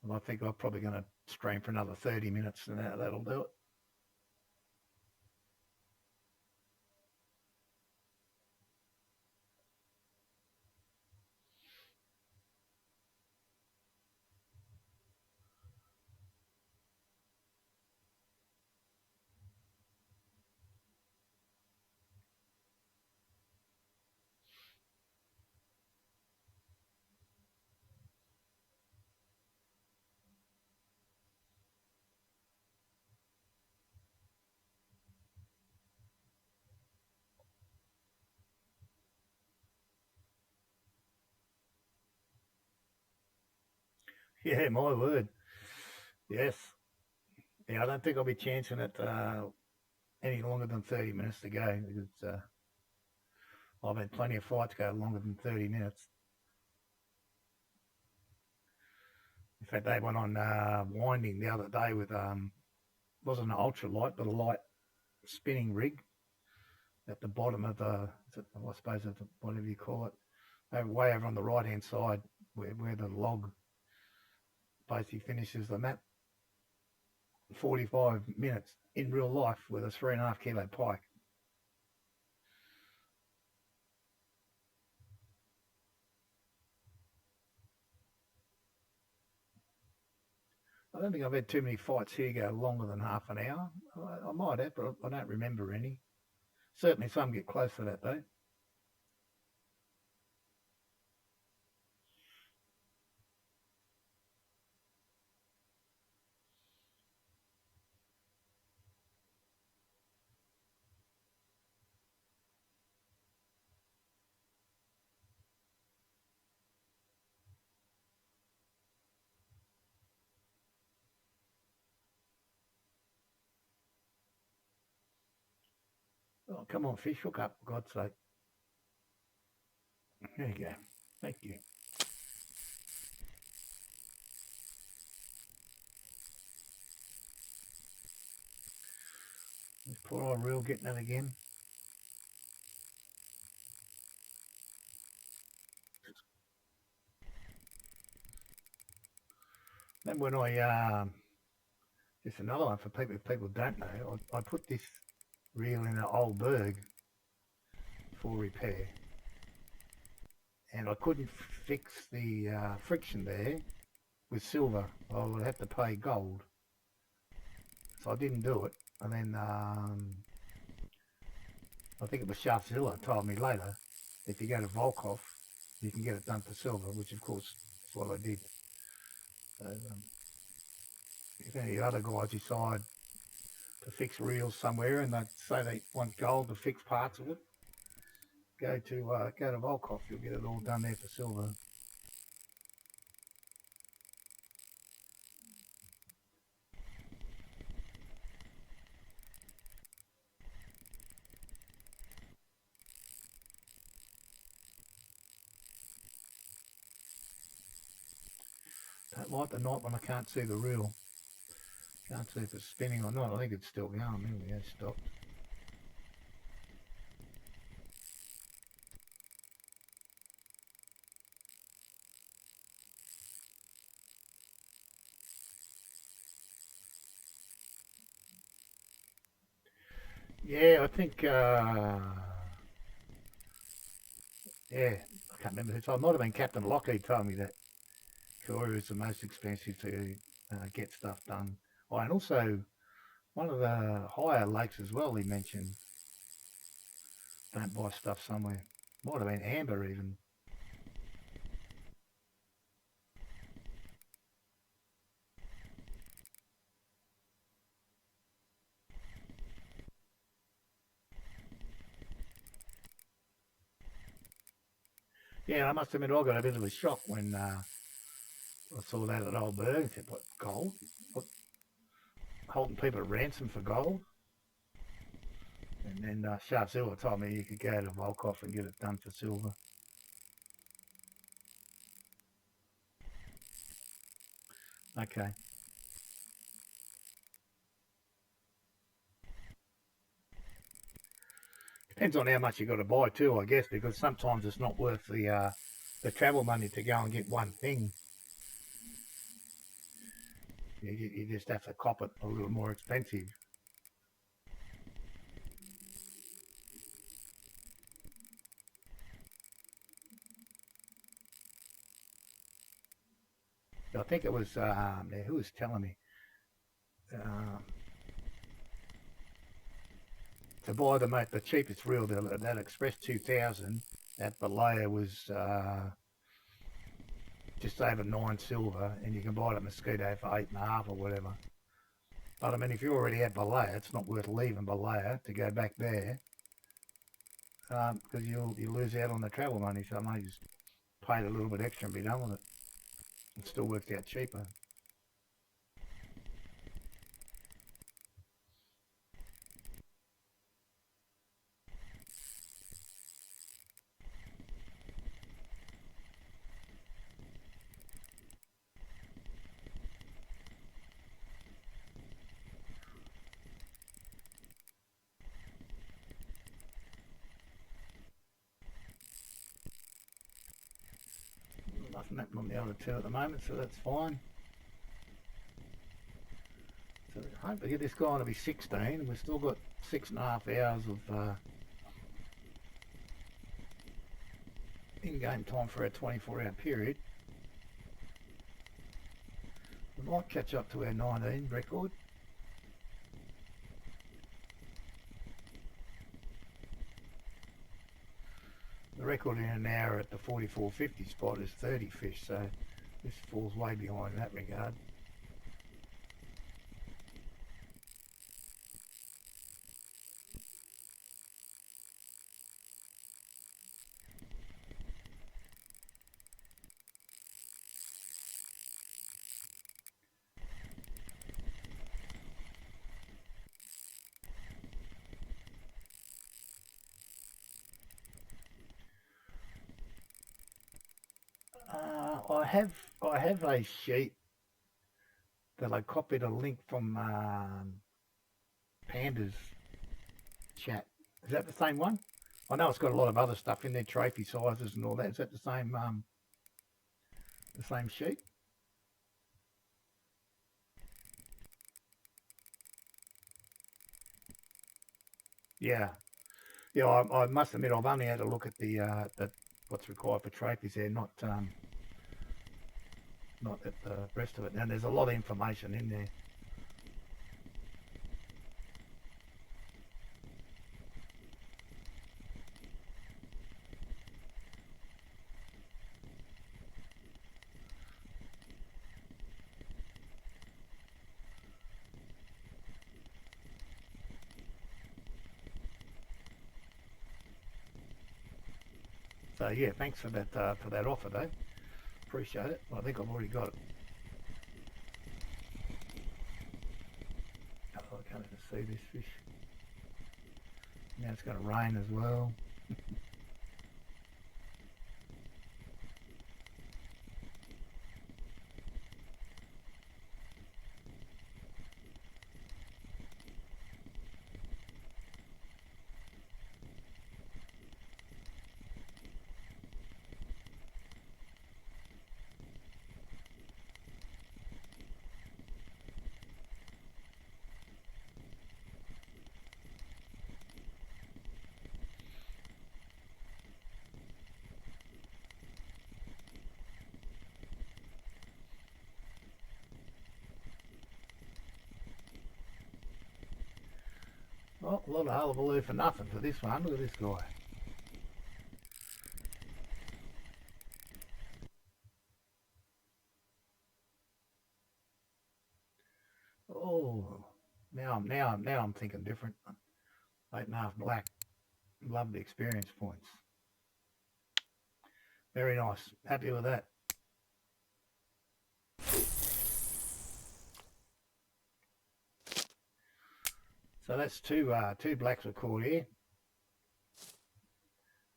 A: And I think I'm probably going to stream for another 30 minutes and that'll do it. Yeah, my word. Yes. Yeah, I don't think I'll be chancing it any longer than 30 minutes to go because I've had plenty of fights go longer than 30 minutes. In fact, they went on winding the other day with, wasn't an ultralight, but a light spinning rig at the bottom of the, I suppose, whatever you call it, way over on the right-hand side where the log basically finishes the map. 45 minutes in real life with a 3.5 kilo pike. I don't think I've had too many fights here go longer than half an hour. I might have, but I don't remember any. Certainly some get close to that though. Oh, come on, fish, hook up, for God's sake. There you go. Thank you. This poor old reel getting that again. Then when I, just another one for people, if people don't know, I put this reel in an old Berg for repair. And I couldn't fix the friction there with silver. I would have to pay gold. So I didn't do it. And then I think it was Sharpzilla told me later, if you go to Volkov, you can get it done for silver, which of course is what I did. So if any other guys decide to fix reels somewhere and they say they want gold to fix parts of it, go to Volkov, you'll get it all done there for silver. Don't like the night when I can't see the reel. Can't see if it's spinning or not. I think it's still going. There we go, stopped. Yeah, I think, yeah, I can't remember who told me. It might have been Captain Lockheed told me that Korea is the most expensive to get stuff done. Oh, and also one of the higher lakes as well, he mentioned, don't buy stuff somewhere. Might have been Amber even. Yeah, I must admit I got a bit of a shock when I saw that at Old Berg. I said, what, gold? What, holding people at ransom for gold? And then Sharpzilla told me you could go to Volkov and get it done for silver. Okay. Depends on how much you got to buy too, I guess, because sometimes it's not worth the travel money to go and get one thing. You just have to cop it a little more expensive. I think it was who was telling me uh, to buy the cheapest reel, that Express 2000 at Balea was just over 9 silver, and you can buy it at Mosquito for 8.5 or whatever. But I mean, if you're already at Balea, it's not worth leaving Balea to go back there because you lose out on the travel money. So I may just pay a little bit extra and be done with it. It still works out cheaper. Nothing happening on the other two at the moment, so that's fine. So I hope to get this guy on to be 16, and we've still got 6.5 hours of in-game time for our 24-hour period. We might catch up to our 19 record. The record in an hour at the 44.50 spot is 30 fish, so this falls way behind in that regard. I have a sheet that I copied a link from Panda's chat. Is that the same one? I know it's got a lot of other stuff in there, trophy sizes and all that. Is that the same sheet? Yeah, yeah. I must admit, I've only had a look at the what's required for trophies there, not at the rest of it. And there's a lot of information in there. So yeah, thanks for that offer, Dave. Appreciate it. I think I've already got it. Oh, I can't even see this fish. Now it's going to rain as well. Well, a lot of hullabaloo for nothing for this one. Look at this guy. Oh, now I'm thinking different. 8.5 black. Love the experience points. Very nice. Happy with that. So that's two blacks were caught here.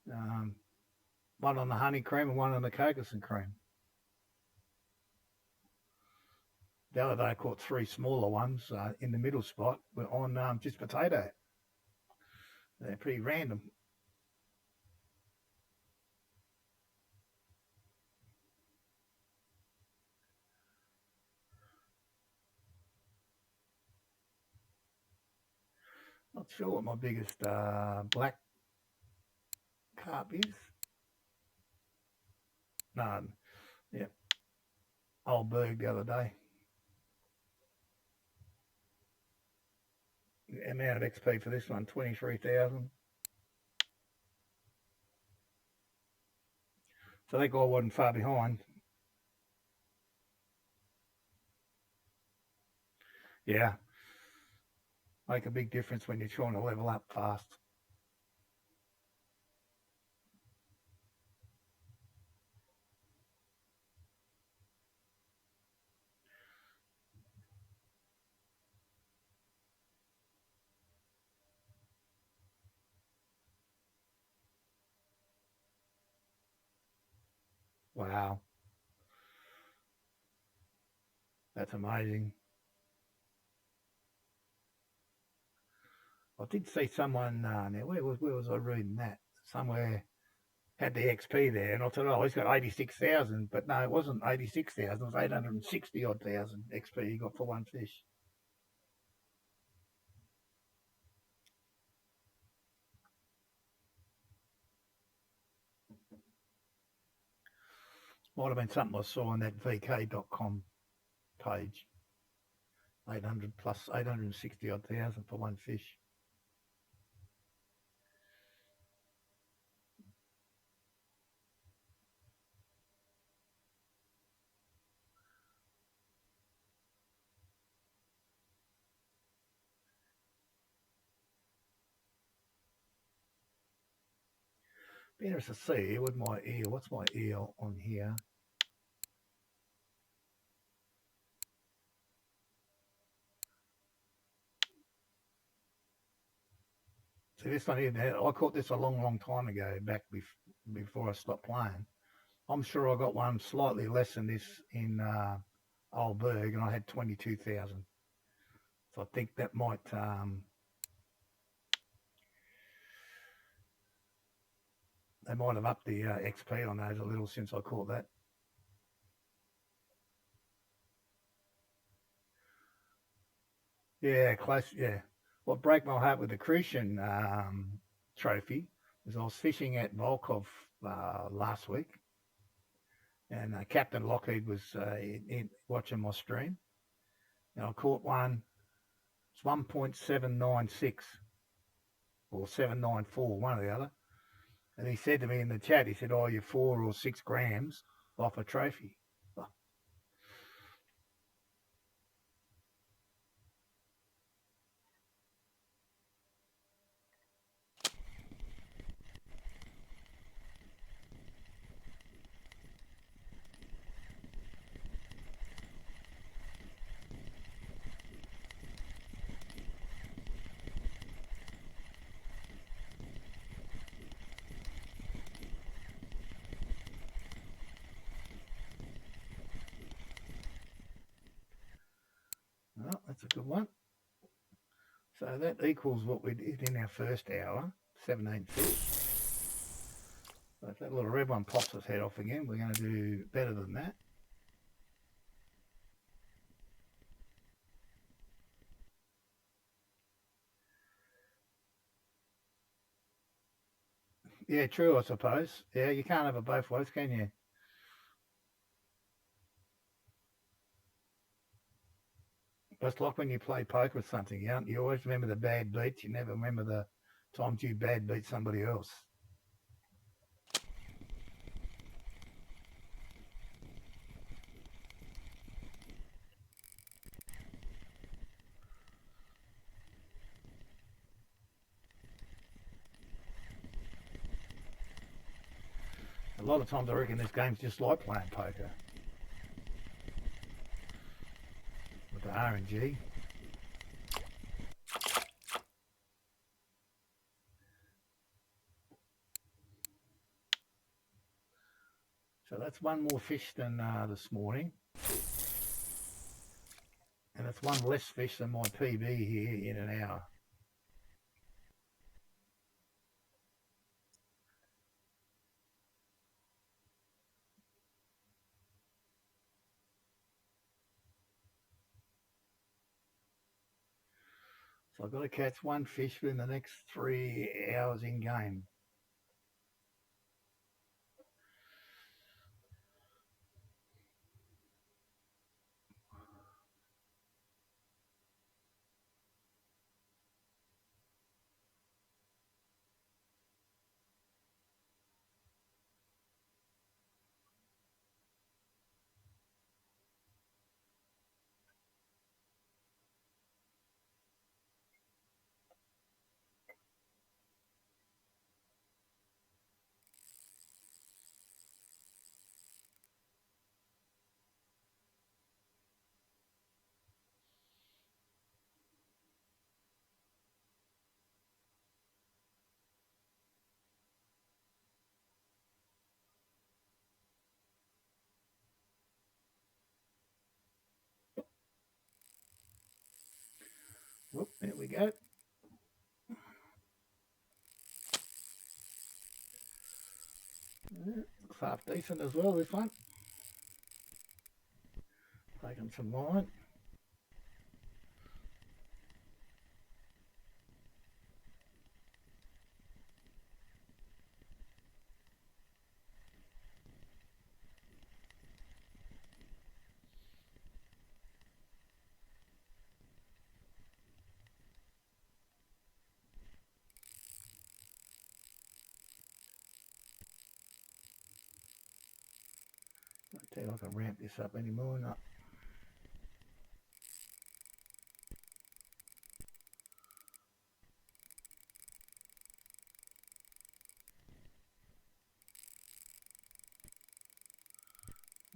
A: One on the honey cream and one on the cocos and cream. The other day I caught three smaller ones in the middle spot on just potato. They're pretty random. Not sure what my biggest black carp is. No, yeah, old berg the other day. The amount of XP for this one, 23,000. So that guy wasn't far behind. Yeah, make a big difference when you're trying to level up fast. Wow, that's amazing. I did see someone now. Where was I reading that? Somewhere had the XP there, and I thought, oh, he's got 86,000, but no, it wasn't 86,000. It was 860 odd thousand XP he got for one fish. Might have been something I saw on that VK.com page. 800 plus 860 odd thousand for one fish. Be interested to see with my eel. What's my eel on here? See this one here. I caught this a long time ago, back before I stopped playing. I'm sure I got one slightly less than this in Old Berg, and I had 22,000. So I think that might they might have upped the XP on those a little since I caught that. Yeah, close. Yeah. What broke my heart with the Crucian trophy was I was fishing at Volkov last week, and Captain Lockheed was watching my stream, and I caught one. It's 1.796 or 794, one or the other. And he said to me in the chat, he said, "Oh, you're 4 or 6 grams off a trophy." Oh, that's a good one. So that equals what we did in our first hour, 17 fish. So if that little red one pops its head off again, we're going to do better than that. Yeah, true, I suppose. Yeah, you can't have it both ways, can you? But it's like when you play poker with something, you always remember the bad beats. You never remember the times you bad beat somebody else. A lot of times I reckon this game's just like playing poker with the RNG. So that's one more fish than this morning. And it's one less fish than my PB here in an hour. So I've got to catch one fish within the next 3 hours in game. Whoop, there we go. Yeah, looks half decent as well, this one. Taking some line. I don't think I can ramp this up anymore. No.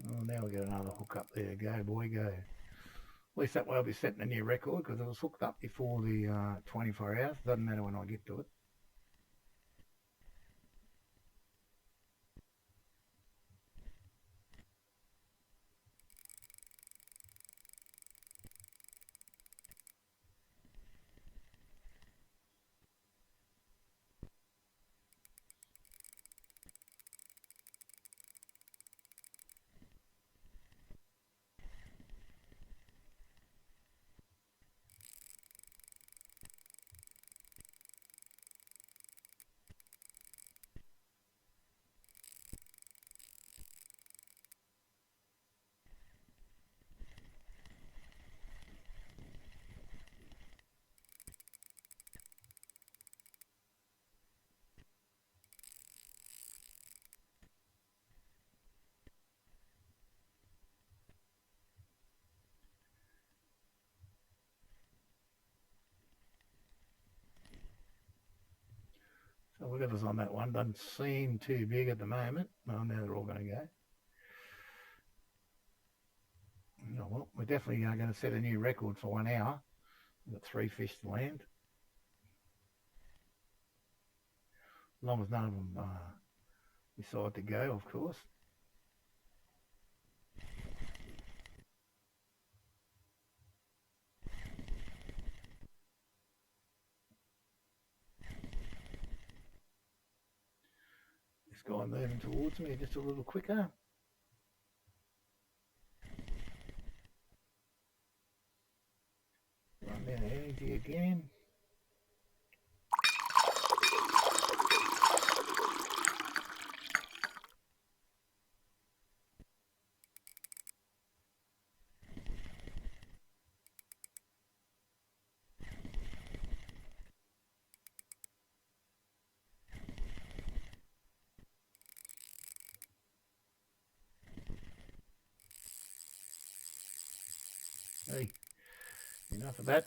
A: Oh, now we got another hook up there. Go, boy, go. At least that way I'll be setting a new record because it was hooked up before the 24 hours. Doesn't matter when I get to it. whatever's on that one doesn't seem too big at the moment. Well, now they're all going to go. Oh, well, we're definitely going to set a new record for 1 hour. We've got 3 fish to land. As long as none of them decide to go, of course. This guy moving towards me just a little quicker. Run down the energy again. Hey, enough of that.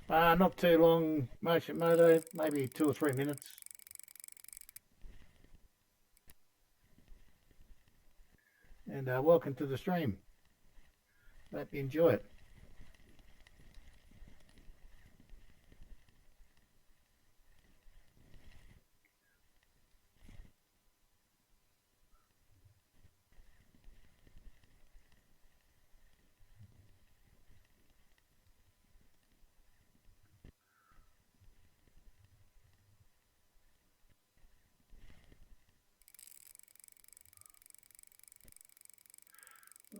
A: Not too long, Motion Moto, maybe 2 or 3 minutes. And welcome to the stream. Hope you enjoy it.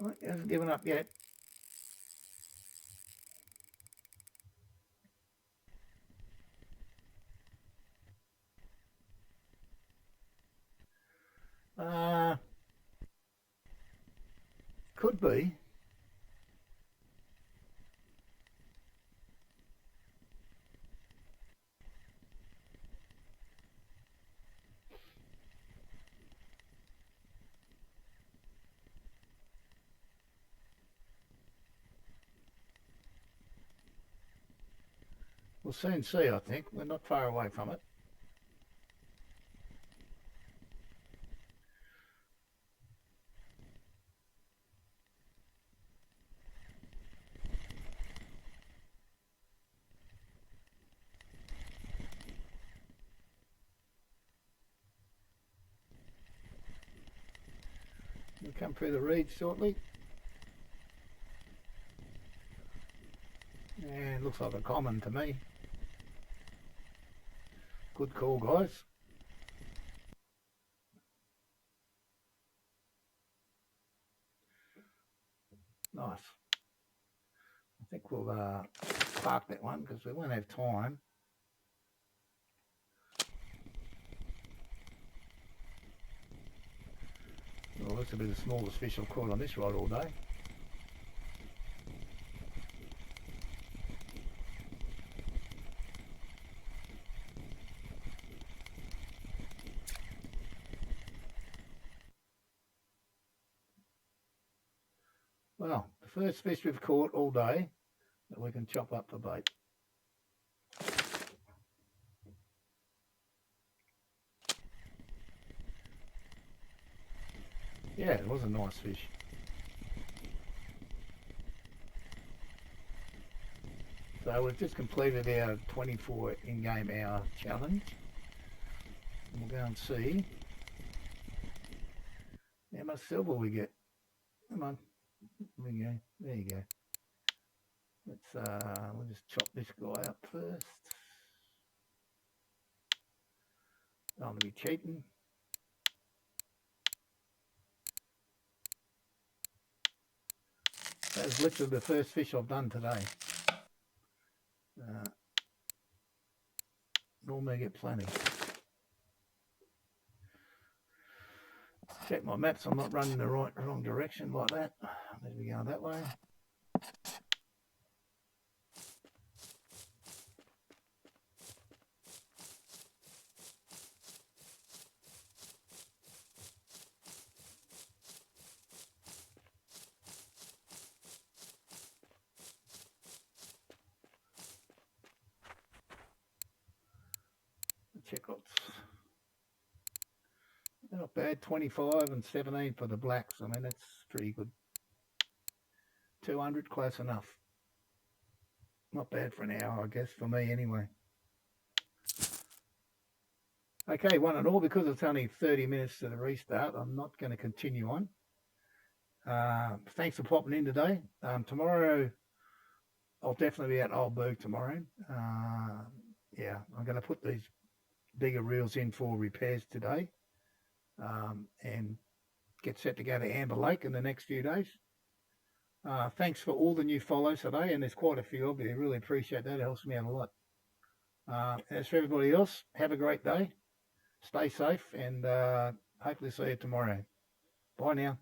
A: Well, he hasn't given up yet. Could be. We'll soon see, I think. We're not far away from it. We'll come through the reeds shortly. And looks like a common to me. Good call, guys. Nice. I think we'll park that one because we won't have time. Well, this will be the smallest fish I've caught on this rod all day. Well, the first fish we've caught all day that we can chop up for bait. Yeah, it was a nice fish. So we've just completed our 24 in-game hour challenge. And we'll go and see how much silver we get. Come on. There you go. There you go. Let's we'll just chop this guy up first. Don't want to be cheating. That's literally the first fish I've done today. Normally I get plenty. check my maps. I'm not running the wrong direction like that. Let me go that way. Checkouts. Not bad, 25 and 17 for the blacks. I mean, that's pretty good. 200, close enough. Not bad for an hour, I guess, for me anyway. Okay, 1-all, because it's only 30 minutes to the restart, I'm not going to continue on. Thanks for popping in today. Tomorrow, I'll definitely be at Old Berg tomorrow. Yeah, I'm going to put these bigger reels in for repairs today, and get set to go to Amber Lake in the next few days. Thanks for all the new follows today, and there's quite a few of you. I really appreciate that. It helps me out a lot. As for everybody else, have a great day. Stay safe, and hopefully see you tomorrow. Bye now.